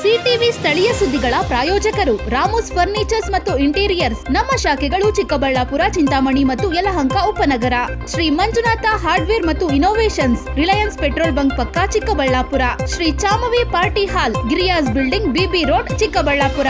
CTV ಸ್ಥಳೀಯ ಸುದ್ದಿಗಳ ಪ್ರಾಯೋಜಕರು ರಾಮೋಸ್ ಫರ್ನಿಚರ್ಸ್ ಮತ್ತು ಇಂಟೀರಿಯರ್ಸ್. ನಮ್ಮ ಶಾಖೆಗಳು ಚಿಕ್ಕಬಳ್ಳಾಪುರ, ಚಿಂತಾಮಣಿ ಮತ್ತು ಯಲಹಂಕ ಉಪನಗರ. ಶ್ರೀ ಮಂಜುನಾಥ ಹಾರ್ಡ್ವೇರ್ ಮತ್ತು ಇನೋವೇಷನ್ಸ್, ರಿಲಯನ್ಸ್ ಪೆಟ್ರೋಲ್ ಬಂಕ್ ಪಕ್ಕ Chikkaballapura. Shri Chamavi party hall, Giriyas building, BB road, Chikkaballapura.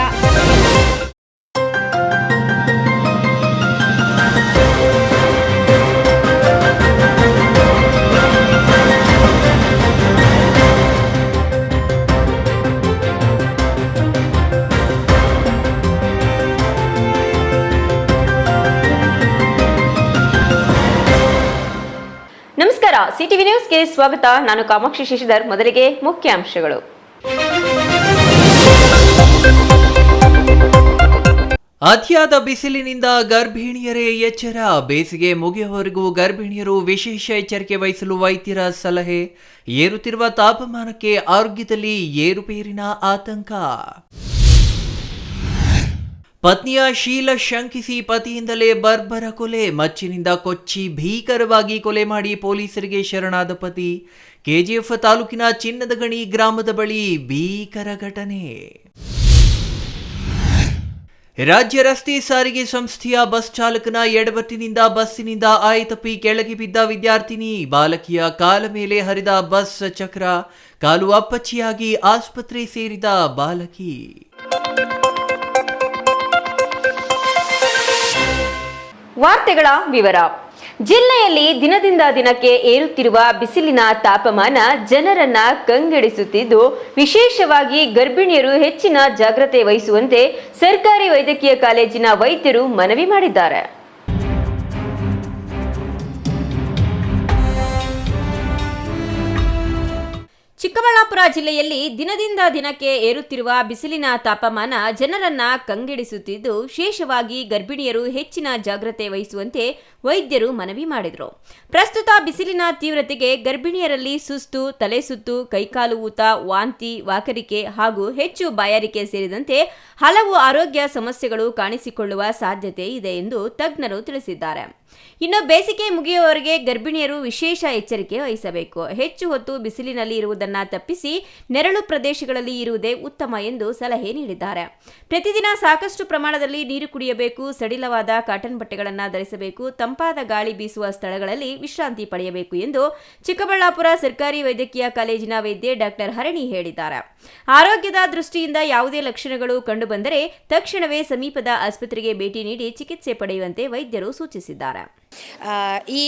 ನಮಸ್ಕಾರ, ಸಿಟಿವಿ ನ್ಯೂಸ್ಗೆ ಸ್ವಾಗತ. ನಾನು ಕಾಮಾಕ್ಷಿ ಶಶಿಧರ್. ಮೊದಲಿಗೆ ಮುಖ್ಯಾಂಶಗಳು. ಅತಿಯಾದ ಬಿಸಿಲಿನಿಂದ ಗರ್ಭಿಣಿಯರೇ ಎಚ್ಚರ. ಬೇಸಿಗೆ ಮುಗಿಯುವವರೆಗೂ ಗರ್ಭಿಣಿಯರು ವಿಶೇಷ ಎಚ್ಚರಿಕೆ ವಹಿಸಲು ವೈದ್ಯರ ಸಲಹೆ. ಏರುತ್ತಿರುವ ತಾಪಮಾನಕ್ಕೆ ಆರೋಗ್ಯದಲ್ಲಿ ಏರುಪೇರಿನ ಆತಂಕ. ಪತ್ನಿಯ ಶೀಲ ಶಂಕಿಸಿ ಪತಿಯಿಂದಲೇ ಬರ್ಬರ ಕೊಲೆ. ಮಚ್ಚಿನಿಂದ ಕೊಚ್ಚಿ ಭೀಕರವಾಗಿ ಕೊಲೆ ಮಾಡಿ ಪೊಲೀಸರಿಗೆ ಶರಣಾದ ಪತಿ. ಕೆಜಿಎಫ್ ತಾಲೂಕಿನ ಚಿನ್ನದಗಣಿ ಗ್ರಾಮದ ಬಳಿ ಭೀಕರ ಘಟನೆ. ರಾಜ್ಯ ರಸ್ತೆ ಸಾರಿಗೆ ಸಂಸ್ಥೆಯ ಬಸ್ ಚಾಲಕನ ಎಡವಟ್ಟಿನಿಂದ ಬಸ್ಸಿನಿಂದ ಆಯತಪ್ಪಿ ಕೆಳಗೆ ಬಿದ್ದ ವಿದ್ಯಾರ್ಥಿನಿ. ಬಾಲಕಿಯ ಕಾಲ ಮೇಲೆ ಹರಿದ ಬಸ್ ಚಕ್ರ. ಕಾಲು ಅಪ್ಪಚ್ಚಿಯಾಗಿ ಆಸ್ಪತ್ರೆ ಸೇರಿದ ಬಾಲಕಿ. ವಾರ್ತೆಗಳ ವಿವರ. ಜಿಲ್ಲೆಯಲ್ಲಿ ದಿನದಿಂದ ದಿನಕ್ಕೆ ಏರುತ್ತಿರುವ ಬಿಸಿಲಿನ ತಾಪಮಾನ ಜನರನ್ನ ಕಂಗೆಡಿಸುತ್ತಿದ್ದು, ವಿಶೇಷವಾಗಿ ಗರ್ಭಿಣಿಯರು ಹೆಚ್ಚಿನ ಜಾಗ್ರತೆ ವಹಿಸುವಂತೆ ಸರ್ಕಾರಿ ವೈದ್ಯಕೀಯ ಕಾಲೇಜಿನ ವೈದ್ಯರು ಮನವಿ ಮಾಡಿದ್ದಾರೆ. ಚಿಕ್ಕಬಳ್ಳಾಪುರ ಜಿಲ್ಲೆಯಲ್ಲಿ ದಿನದಿಂದ ದಿನಕ್ಕೆ ಏರುತ್ತಿರುವ ಬಿಸಿಲಿನ ತಾಪಮಾನ ಜನರನ್ನ ಕಂಗೆಡಿಸುತ್ತಿದ್ದು, ವಿಶೇಷವಾಗಿ ಗರ್ಭಿಣಿಯರು ಹೆಚ್ಚಿನ ಜಾಗ್ರತೆ ವಹಿಸುವಂತೆ ವೈದ್ಯರು ಮನವಿ ಮಾಡಿದರು. ಪ್ರಸ್ತುತ ಬಿಸಿಲಿನ ತೀವ್ರತೆಗೆ ಗರ್ಭಿಣಿಯರಲ್ಲಿ ಸುಸ್ತು, ತಲೆಸುತ್ತು, ಕೈಕಾಲು ಊತ, ವಾಂತಿ, ವಾಕರಿಕೆ ಹಾಗೂ ಹೆಚ್ಚು ಬಾಯಾರಿಕೆ ಸೇರಿದಂತೆ ಹಲವು ಆರೋಗ್ಯ ಸಮಸ್ಯೆಗಳು ಕಾಣಿಸಿಕೊಳ್ಳುವ ಸಾಧ್ಯತೆ ಇದೆ ಎಂದು ತಜ್ಞರು ತಿಳಿಸಿದ್ದಾರೆ. ಇನ್ನು ಬೇಸಿಗೆ ಮುಗಿಯುವವರೆಗೆ ಗರ್ಭಿಣಿಯರು ವಿಶೇಷ ಎಚ್ಚರಿಕೆ ವಹಿಸಬೇಕು. ಹೆಚ್ಚು ಹೊತ್ತು ಬಿಸಿಲಿನಲ್ಲಿ ಇರುವುದನ್ನು ತಪ್ಪಿಸಿ ನೆರಳು ಪ್ರದೇಶಗಳಲ್ಲಿ ಇರುವುದೇ ಉತ್ತಮ ಎಂದು ಸಲಹೆ ನೀಡಿದ್ದಾರೆ. ಪ್ರತಿದಿನ ಸಾಕಷ್ಟು ಪ್ರಮಾಣದಲ್ಲಿ ನೀರು ಕುಡಿಯಬೇಕು. ಸಡಿಲವಾದ ಕಾಟನ್ ಬಟ್ಟೆಗಳನ್ನು ಧರಿಸಬೇಕು. ತಂಪಾದ ಗಾಳಿ ಬೀಸುವ ಸ್ಥಳಗಳಲ್ಲಿ ವಿಶ್ರಾಂತಿ ಪಡೆಯಬೇಕು ಎಂದು ಚಿಕ್ಕಬಳ್ಳಾಪುರ ಸರ್ಕಾರಿ ವೈದ್ಯಕೀಯ ಕಾಲೇಜಿನ ವೈದ್ಯೆ ಡಾಕ್ಟರ್ ಹರಣಿ ಹೇಳಿದ್ದಾರೆ. ಆರೋಗ್ಯದ ದೃಷ್ಟಿಯಿಂದ ಯಾವುದೇ ಲಕ್ಷಣಗಳು ಕಂಡುಬಂದರೆ ತಕ್ಷಣವೇ ಸಮೀಪದ ಆಸ್ಪತ್ರೆಗೆ ಭೇಟಿ ನೀಡಿ ಚಿಕಿತ್ಸೆ ಪಡೆಯುವಂತೆ ವೈದ್ಯರು ಸೂಚಿಸಿದ್ದಾರೆ. ಈ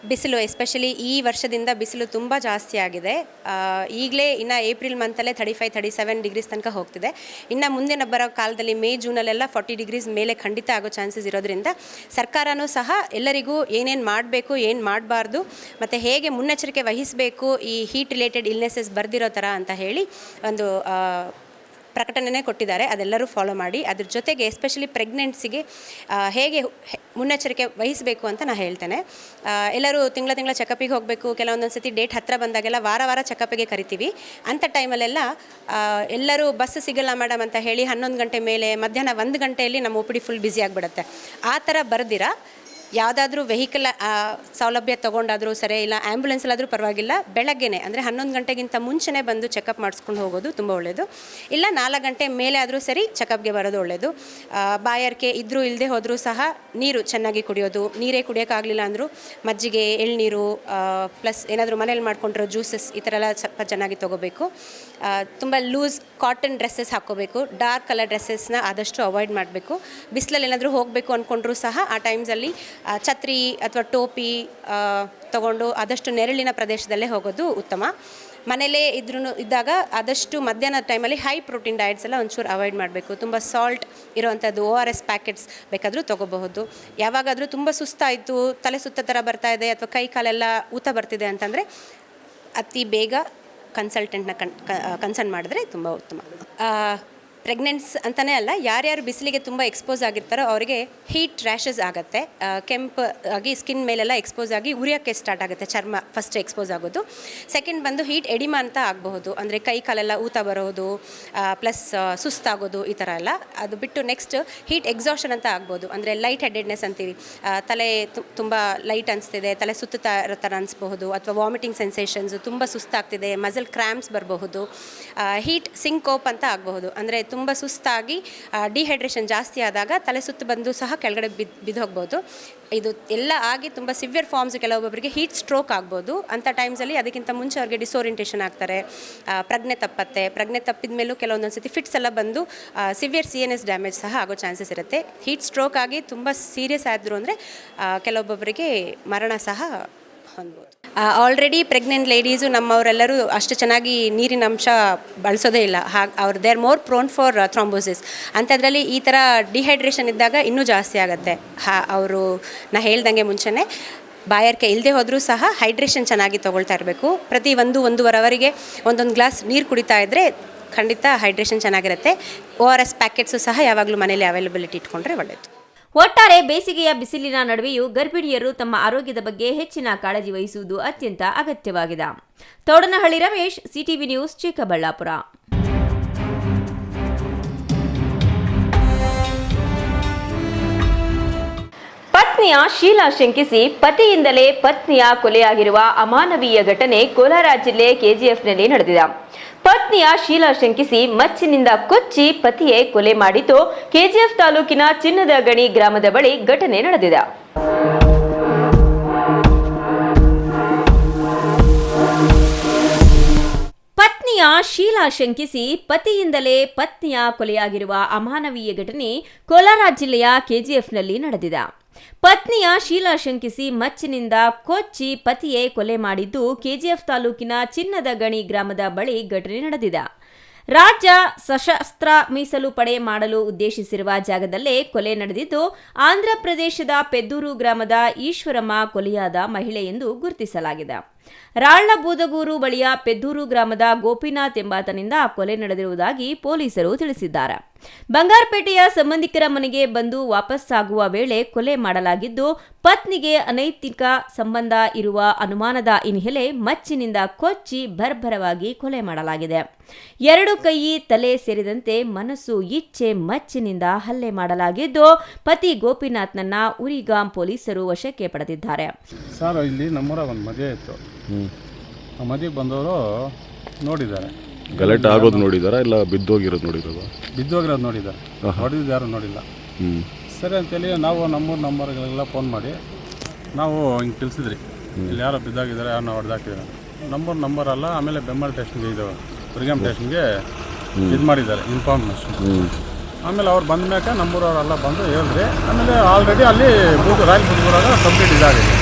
ಬಿಸಿಲು ಎಸ್ಪೆಷಲಿ ಈ ವರ್ಷದಿಂದ ಬಿಸಿಲು ತುಂಬ ಜಾಸ್ತಿ ಆಗಿದೆ. ಈಗಲೇ ಇನ್ನು ಏಪ್ರಿಲ್ ಮಂತಲ್ಲೇ 35-37 ಡಿಗ್ರೀಸ್ ತನಕ ಹೋಗ್ತಿದೆ. ಇನ್ನು ಮುಂದಿನ ಬರೋ ಕಾಲದಲ್ಲಿ ಮೇ ಜೂನಲ್ಲೆಲ್ಲ 40 ಡಿಗ್ರೀಸ್ ಮೇಲೆ ಖಂಡಿತ ಆಗೋ ಚಾನ್ಸಸ್ ಇರೋದ್ರಿಂದ ಸರ್ಕಾರನೂ ಸಹ ಎಲ್ಲರಿಗೂ ಏನೇನು ಮಾಡಬೇಕು, ಏನು ಮಾಡಬಾರ್ದು ಮತ್ತು ಹೇಗೆ ಮುನ್ನೆಚ್ಚರಿಕೆ ವಹಿಸಬೇಕು ಈ ಹೀಟ್ ರಿಲೇಟೆಡ್ ಇಲ್ನೆಸಸ್ ಬರ್ದಿರೋ ಥರ ಅಂತ ಹೇಳಿ ಒಂದು ಪ್ರಕಟಣೆನೇ ಕೊಟ್ಟಿದ್ದಾರೆ. ಅದೆಲ್ಲರೂ ಫಾಲೋ ಮಾಡಿ. ಅದ್ರ ಜೊತೆಗೆ ಎಸ್ಪೆಷಲಿ ಪ್ರೆಗ್ನೆನ್ಸಿಗೆ ಹೇಗೆ ಮುನ್ನೆಚ್ಚರಿಕೆ ವಹಿಸಬೇಕು ಅಂತ ನಾನು ಹೇಳ್ತೇನೆ. ಎಲ್ಲರೂ ತಿಂಗಳ ಚೆಕಪ್ಪಿಗೆ ಹೋಗಬೇಕು. ಕೆಲವೊಂದೊಂದು ಸತಿ ಡೇಟ್ ಹತ್ತಿರ ಬಂದಾಗೆಲ್ಲ ವಾರ ಚೆಕಪ್ಪಿಗೆ ಕರಿತೀವಿ. ಅಂಥ ಟೈಮಲ್ಲೆಲ್ಲ ಎಲ್ಲರೂ ಬಸ್ ಸಿಗಲ್ಲ ಮೇಡಮ್ ಅಂತ ಹೇಳಿ 11 ಗಂಟೆ ಮೇಲೆ ಮಧ್ಯಾಹ್ನ 1 ಗಂಟೆಯಲ್ಲಿ ನಮ್ಮ OPD ಫುಲ್ ಬ್ಯುಸಿ ಆಗಿಬಿಡುತ್ತೆ. ಆ ಥರ ಬರ್ದಿರ ಯಾವುದಾದ್ರೂ ವೆಹಿಕಲ್ ಸೌಲಭ್ಯ ತೊಗೊಂಡಾದರೂ ಸರಿ, ಇಲ್ಲ ಆ್ಯಂಬುಲೆನ್ಸಲ್ಲಾದರೂ ಪರವಾಗಿಲ್ಲ, ಬೆಳಗ್ಗೆನೇ ಅಂದರೆ 11 ಗಂಟೆಗಿಂತ ಮುಂಚೆನೇ ಬಂದು ಚೆಕಪ್ ಮಾಡಿಸ್ಕೊಂಡು ಹೋಗೋದು ತುಂಬ ಒಳ್ಳೆಯದು. ಇಲ್ಲ 4 ಗಂಟೆ ಮೇಲೆ ಆದರೂ ಸರಿ ಚೆಕಪ್ಗೆ ಬರೋದು ಒಳ್ಳೆಯದು. ಬಾಯಾರಿಕೆ ಇದ್ದರೂ ಇಲ್ಲದೆ ಹೋದರೂ ಸಹ ನೀರು ಚೆನ್ನಾಗಿ ಕುಡಿಯೋದು. ನೀರೇ ಕುಡಿಯೋಕ್ಕಾಗಲಿಲ್ಲ ಅಂದರೂ ಮಜ್ಜಿಗೆ, ಎಳ್ನೀರು ಪ್ಲಸ್ ಏನಾದರೂ ಮನೇಲಿ ಮಾಡ್ಕೊಂಡಿರೋ ಜ್ಯೂಸಸ್ ಈ ಥರ ಎಲ್ಲ ಸ್ವಲ್ಪ ಚೆನ್ನಾಗಿ ತೊಗೋಬೇಕು. ತುಂಬ ಲೂಸ್ ಕಾಟನ್ ಡ್ರೆಸ್ಸಸ್ ಹಾಕ್ಕೋಬೇಕು. ಡಾರ್ಕ್ ಕಲರ್ ಡ್ರೆಸ್ಸಸ್ನ ಆದಷ್ಟು ಅವಾಯ್ಡ್ ಮಾಡಬೇಕು. ಬಿಸಿಲಲ್ಲಿ ಏನಾದರೂ ಹೋಗಬೇಕು ಅಂದ್ಕೊಂಡ್ರೂ ಸಹ ಆ ಟೈಮ್ಸಲ್ಲಿ ಛತ್ರಿ ಅಥವಾ ಟೋಪಿ ತಗೊಂಡು ಆದಷ್ಟು ನೆರಳಿನ ಪ್ರದೇಶದಲ್ಲೇ ಹೋಗೋದು ಉತ್ತಮ. ಮನೇಲೇ ಇದ್ದಾಗ ಆದಷ್ಟು ಮಧ್ಯಾಹ್ನ ಟೈಮಲ್ಲಿ ಹೈ ಪ್ರೋಟೀನ್ ಡಯಟ್ಸ್ ಎಲ್ಲ ಒಂಚೂರು ಅವಾಯ್ಡ್ ಮಾಡಬೇಕು. ತುಂಬ ಸಾಲ್ಟ್ ಇರೋವಂಥದ್ದು ORS ಪ್ಯಾಕೆಟ್ಸ್ ಬೇಕಾದರೂ ತೊಗೋಬಹುದು. ಯಾವಾಗಾದರೂ ತುಂಬ ಸುಸ್ತಾಯಿತು, ತಲೆ ಸುತ್ತ ಥರ ಬರ್ತಾ ಇದೆ ಅಥವಾ ಕೈ ಕಾಲೆಲ್ಲ ಊತ ಬರ್ತಿದೆ ಅಂತಂದರೆ ಅತಿ ಬೇಗ ಕನ್ಸಲ್ಟೆಂಟ್ನ ಕನ್ಸಲ್ಟ್ ಮಾಡಿದ್ರೆ ತುಂಬ ಉತ್ತಮ. ಪ್ರೆಗ್ನೆನ್ಸ್ ಅಂತಲೇ ಅಲ್ಲ, ಯಾರ್ಯಾರು ಬಿಸಿಲಿಗೆ ತುಂಬ ಎಕ್ಸ್ಪೋಸ್ ಆಗಿರ್ತಾರೋ ಅವರಿಗೆ ಹೀಟ್ ರ್ಯಾಷಸ್ ಆಗುತ್ತೆ, ಕೆಂಪು ಆಗಿ ಸ್ಕಿನ್ ಮೇಲೆಲ್ಲ ಎಕ್ಸ್ಪೋಸ್ ಆಗಿ ಉರಿಯೋಕ್ಕೆ ಸ್ಟಾರ್ಟ್ ಆಗುತ್ತೆ, ಚರ್ಮ ಫಸ್ಟ್ ಎಕ್ಸ್ಪೋಸ್ ಆಗೋದು. ಸೆಕೆಂಡ್ ಬಂದು ಹೀಟ್ ಎಡಿಮಾ ಅಂತ ಆಗಬಹುದು, ಅಂದರೆ ಕೈ ಕಾಲೆಲ್ಲ ಊತ ಬರೋದು ಪ್ಲಸ್ ಸುಸ್ತಾಗೋದು ಈ ಥರ ಎಲ್ಲ. ಅದು ಬಿಟ್ಟು ನೆಕ್ಸ್ಟ್ ಹೀಟ್ ಎಕ್ಸಾಷನ್ ಅಂತ ಆಗ್ಬೋದು, ಅಂದರೆ ಲೈಟ್ ಹೆಡೆಡ್ನೆಸ್ ಅಂತೀವಿ, ತಲೆ ತುಂಬ ಲೈಟ್ ಅನಿಸ್ತಿದೆ, ತಲೆ ಸುತ್ತಾ ಇರೋ ಥರ ಅನಿಸ್ಬಹುದು, ಅಥವಾ ವಾಮಿಟಿಂಗ್ ಸೆನ್ಸೇಷನ್ಸು, ತುಂಬ ಸುಸ್ತಾಗ್ತಿದೆ, ಮಸಲ್ ಕ್ರ್ಯಾಂಪ್ಸ್ ಬರಬಹುದು. ಹೀಟ್ ಸಿಂಕೋಪ್ ಅಂತ ಆಗಬಹುದು, ಅಂದರೆ ತುಂಬ ಸುಸ್ತಾಗಿ ಡಿಹೈಡ್ರೇಷನ್ ಜಾಸ್ತಿ ಆದಾಗ ತಲೆ ಸುತ್ತು ಬಂದು ಸಹ ಕೆಳಗಡೆ ಬಿದ್ದು ಹೋಗ್ಬೋದು. ಇದು ಎಲ್ಲ ಆಗಿ ತುಂಬ ಸಿವಿಯರ್ ಫಾರ್ಮ್ಸ್ ಕೆಲವೊಬ್ಬರಿಗೆ ಹೀಟ್ ಸ್ಟ್ರೋಕ್ ಆಗ್ಬೋದು. ಅಂಥ ಟೈಮ್ಸಲ್ಲಿ ಅದಕ್ಕಿಂತ ಮುಂಚೆ ಅವ್ರಿಗೆ ಡಿಸೋರಿಯಂಟೇಷನ್ ಆಗ್ತಾರೆ, ಪ್ರಜ್ಞೆ ತಪ್ಪಿದ ಮೇಲೂ ಕೆಲವೊಂದೊಂದು ಸತಿ ಫಿಟ್ಸ್ ಎಲ್ಲ ಬಂದು ಸಿವಿಯರ್ CNS ಡ್ಯಾಮೇಜ್ ಸಹ ಆಗೋ ಚಾನ್ಸಸ್ ಇರುತ್ತೆ. ಹೀಟ್ ಸ್ಟ್ರೋಕ್ ಆಗಿ ತುಂಬ ಸೀರಿಯಸ್ ಆದರು ಅಂದರೆ ಕೆಲವೊಬ್ಬರಿಗೆ ಮರಣ ಸಹ ಹೊಂದ್ಬೋದು. ಆಲ್ರೆಡಿ ಪ್ರೆಗ್ನೆಂಟ್ ಲೇಡೀಸು ನಮ್ಮವರೆಲ್ಲರೂ ಅಷ್ಟು ಚೆನ್ನಾಗಿ ನೀರಿನ ಅಂಶ ಬಳಸೋದೇ ಇಲ್ಲ, ಅವ್ರು they are more prone for thrombosis. ಅಂಥದ್ರಲ್ಲಿ ಈ ಥರ ಡಿಹೈಡ್ರೇಷನ್ ಇದ್ದಾಗ ಇನ್ನೂ ಜಾಸ್ತಿ ಆಗುತ್ತೆ. ಅವರು ನಾ ಹೇಳ್ದಂಗೆ ಮುಂಚೆನೇ ಬಾಯಾರಿಕೆ ಇಲ್ಲದೆ ಹೋದರೂ ಸಹ ಹೈಡ್ರೇಷನ್ ಚೆನ್ನಾಗಿ ತೊಗೊಳ್ತಾ ಇರಬೇಕು. ಪ್ರತಿ 1-1.5 ಅವರಿಗೆ ಒಂದೊಂದು ಗ್ಲಾಸ್ ನೀರು ಕುಡಿತಾ ಇದ್ದರೆ ಖಂಡಿತ ಹೈಡ್ರೇಷನ್ ಚೆನ್ನಾಗಿರುತ್ತೆ. ORS ಪ್ಯಾಕೆಟ್ಸು ಸಹ ಯಾವಾಗಲೂ ಮನೇಲಿ ಅವೈಲಬಿಲಿಟಿ ಇಟ್ಕೊಂಡ್ರೆ ಒಳ್ಳೆಯದು. ಒಟ್ಟಾರೆ ಬೇಸಿಗೆಯ ಬಿಸಿಲಿನ ನಡುವೆಯೂ ಗರ್ಭಿಣಿಯರು ತಮ್ಮ ಆರೋಗ್ಯದ ಬಗ್ಗೆ ಹೆಚ್ಚಿನ ಕಾಳಜಿ ವಹಿಸುವುದು ಅತ್ಯಂತ ಅಗತ್ಯವಾಗಿದೆ. ತೋಡನಹಳ್ಳಿ ರಮೇಶ್, ಸಿಟಿವಿ ನ್ಯೂಸ್, ಚಿಕ್ಕಬಳ್ಳಾಪುರ. ಪತ್ನಿಯ ಶೀಲ ಶಂಕಿಸಿ ಪತಿಯಿಂದಲೇ ಪತ್ನಿಯ ಕೊಲೆಯಾಗಿರುವ ಅಮಾನವೀಯ ಘಟನೆ ಕೋಲಾರ ಜಿಲ್ಲೆ KGFನಲ್ಲಿ ನಡೆದಿದೆ. ಪತ್ನಿಯ ಶೀಲ ಶಂಕಿಸಿ ಮಚ್ಚಿನಿಂದ ಕೊಚ್ಚಿ ಪತಿಯೇ ಕೊಲೆ ಮಾಡಿದ್ದು KGF ತಾಲೂಕಿನ ಚಿನ್ನದ ಗಣಿ ಗ್ರಾಮದ ಬಳಿ ಘಟನೆ ನಡೆದಿದೆ. ಪತ್ನಿಯ ಶೀಲ ಶಂಕಿಸಿ ಪತಿಯಿಂದಲೇ ಪತ್ನಿಯ ಕೊಲೆಯಾಗಿರುವ ಅಮಾನವೀಯ ಘಟನೆ ಕೋಲಾರ ಜಿಲ್ಲೆಯ KGFನಲ್ಲಿ ನಡೆದಿದೆ. ಪತ್ನಿಯ ಶೀಲ ಶಂಕಿಸಿ ಮಚ್ಚಿನಿಂದ ಕೊಚ್ಚಿ ಪತಿಯೇ ಕೊಲೆ ಮಾಡಿದ್ದು KGF ತಾಲೂಕಿನ ಚಿನ್ನದ ಗಣಿ ಗ್ರಾಮದ ಬಳಿ ಘಟನೆ ನಡೆದಿದೆ. ರಾಜ್ಯ ಸಶಸ್ತ್ರ ಮೀಸಲು ಪಡೆ ಮಾಡಲು ಉದ್ದೇಶಿಸಿರುವ ಜಾಗದಲ್ಲೇ ಕೊಲೆ ನಡೆದಿದ್ದು, ಆಂಧ್ರಪ್ರದೇಶದ ಪೆದ್ದೂರು ಗ್ರಾಮದ ಈಶ್ವರಮ್ಮ ಕೊಲೆಯಾದ ಮಹಿಳೆ ಎಂದು ಗುರುತಿಸಲಾಗಿದೆ. ರಾಳ್ಳಬೂದಗೂರು ಬಳಿಯ ಪೆದ್ದೂರು ಗ್ರಾಮದ ಗೋಪಿನಾಥ್ ಎಂಬಾತನಿಂದ ಕೊಲೆ ನಡೆದಿರುವುದಾಗಿ ಪೊಲೀಸರು ತಿಳಿಸಿದ್ದಾರೆ. ಬಂಗಾರಪೇಟೆಯ ಸಂಬಂಧಿಕರ ಮನೆಗೆ ಬಂದು ವಾಪಸ್ಸಾಗುವ ವೇಳೆ ಕೊಲೆ ಮಾಡಲಾಗಿದ್ದು, ಪತ್ನಿಗೆ ಅನೈತಿಕ ಸಂಬಂಧ ಇರುವ ಅನುಮಾನದ ಹಿನ್ನೆಲೆ ಮಚ್ಚಿನಿಂದ ಕೊಚ್ಚಿ ಬರ್ಬರವಾಗಿ ಕೊಲೆ ಮಾಡಲಾಗಿದೆ. 2 ಕೈ ತಲೆ ಸೇರಿದಂತೆ ಮನಸ್ಸು ಇಚ್ಛೆ ಮಚ್ಚಿನಿಂದ ಹಲ್ಲೆ ಮಾಡಲಾಗಿದ್ದು, ಪತಿ ಗೋಪಿನಾಥ್ನನ್ನ ಉರಿಗಾಂ ಪೊಲೀಸರು ವಶಕ್ಕೆ ಪಡೆದಿದ್ದಾರೆ. ಸರ್, ಇಲ್ಲಿ ನಮ್ಮೂರ ಒಂದು ಮದುವೆ ಇತ್ತು. ಆ ಮದುವೆಗೆ ಬಂದವರು ನೋಡಿದ್ದಾರೆ. ಗಲಾಟೆ ಆಗೋದು ನೋಡಿದಾರಾ ಇಲ್ಲ ಬಿದ್ದೋಗಿರೋದು ನೋಡಿರೋದು? ಬಿದ್ದೋಗಿರೋದು ನೋಡಿದ್ದಾರೆ, ಹೊಡೆದಿದ್ದು ಯಾರು ನೋಡಿಲ್ಲ. ಸರಿ ಅಂತೇಳಿ ನಾವು ನಮ್ಮೂರು ನಂಬರ್ಗಳೆಲ್ಲ ಫೋನ್ ಮಾಡಿ ನಾವು ಹಿಂಗೆ ತಿಳಿಸಿದ್ರಿ, ಇಲ್ಲಿ ಯಾರೋ ಬಿದ್ದಾಗಿದ್ದಾರೆ, ಯಾರನ್ನ ಹೊಡೆದಾಕಿದ್ದಾರೆ. ನಂಬರ್ ಅಲ್ಲ. ಆಮೇಲೆ ಬೆಂಬಲ ಸ್ಟೇಷನ್ಗೆ ಇದು ಉರಿಗಾಂ ಸ್ಟೇಷನ್ಗೆ ಇದು ಮಾಡಿದ್ದಾರೆ ಇನ್ಫಾರ್ಮೇಷನ್. ಆಮೇಲೆ ಅವ್ರು ಬಂದ ಮ್ಯಾಕೆ ನಮ್ಮೂರವರೆಲ್ಲ ಬಂದು ಹೇಳಿದ್ರಿ. ಆಮೇಲೆ ಆಲ್ರೆಡಿ ಅಲ್ಲಿ ರಾಯಲ್ ಬುದ್ಧೂರಾಗ ಕಂಪ್ಲೀಟ್ ಇದಾಗಿದೆ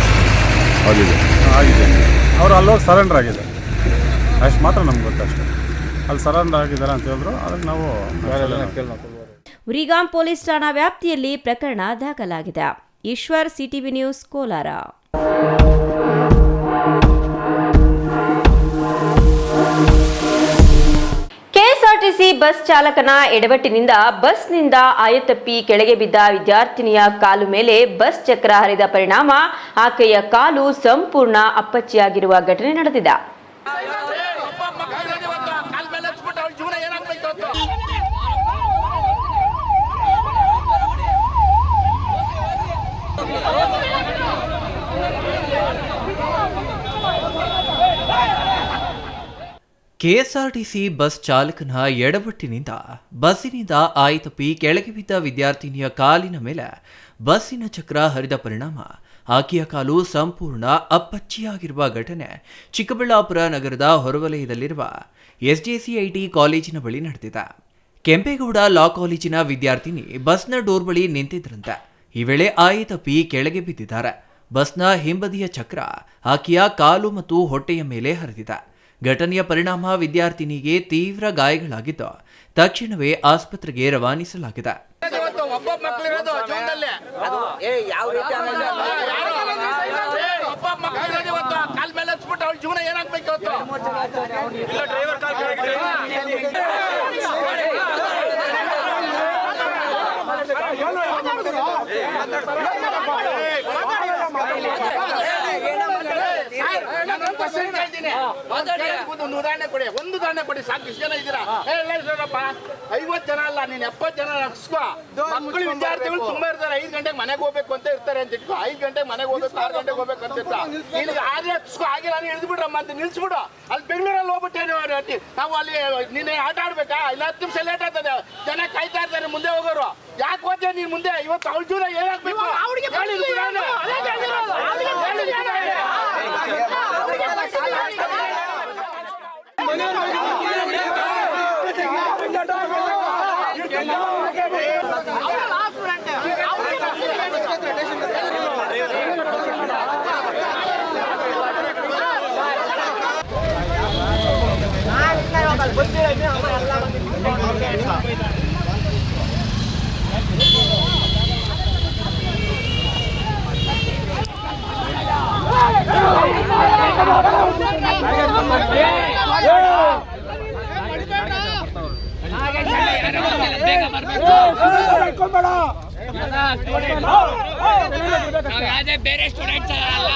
ಆಗಿದೆ. ಅವರು ಅಲ್ಲೋಗಿ ಸರೆಂಡರ್ ಆಗಿದೆ, ಅಷ್ಟು ಮಾತ್ರ ನಮ್ಗೆ ಗೊತ್ತಷ್ಟೇ. ಅಲ್ಲಿ ಸರೆಂಡರ್ ಆಗಿದ್ದಾರೆ ಅಂತ ಹೇಳಿದ್ರು. ಅದಕ್ಕೆ ನಾವು ಉರಿಗಾಂ ಪೊಲೀಸ್ ಠಾಣಾ ವ್ಯಾಪ್ತಿಯಲ್ಲಿ ಪ್ರಕರಣ ದಾಖಲಾಗಿದೆ. Eshwar, CTV news, Kolar. KSRTC bus ಚಾಲಕನ ಎಡವಟ್ಟಿನಿಂದ ಬಸ್ನಿಂದ ಆಯತಪ್ಪಿ ಕೆಳಗೆ ಬಿದ್ದ ವಿದ್ಯಾರ್ಥಿನಿಯ ಕಾಲು ಮೇಲೆ ಬಸ್ ಚಕ್ರ ಹರಿದ ಪರಿಣಾಮ ಆಕೆಯ ಕಾಲು ಸಂಪೂರ್ಣ ಅಪ್ಪಚ್ಚಿಯಾಗಿರುವ ಘಟನೆ ನಡೆದಿದೆ. ಕೆಎಸ್ಆರ್ಟಿಸಿ ಬಸ್ ಚಾಲಕನ ಎಡವಟ್ಟಿನಿಂದ ಬಸ್ಸಿನಿಂದ ಆಯ್ತಪ್ಪಿ ಕೆಳಗೆ ಬಿದ್ದ ವಿದ್ಯಾರ್ಥಿನಿಯ ಕಾಲಿನ ಮೇಲೆ ಬಸ್ಸಿನ ಚಕ್ರ ಹರಿದ ಪರಿಣಾಮ ಆಕೆಯ ಕಾಲು ಸಂಪೂರ್ಣ ಅಪ್ಪಚ್ಚಿಯಾಗಿರುವ ಘಟನೆ ಚಿಕ್ಕಬಳ್ಳಾಪುರ ನಗರದ ಹೊರವಲಯದಲ್ಲಿರುವ SJCIT ಕಾಲೇಜಿನ ಬಳಿ ನಡೆದಿದೆ. ಕೆಂಪೇಗೌಡ ಲಾ ಕಾಲೇಜಿನ ವಿದ್ಯಾರ್ಥಿನಿ ಬಸ್ನ ಡೋರ್ ಬಳಿ ನಿಂತಿದ್ರಂತೆ. ಈ ವೇಳೆ ಆಯ್ತಪ್ಪಿ ಕೆಳಗೆ ಬಿದ್ದಿದ್ದಾರೆ. ಬಸ್ನ ಹಿಂಬದಿಯ ಚಕ್ರ ಆಕೆಯ ಕಾಲು ಮತ್ತು ಹೊಟ್ಟೆಯ ಮೇಲೆ ಹರಿದಿದೆ. ಘಟನೆಯ ಪರಿಣಾಮ ವಿದ್ಯಾರ್ಥಿನಿಗೆ ತೀವ್ರ ಗಾಯಗಳಾಗಿದ್ದು ತಕ್ಷಣವೇ ಆಸ್ಪತ್ರೆಗೆ ರವಾನಿಸಲಾಗಿದೆ. ಒಂದು ಉದಾಹರಣೆ ಕೊಡಿ, ಒಂದು ಉದಾಹರಣೆ ಕೊಡಿ ಸಾಕು. ಇಷ್ಟು ಜನ ಇದ್ದೀರಾ? ಹೇಳಪ್ಪ, 50 ಜನ ಅಲ್ಲ, ನೀನು 70 ಜನ ನಡ್ಸ್ಕೋ. ಮಕ್ಕಳು ವಿದ್ಯಾರ್ಥಿಗಳು ತುಂಬಾ ಇರ್ತಾರೆ. 5 ಗಂಟೆಗೆ ಮನೆಗೆ ಹೋಗ್ಬೇಕು ಅಂತ ಇರ್ತಾರೆ ಅಂತ ಇಟ್ಕೋ. 5 ಗಂಟೆಗೆ ಮನೆಗೆ ಹೋಗ್ಬೇಕು, 6 ಗಂಟೆಗೆ ಹೋಗ್ಬೇಕು ಅಂತ ಇರ್ತಾರೆ. ನಿನಗೆ ಆದ್ರೆ ಆಗಿಲ್ಲ, ನೀನು ಇಳಿದ್ಬಿಡ್ರಮ್ಮ ಅಂತ ನಿಲ್ಸ್ಬಿಡು. ಅಲ್ಲಿ ಬೆಂಗಳೂರಲ್ಲಿ ಹೋಗ್ಬಿಟ್ಟೆ ನಾವು ಅಲ್ಲಿ ನೀನೆ ಆಟ ಆಡ್ಬೇಕಾ? ಇಲ್ಲ 10 ನಿಮಿಷ ಲೇಟ್ ಆಗ್ತದೆ, ಜನ ಕಾಯ್ತಾ ಇರ್ತಾರೆ ಮುಂದೆ ಹೋಗೋರು. ಯಾಕೆ ಹೋಗ್ತೀಯ ನೀನ್ ಮುಂದೆ? ಇವತ್ತು ಅವಳ ಜೀವನ ಏನಾಗ್ಬೇಕು? ಬೇರೆ ಸ್ಟೂಡೆಂಟ್ಸ್ ಅಲ್ಲ.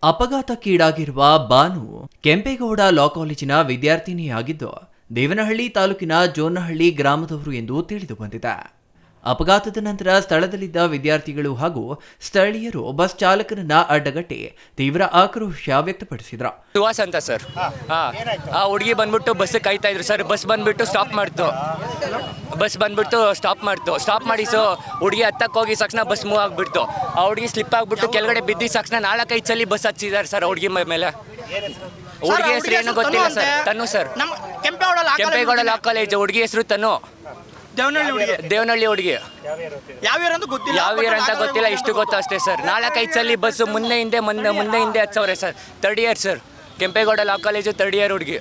ಅಪಘಾತಕ್ಕೀಡಾಗಿರುವ ಬಾನು ಕೆಂಪೇಗೌಡ ಲಾ ಕಾಲೇಜಿನ ವಿದ್ಯಾರ್ಥಿನಿಯಾಗಿದ್ದು ದೇವನಹಳ್ಳಿ ತಾಲೂಕಿನ ಜೋನಹಳ್ಳಿ ಗ್ರಾಮದವರು ಎಂದು ತಿಳಿದು ಬಂದಿದೆ. ಅಪಘಾತದ ನಂತರ ಸ್ಥಳದಲ್ಲಿದ್ದ ವಿದ್ಯಾರ್ಥಿಗಳು ಹಾಗೂ ಸ್ಥಳೀಯರು ಬಸ್ ಚಾಲಕನನ್ನ ಅಡ್ಡಗಟ್ಟಿ ತೀವ್ರ ಆಕ್ರೋಶ ವ್ಯಕ್ತಪಡಿಸಿದ್ರು. ಸುಹಾಸ್ ಅಂತ ಸರ್, ಆ ಹುಡುಗಿ ಬಂದ್ಬಿಟ್ಟು ಬಸ್ ಕಾಯ್ತಾ ಇದ್ರು ಸರ್. ಬಸ್ ಬಂದ್ಬಿಟ್ಟು ಸ್ಟಾಪ್ ಮಾಡ್ತು. ಸ್ಟಾಪ್ ಮಾಡಿ ಹುಡುಗಿ ಹತ್ತಕ್ಕೆ ಹೋಗಿ ತಕ್ಷಣ ಬಸ್ ಮೂವ್ ಆಗ್ಬಿಡ್ತು. ಆ ಹುಡುಗಿ ಸ್ಲಿಪ್ ಆಗ್ಬಿಟ್ಟು ಕೆಳಗಡೆ ಬಿದ್ದಿದ ತಕ್ಷಣ 4-5 ಸಲ ಬಸ್ ಹಚ್ಚಿದ್ದಾರೆ ಸರ್ ಹುಡುಗಿ ಮೇಲೆ. ಹುಡುಗಿ ಹೆಸರು ಏನು ಗೊತ್ತಿಲ್ಲ ಸರ್. ತನು ಸರ್, ಕೆಂಪೇಗೌಡ ಲಾ ಕಾಲೇಜ್. ಹುಡುಗಿ ಹೆಸರು ತನು, ದೇವನಹಳ್ಳಿ ಹುಡುಗಿ. ಯಾವ ಇಯರ್ ಅಂತ ಗೊತ್ತಿಲ್ಲ, ಇಷ್ಟು ಗೊತ್ತು ಅಷ್ಟೇ ಸರ್. 4-5 ಸಲ ಬಸ್ ಮುಂದೆ ಹಿಂದೆ ಹಚ್ಚವ್ರೆ sir. 3rd year sir, Kempegowda law college 3rd year ಹುಡುಗಿ.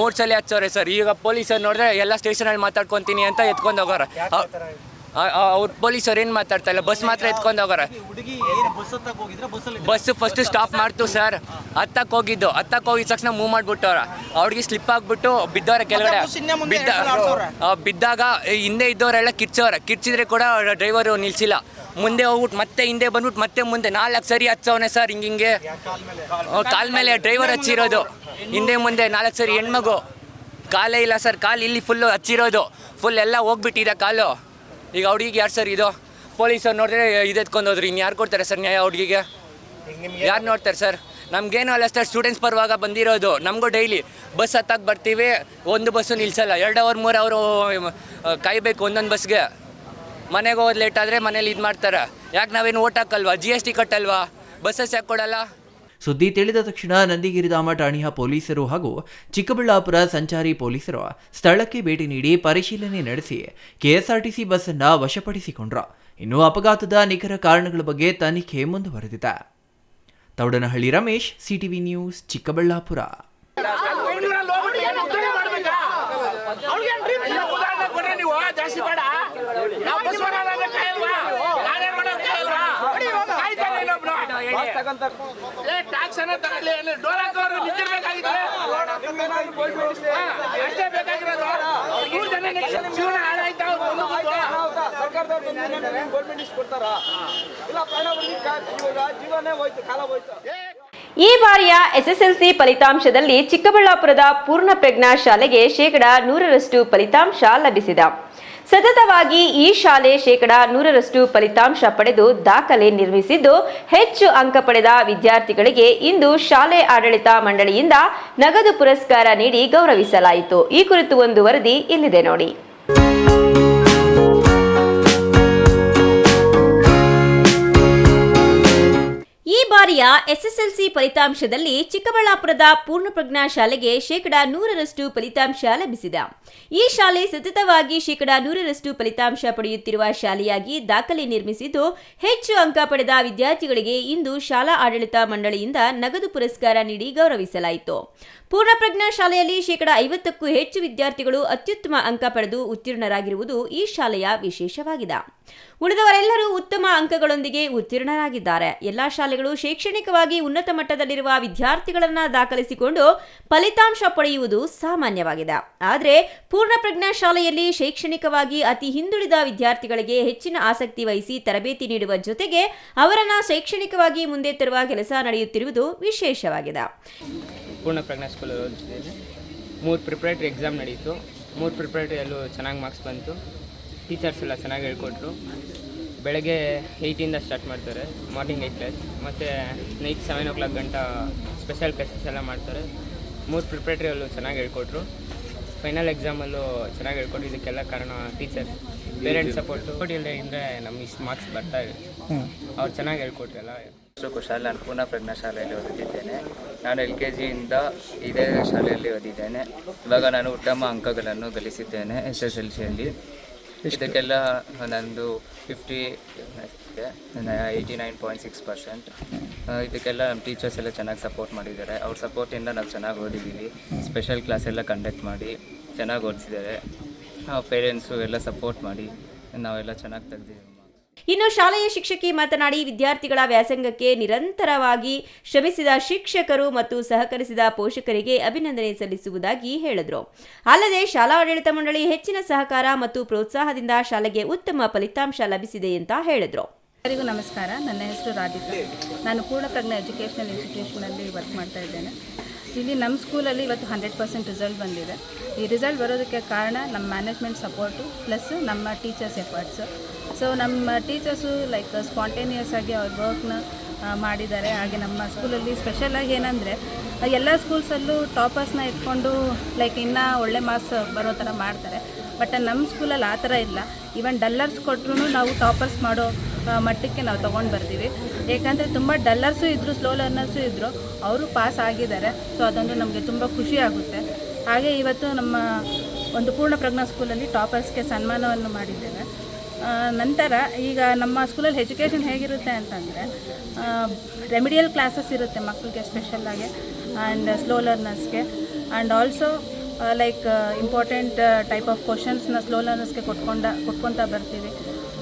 3 ಸಲ ಹಚ್ಚವ್ರೆ ಸರ್. ಈಗ ಪೊಲೀಸರು ನೋಡಿದ್ರೆ ಎಲ್ಲ ಸ್ಟೇಷನಲ್ಲಿ ಮಾತಾಡ್ಕೊತೀನಿ ಅಂತ ಎತ್ಕೊಂಡು ಹೋಗೋರ. ಅವ್ರ ಪೊಲೀಸರು ಏನು ಮಾತಾಡ್ತಾ ಇಲ್ಲ, ಬಸ್ ಮಾತ್ರ ಎತ್ಕೊಂಡು ಹೋಗೋರ. ಬಸ್ ಫಸ್ಟ್ ಸ್ಟಾಪ್ ಮಾಡ್ತು ಸರ್. ಹತ್ತಕ್ಕೆ ಹೋಗಿದ್ದ ತಕ್ಷಣ ಮೂವ್ ಮಾಡಿಬಿಟ್ಟವ್ರ. ಅವ್ರಿಗೆ ಸ್ಲಿಪ್ ಆಗಿಬಿಟ್ಟು ಬಿದ್ದವ್ರೆ ಕೆಳಗಡೆ. ಬಿದ್ದಾಗ ಹಿಂದೆ ಇದ್ದವರೆಲ್ಲ ಕಿರ್ಚಿದ್ರೆ ಕೂಡ ಡ್ರೈವರು ನಿಲ್ಸಿಲ್ಲ. ಮುಂದೆ ಹೋಗ್ಬಿಟ್ಟು ಮತ್ತೆ ಹಿಂದೆ ಬಂದ್ಬಿಟ್ಟು ಮತ್ತೆ ಮುಂದೆ 4 ಸರಿ ಹಚ್ಚವನೆ ಸರ್. ಹಿಂಗೆ ಕಾಲ್ ಮೇಲೆ ಡ್ರೈವರ್ ಹಚ್ಚಿರೋದು. ಹಿಂದೆ ಮುಂದೆ 4 ಸರಿ. ಹೆಣ್ಮಗು ಕಾಲೇ ಇಲ್ಲ ಸರ್. ಕಾಲು ಇಲ್ಲಿ ಫುಲ್ಲು ಹಚ್ಚಿರೋದು, ಫುಲ್ ಎಲ್ಲ ಹೋಗ್ಬಿಟ್ಟಿದೆ ಕಾಲು. ಈಗ ಹುಡುಗಿಗೆ ಯಾರು ಸರ್ ಇದು? ಪೊಲೀಸರು ನೋಡಿದ್ರೆ ಎತ್ಕೊಂಡು ಹೋದ್ರು. ಇನ್ನು ಯಾರು ಕೊಡ್ತಾರೆ ಸರ್ ನ್ಯಾಯ ಹುಡುಗಿಗೆ? ಯಾರು ನೋಡ್ತಾರೆ ಸರ್? ನಮಗೇನು ಅಲ್ಲ ಸರ್, ಸ್ಟೂಡೆಂಟ್ಸ್ ಪರವಾಗ ಬಂದಿರೋದು. ನಮಗೂ ಡೈಲಿ ಬಸ್ ಹತ್ತಕ್ಕೆ ಬರ್ತೀವಿ, ಒಂದು ಬಸ್ಸು ನಿಲ್ಸಲ್ಲ. 2 ಅವರ್ 3 ಅವರು ಕಾಯಬೇಕು ಒಂದೊಂದು ಬಸ್ಗೆ. ಮನೆಗೆ ಹೋಗೋದು ಲೇಟ್ ಆದರೆ ಮನೇಲಿ ಇದು ಮಾಡ್ತಾರೆ. ಯಾಕೆ ನಾವೇನು ಓಟ್ ಹಾಕಲ್ವಾ? GST ಕಟ್ಟಲ್ವಾ? ಬಸ್ಸಸ್ ಯಾಕೆ ಕೊಡಲ್ಲ? ಸುದ್ದಿ ತಿಳಿದ ತಕ್ಷಣ ನಂದಿಗಿರಿಧಾಮ ಠಾಣೆಯ ಪೊಲೀಸರು ಹಾಗೂ ಚಿಕ್ಕಬಳ್ಳಾಪುರ ಸಂಚಾರಿ ಪೊಲೀಸರು ಸ್ಥಳಕ್ಕೆ ಭೇಟಿ ನೀಡಿ ಪರಿಶೀಲನೆ ನಡೆಸಿ ಕೆಎಸ್ಆರ್ಟಿಸಿ ಬಸ್ ಅನ್ನ ವಶಪಡಿಸಿಕೊಂಡ್ರು. ಇನ್ನು ಅಪಘಾತದ ನಿಖರ ಕಾರಣಗಳ ಬಗ್ಗೆ ತನಿಖೆ ಮುಂದುವರೆದಿದೆ. Thoudanahalli Ramesh, CTV news, Chikkaballapur. ಈ ಬಾರಿಯ SSLC ಫಲಿತಾಂಶದಲ್ಲಿ ಚಿಕ್ಕಬಳ್ಳಾಪುರದ ಪೂರ್ಣ ಪ್ರಜ್ಞಾ ಶಾಲೆಗೆ 100% ಫಲಿತಾಂಶ ಲಭಿಸಿದೆ. ಸತತವಾಗಿ ಈ ಶಾಲೆ 100% ಫಲಿತಾಂಶ ಪಡೆದು ದಾಖಲೆ ನಿರ್ಮಿಸಿದ್ದು, ಹೆಚ್ಚು ಅಂಕ ಪಡೆದ ವಿದ್ಯಾರ್ಥಿಗಳಿಗೆ ಇಂದು ಶಾಲೆ ಆಡಳಿತ ಮಂಡಳಿಯಿಂದ ನಗದು ಪುರಸ್ಕಾರ ನೀಡಿ ಗೌರವಿಸಲಾಯಿತು. ಈ ಕುರಿತು ಒಂದು ವರದಿ ಇಲ್ಲಿದೆ ನೋಡಿ. ಬಾರಿಯ ಎಸ್ಎಸ್ಎಲ್ಸಿ ಫಲಿತಾಂಶದಲ್ಲಿ ಚಿಕ್ಕಬಳ್ಳಾಪುರದ ಪೂರ್ಣಪ್ರಜ್ಞಾ ಶಾಲೆಗೆ 100% ಫಲಿತಾಂಶ ಲಭಿಸಿದೆ. ಈ ಶಾಲೆ ಸತತವಾಗಿ 100% ಫಲಿತಾಂಶ ಪಡೆಯುತ್ತಿರುವ ಶಾಲೆಯಾಗಿ ದಾಖಲೆ ನಿರ್ಮಿಸಿದ್ದು, ಹೆಚ್ಚು ಅಂಕ ಪಡೆದ ವಿದ್ಯಾರ್ಥಿಗಳಿಗೆ ಇಂದು ಶಾಲಾ ಆಡಳಿತ ಮಂಡಳಿಯಿಂದ ನಗದು ಪುರಸ್ಕಾರ ನೀಡಿ ಗೌರವಿಸಲಾಯಿತು. ಪೂರ್ಣಪ್ರಜ್ಞಾ ಶಾಲೆಯಲ್ಲಿ 50%ಕ್ಕೂ ಹೆಚ್ಚು ವಿದ್ಯಾರ್ಥಿಗಳು ಅತ್ಯುತ್ತಮ ಅಂಕ ಪಡೆದು ಉತ್ತೀರ್ಣರಾಗಿರುವುದು ಈ ಶಾಲೆಯ ವಿಶೇಷವಾಗಿದೆ. ಉಳಿದವರೆಲ್ಲರೂ ಉತ್ತಮ ಅಂಕಗಳೊಂದಿಗೆ ಉತ್ತೀರ್ಣರಾಗಿದ್ದಾರೆ. ಎಲ್ಲಾ ಶಾಲೆಗಳು ಶೈಕ್ಷಣಿಕವಾಗಿ ಉನ್ನತ ಮಟ್ಟದಲ್ಲಿರುವ ವಿದ್ಯಾರ್ಥಿಗಳನ್ನು ದಾಖಲಿಸಿಕೊಂಡು ಫಲಿತಾಂಶ ಪಡೆಯುವುದು ಸಾಮಾನ್ಯವಾಗಿದೆ. ಆದರೆ ಪೂರ್ಣಪ್ರಜ್ಞಾ ಶಾಲೆಯಲ್ಲಿ ಶೈಕ್ಷಣಿಕವಾಗಿ ಅತಿ ಹಿಂದುಳಿದ ವಿದ್ಯಾರ್ಥಿಗಳಿಗೆ ಹೆಚ್ಚಿನ ಆಸಕ್ತಿ ವಹಿಸಿ ತರಬೇತಿ ನೀಡುವ ಜೊತೆಗೆ ಅವರನ್ನು ಶೈಕ್ಷಣಿಕವಾಗಿ ಮುಂದೆ ತರುವ ಕೆಲಸ ನಡೆಯುತ್ತಿರುವುದು ವಿಶೇಷವಾಗಿದೆ. ಪೂರ್ಣಪ್ರಜ್ಞಾ ಸ್ಕೂಲ್ ಓದ್ತಿದ್ದೇನೆ. 3 ಪ್ರಿಪ್ರೇಟರಿ ಎಕ್ಸಾಮ್ ನಡೀತು. 3 ಪ್ರಿಪ್ರೇಟರಿಯಲ್ಲೂ ಚೆನ್ನಾಗಿ ಮಾರ್ಕ್ಸ್ ಬಂತು. ಟೀಚರ್ಸ್ ಎಲ್ಲ ಚೆನ್ನಾಗಿ ಹೇಳ್ಕೊಟ್ರು. ಬೆಳಗ್ಗೆ 8ಇಂದ ಸ್ಟಾರ್ಟ್ ಮಾಡ್ತಾರೆ, ಮಾರ್ನಿಂಗ್ 8 ಕ್ಲಾಸ್, ಮತ್ತು ನೈಟ್ 7 o'clock ಗಂಟ ಸ್ಪೆಷಲ್ ಕ್ಲಾಸಸ್ ಎಲ್ಲ ಮಾಡ್ತಾರೆ. 3 ಪ್ರಿಪ್ರೇಟರಿಯಲ್ಲೂ ಚೆನ್ನಾಗಿ ಹೇಳ್ಕೊಟ್ರು. ಫೈನಲ್ ಎಕ್ಸಾಮಲ್ಲೂ ಚೆನ್ನಾಗಿ ಹೇಳ್ಕೊಟ್ರು. ಇದಕ್ಕೆಲ್ಲ ಕಾರಣ ಟೀಚರ್ಸ್, ಪೇರೆಂಟ್ಸ್ ಸಪೋರ್ಟು ಇಲ್ಲದೆ ನಮ್ಗೆ ಇಷ್ಟು ಮಾರ್ಕ್ಸ್ ಬರ್ತಾ ಇದೆ. ಅವ್ರು ಚೆನ್ನಾಗಿ ಹೇಳ್ಕೊಟ್ರು ಎಲ್ಲ. ಕುಶಾಲ್, ನಾನು ಪೂರ್ಣಪ್ರಜ್ಞಾ ಶಾಲೆಯಲ್ಲಿ ಓದುತ್ತಿದ್ದೇನೆ. ನಾನು LKGಯಿಂದ ಇದೇ ಶಾಲೆಯಲ್ಲಿ ಓದಿದ್ದೇನೆ. ಇವಾಗ ನಾನು ಉತ್ತಮ ಅಂಕಗಳನ್ನು ಗಳಿಸಿದ್ದೇನೆ SSLCಯಲ್ಲಿ. ಇದಕ್ಕೆಲ್ಲ ನಂದು 89.6%. ಇದಕ್ಕೆಲ್ಲ ನಮ್ಮ ಟೀಚರ್ಸ್ ಎಲ್ಲ ಚೆನ್ನಾಗಿ ಸಪೋರ್ಟ್ ಮಾಡಿದ್ದಾರೆ. ಅವ್ರ ಸಪೋರ್ಟಿಂದ ನಾವು ಚೆನ್ನಾಗಿ ಓದಿದ್ದೀವಿ. ಸ್ಪೆಷಲ್ ಕ್ಲಾಸ್ ಎಲ್ಲ ಕಂಡಕ್ಟ್ ಮಾಡಿ ಚೆನ್ನಾಗಿ ಓದಿಸಿದ್ದಾರೆ. ಪೇರೆಂಟ್ಸು ಎಲ್ಲ ಸಪೋರ್ಟ್ ಮಾಡಿ ನಾವೆಲ್ಲ ಚೆನ್ನಾಗಿ ತೆಗೆದಿದ್ದೀವಿ. ಇನ್ನು ಶಾಲೆಯ ಶಿಕ್ಷಕಿ ಮಾತನಾಡಿ, ವಿದ್ಯಾರ್ಥಿಗಳ ವ್ಯಾಸಂಗಕ್ಕೆ ನಿರಂತರವಾಗಿ ಶ್ರಮಿಸಿದ ಶಿಕ್ಷಕರು ಮತ್ತು ಸಹಕರಿಸಿದ ಪೋಷಕರಿಗೆ ಅಭಿನಂದನೆ ಸಲ್ಲಿಸುವುದಾಗಿ ಹೇಳಿದರು. ಅಲ್ಲದೆ ಶಾಲಾ ಆಡಳಿತ ಮಂಡಳಿ ಹೆಚ್ಚಿನ ಸಹಕಾರ ಮತ್ತು ಪ್ರೋತ್ಸಾಹದಿಂದ ಶಾಲೆಗೆ ಉತ್ತಮ ಫಲಿತಾಂಶ ಲಭಿಸಿದೆ ಅಂತ ಹೇಳಿದರು. ಎಲ್ಲರಿಗೂ ನಮಸ್ಕಾರ. ನನ್ನ ಹೆಸರು ರಾಧಿಕಾ. ನಾನು ಪೂರ್ಣಪ್ರಜ್ಞಾ ಎಜುಕೇಷನಲ್ ಇನ್ಸ್ಟಿಟ್ಯೂಷನಲ್ಲಿ ವರ್ಕ್ ಮಾಡ್ತಾ ಇದ್ದೇನೆ. ಇಲ್ಲಿ ನಮ್ಮ ಸ್ಕೂಲಲ್ಲಿ ಇವತ್ತು 100% ರಿಸಲ್ಟ್ ಬಂದಿದೆ. ಈ ರಿಸಲ್ಟ್ ಬರೋದಕ್ಕೆ ಕಾರಣ ನಮ್ಮ ಮ್ಯಾನೇಜ್ಮೆಂಟ್ ಸಪೋರ್ಟು ಪ್ಲಸ್ ನಮ್ಮ ಟೀಚರ್ಸ್ ಎಫರ್ಟ್ಸು. ಸೊ ನಮ್ಮ ಟೀಚರ್ಸು ಲೈಕ್ ಸ್ಪಾಂಟೇನಿಯಸ್ ಆಗಿ ಅವ್ರ ವರ್ಕ್ನ ಮಾಡಿದ್ದಾರೆ. ಹಾಗೆ ನಮ್ಮ ಸ್ಕೂಲಲ್ಲಿ ಸ್ಪೆಷಲಾಗಿ ಏನಂದರೆ ಎಲ್ಲ ಸ್ಕೂಲ್ಸಲ್ಲೂ ಟಾಪರ್ಸ್ನ ಇಟ್ಕೊಂಡು ಲೈಕ್ ಇನ್ನೂ ಒಳ್ಳೆ ಮಾರ್ಕ್ಸ್ ಬರೋ ಥರ ಮಾಡ್ತಾರೆ. ಬಟ್ ನಮ್ಮ ಸ್ಕೂಲಲ್ಲಿ ಆ ಥರ ಇಲ್ಲ. ಈವನ್ ಡಲ್ಲರ್ಸ್ ಕೊಟ್ಟರು ನಾವು ಟಾಪರ್ಸ್ ಮಾಡೋ ಮಟ್ಟಕ್ಕೆ ನಾವು ತೊಗೊಂಡು ಬರ್ತೀವಿ. ಏಕೆಂದರೆ ತುಂಬ ಡಲ್ಲರ್ಸು ಇದ್ದರು, ಸ್ಲೋ ಲರ್ನರ್ಸು ಇದ್ದರು, ಅವರು ಪಾಸ್ ಆಗಿದ್ದಾರೆ. ಸೊ ಅದೊಂದು ನಮಗೆ ತುಂಬ ಖುಷಿ ಆಗುತ್ತೆ. ಹಾಗೆ ಇವತ್ತು ನಮ್ಮ ಒಂದು ಪೂರ್ಣಪ್ರಜ್ಞಾ ಸ್ಕೂಲಲ್ಲಿ ಟಾಪರ್ಸ್ಗೆ ಸನ್ಮಾನವನ್ನು ಮಾಡಿದ್ದೇವೆ. ನಂತರ ಈಗ ನಮ್ಮ ಸ್ಕೂಲಲ್ಲಿ ಎಜುಕೇಷನ್ ಹೇಗಿರುತ್ತೆ ಅಂತಂದರೆ ರೆಮಿಡಿಯಲ್ ಕ್ಲಾಸಸ್ ಇರುತ್ತೆ ಮಕ್ಕಳಿಗೆ ಸ್ಪೆಷಲ್ಲಾಗಿ ಆ್ಯಂಡ್ ಸ್ಲೋ ಲರ್ನರ್ಸ್ಗೆ. And also like important type of ಕ್ವಶನ್ಸ್ನ ಸ್ಲೋ ಲರ್ನರ್ಸ್ಗೆ ಕೊಟ್ಕೊತಾ ಬರ್ತೀವಿ.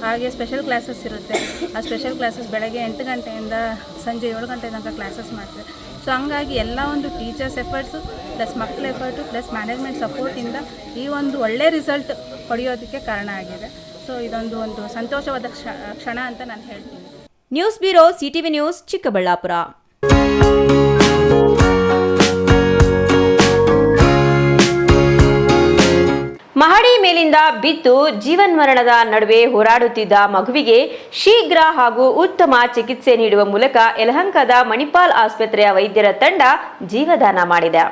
ಹಾಗೆ ಸ್ಪೆಷಲ್ ಕ್ಲಾಸಸ್ ಇರುತ್ತೆ. ಆ ಸ್ಪೆಷಲ್ ಕ್ಲಾಸಸ್ ಬೆಳಗ್ಗೆ 8 ಗಂಟೆಯಿಂದ ಸಂಜೆ 7 ಗಂಟೆ ತನಕ ಕ್ಲಾಸಸ್ ಮಾಡ್ತಾರೆ. ಸೊ ಹಂಗಾಗಿ ಎಲ್ಲ ಒಂದು ಟೀಚರ್ಸ್ ಎಫರ್ಟ್ಸು ಪ್ಲಸ್ ಮಕ್ಕಳ ಎಫರ್ಟು ಪ್ಲಸ್ ಮ್ಯಾನೇಜ್ಮೆಂಟ್ ಸಪೋರ್ಟಿಂದ ಈ ಒಂದು ಒಳ್ಳೆ ರಿಸಲ್ಟ್ ಪಡೆಯೋದಕ್ಕೆ ಕಾರಣ ಆಗಿದೆ. ಸೊ ಇದೊಂದು ಸಂತೋಷವಾದ ಕ್ಷಣ ಅಂತ ನಾನು ಹೇಳ್ತೀನಿ. News bureau, CTV news, Chikkaballapura. ಮಹಡಿ ಮೇಲಿಂದ ಬಿದ್ದು ಜೀವನ್ಮರಣದ ನಡುವೆ ಹೋರಾಡುತ್ತಿದ್ದ ಮಗುವಿಗೆ ಶೀಘ್ರ ಹಾಗೂ ಉತ್ತಮ ಚಿಕಿತ್ಸೆ ನೀಡುವ ಮೂಲಕ ಯಲಹಂಕದ ಮಣಿಪಾಲ್ ಆಸ್ಪತ್ರೆಯ ವೈದ್ಯರ ತಂಡ ಜೀವದಾನ ಮಾಡಿದೆ.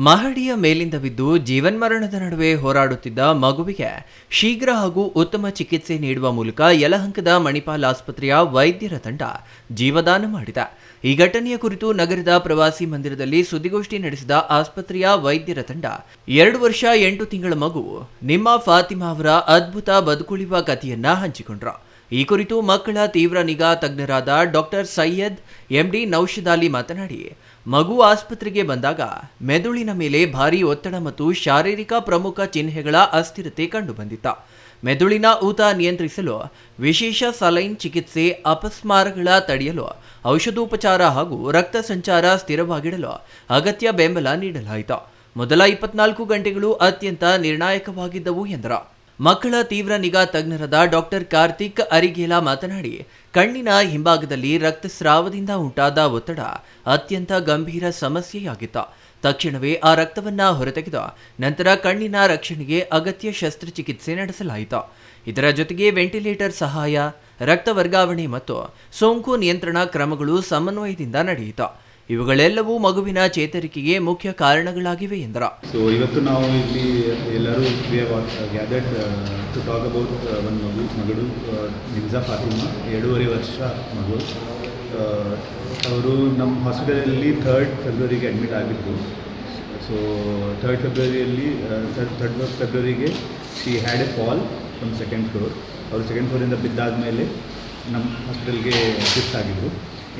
ಮಹಡಿಯ ಮೇಲಿಂದ ಬಿದ್ದು ಜೀವನ್ಮರಣದ ನಡುವೆ ಹೋರಾಡುತ್ತಿದ್ದ ಮಗುವಿಗೆ ಶೀಘ್ರ ಹಾಗೂ ಉತ್ತಮ ಚಿಕಿತ್ಸೆ ನೀಡುವ ಮೂಲಕ ಯಲಹಂಕದ ಮಣಿಪಾಲ್ ಆಸ್ಪತ್ರೆಯ ವೈದ್ಯರ ತಂಡ ಜೀವದಾನ ಮಾಡಿದೆ. ಈ ಘಟನೆಯ ಕುರಿತು ನಗರದ ಪ್ರವಾಸಿ ಮಂದಿರದಲ್ಲಿ ಸುದ್ದಿಗೋಷ್ಠಿ ನಡೆಸಿದ ಆಸ್ಪತ್ರೆಯ ವೈದ್ಯರ ತಂಡ 2 ವರ್ಷ 8 ತಿಂಗಳ ಮಗು ನಿಮ್ಮ ಫಾತಿಮಾ ಅವರ ಅದ್ಭುತ ಬದುಕುಳಿಯುವ ಕಥೆಯನ್ನ ಹಂಚಿಕೊಂಡ್ರು. ಈ ಕುರಿತು ಮಕ್ಕಳ ತೀವ್ರ ನಿಗಾ ತಜ್ಞರಾದ ಡಾಕ್ಟರ್ ಸೈಯದ್ MD ನೌಷದ್ ಮಾತನಾಡಿ, ಮಗು ಆಸ್ಪತ್ರೆಗೆ ಬಂದಾಗ ಮೆದುಳಿನ ಮೇಲೆ ಭಾರೀ ಒತ್ತಡ ಮತ್ತು ಶಾರೀರಿಕ ಪ್ರಮುಖ ಚಿಹ್ನೆಗಳ ಅಸ್ಥಿರತೆ ಕಂಡುಬಂದಿತ್ತು. ಮೆದುಳಿನ ಊತ ನಿಯಂತ್ರಿಸಲು ವಿಶೇಷ ಸಲೈನ್ ಚಿಕಿತ್ಸೆ, ಅಪಸ್ಮಾರಗಳ ತಡೆಯಲು ಔಷಧೋಪಚಾರ ಹಾಗೂ ರಕ್ತ ಸಂಚಾರ ಸ್ಥಿರವಾಗಿಡಲು ಅಗತ್ಯ ಬೆಂಬಲ ನೀಡಲಾಯಿತು. ಮೊದಲ 24 ಗಂಟೆಗಳು ಅತ್ಯಂತ ನಿರ್ಣಾಯಕವಾಗಿದ್ದವು ಎಂದರು. ಮಕ್ಕಳ ತೀವ್ರ ನಿಗಾ ತಜ್ಞರಾದ ಡಾಕ್ಟರ್ ಕಾರ್ತಿಕ್ ಅರಿಗೇಲಾ ಮಾತನಾಡಿ, ಕಣ್ಣಿನ ಹಿಂಭಾಗದಲ್ಲಿ ರಕ್ತಸ್ರಾವದಿಂದ ಉಂಟಾದ ಒತ್ತಡ ಅತ್ಯಂತ ಗಂಭೀರ ಸಮಸ್ಯೆಯಾಗಿತ್ತು. ತಕ್ಷಣವೇ ಆ ರಕ್ತವನ್ನ ಹೊರತೆಗೆದು ನಂತರ ಕಣ್ಣಿನ ರಕ್ಷಣೆಗೆ ಅಗತ್ಯ ಶಸ್ತ್ರಚಿಕಿತ್ಸೆ ನಡೆಸಲಾಯಿತು. ಇದರ ಜೊತೆಗೆ ವೆಂಟಿಲೇಟರ್ ಸಹಾಯ, ರಕ್ತ ವರ್ಗಾವಣೆ ಮತ್ತು ಸೋಂಕು ನಿಯಂತ್ರಣ ಕ್ರಮಗಳು ಸಮನ್ವಯದಿಂದ ನಡೆಯಿತು. ಇವುಗಳೆಲ್ಲವೂ ಮಗುವಿನ ಚೇತರಿಕೆಗೆ ಮುಖ್ಯ ಕಾರಣಗಳಾಗಿವೆ ಎಂದರು. ಸೊ ಇವತ್ತು ನಾವು ಇಲ್ಲಿ ಎಲ್ಲರೂ ಗ್ಯಾದರ್ಡ್ ಟು ಟಾಕ್ ಅಬೌಟ್ ಒಂದು ಮಗಳು ನಿಮ್ಜಾ ಫಾತಿಮಾ, 7.5 ವರ್ಷ ಮಗು. ಅವರು ನಮ್ಮ ಹಾಸ್ಪಿಟಲಲ್ಲಿ 3rd ಫೆಬ್ರವರಿಗೆ ಅಡ್ಮಿಟ್ ಆಗಿದ್ದರು. ಸೊ 3rd ಫೆಬ್ರವರಿಗೆ she had a fall from 2nd floor. ಅವರು 2nd ಫ್ಲೋರಿಂದ ಬಿದ್ದಾದ ಮೇಲೆ ನಮ್ಮ ಹಾಸ್ಪಿಟಲ್ಗೆ ಶಿಫ್ಟ್ ಆಗಿದ್ದರು.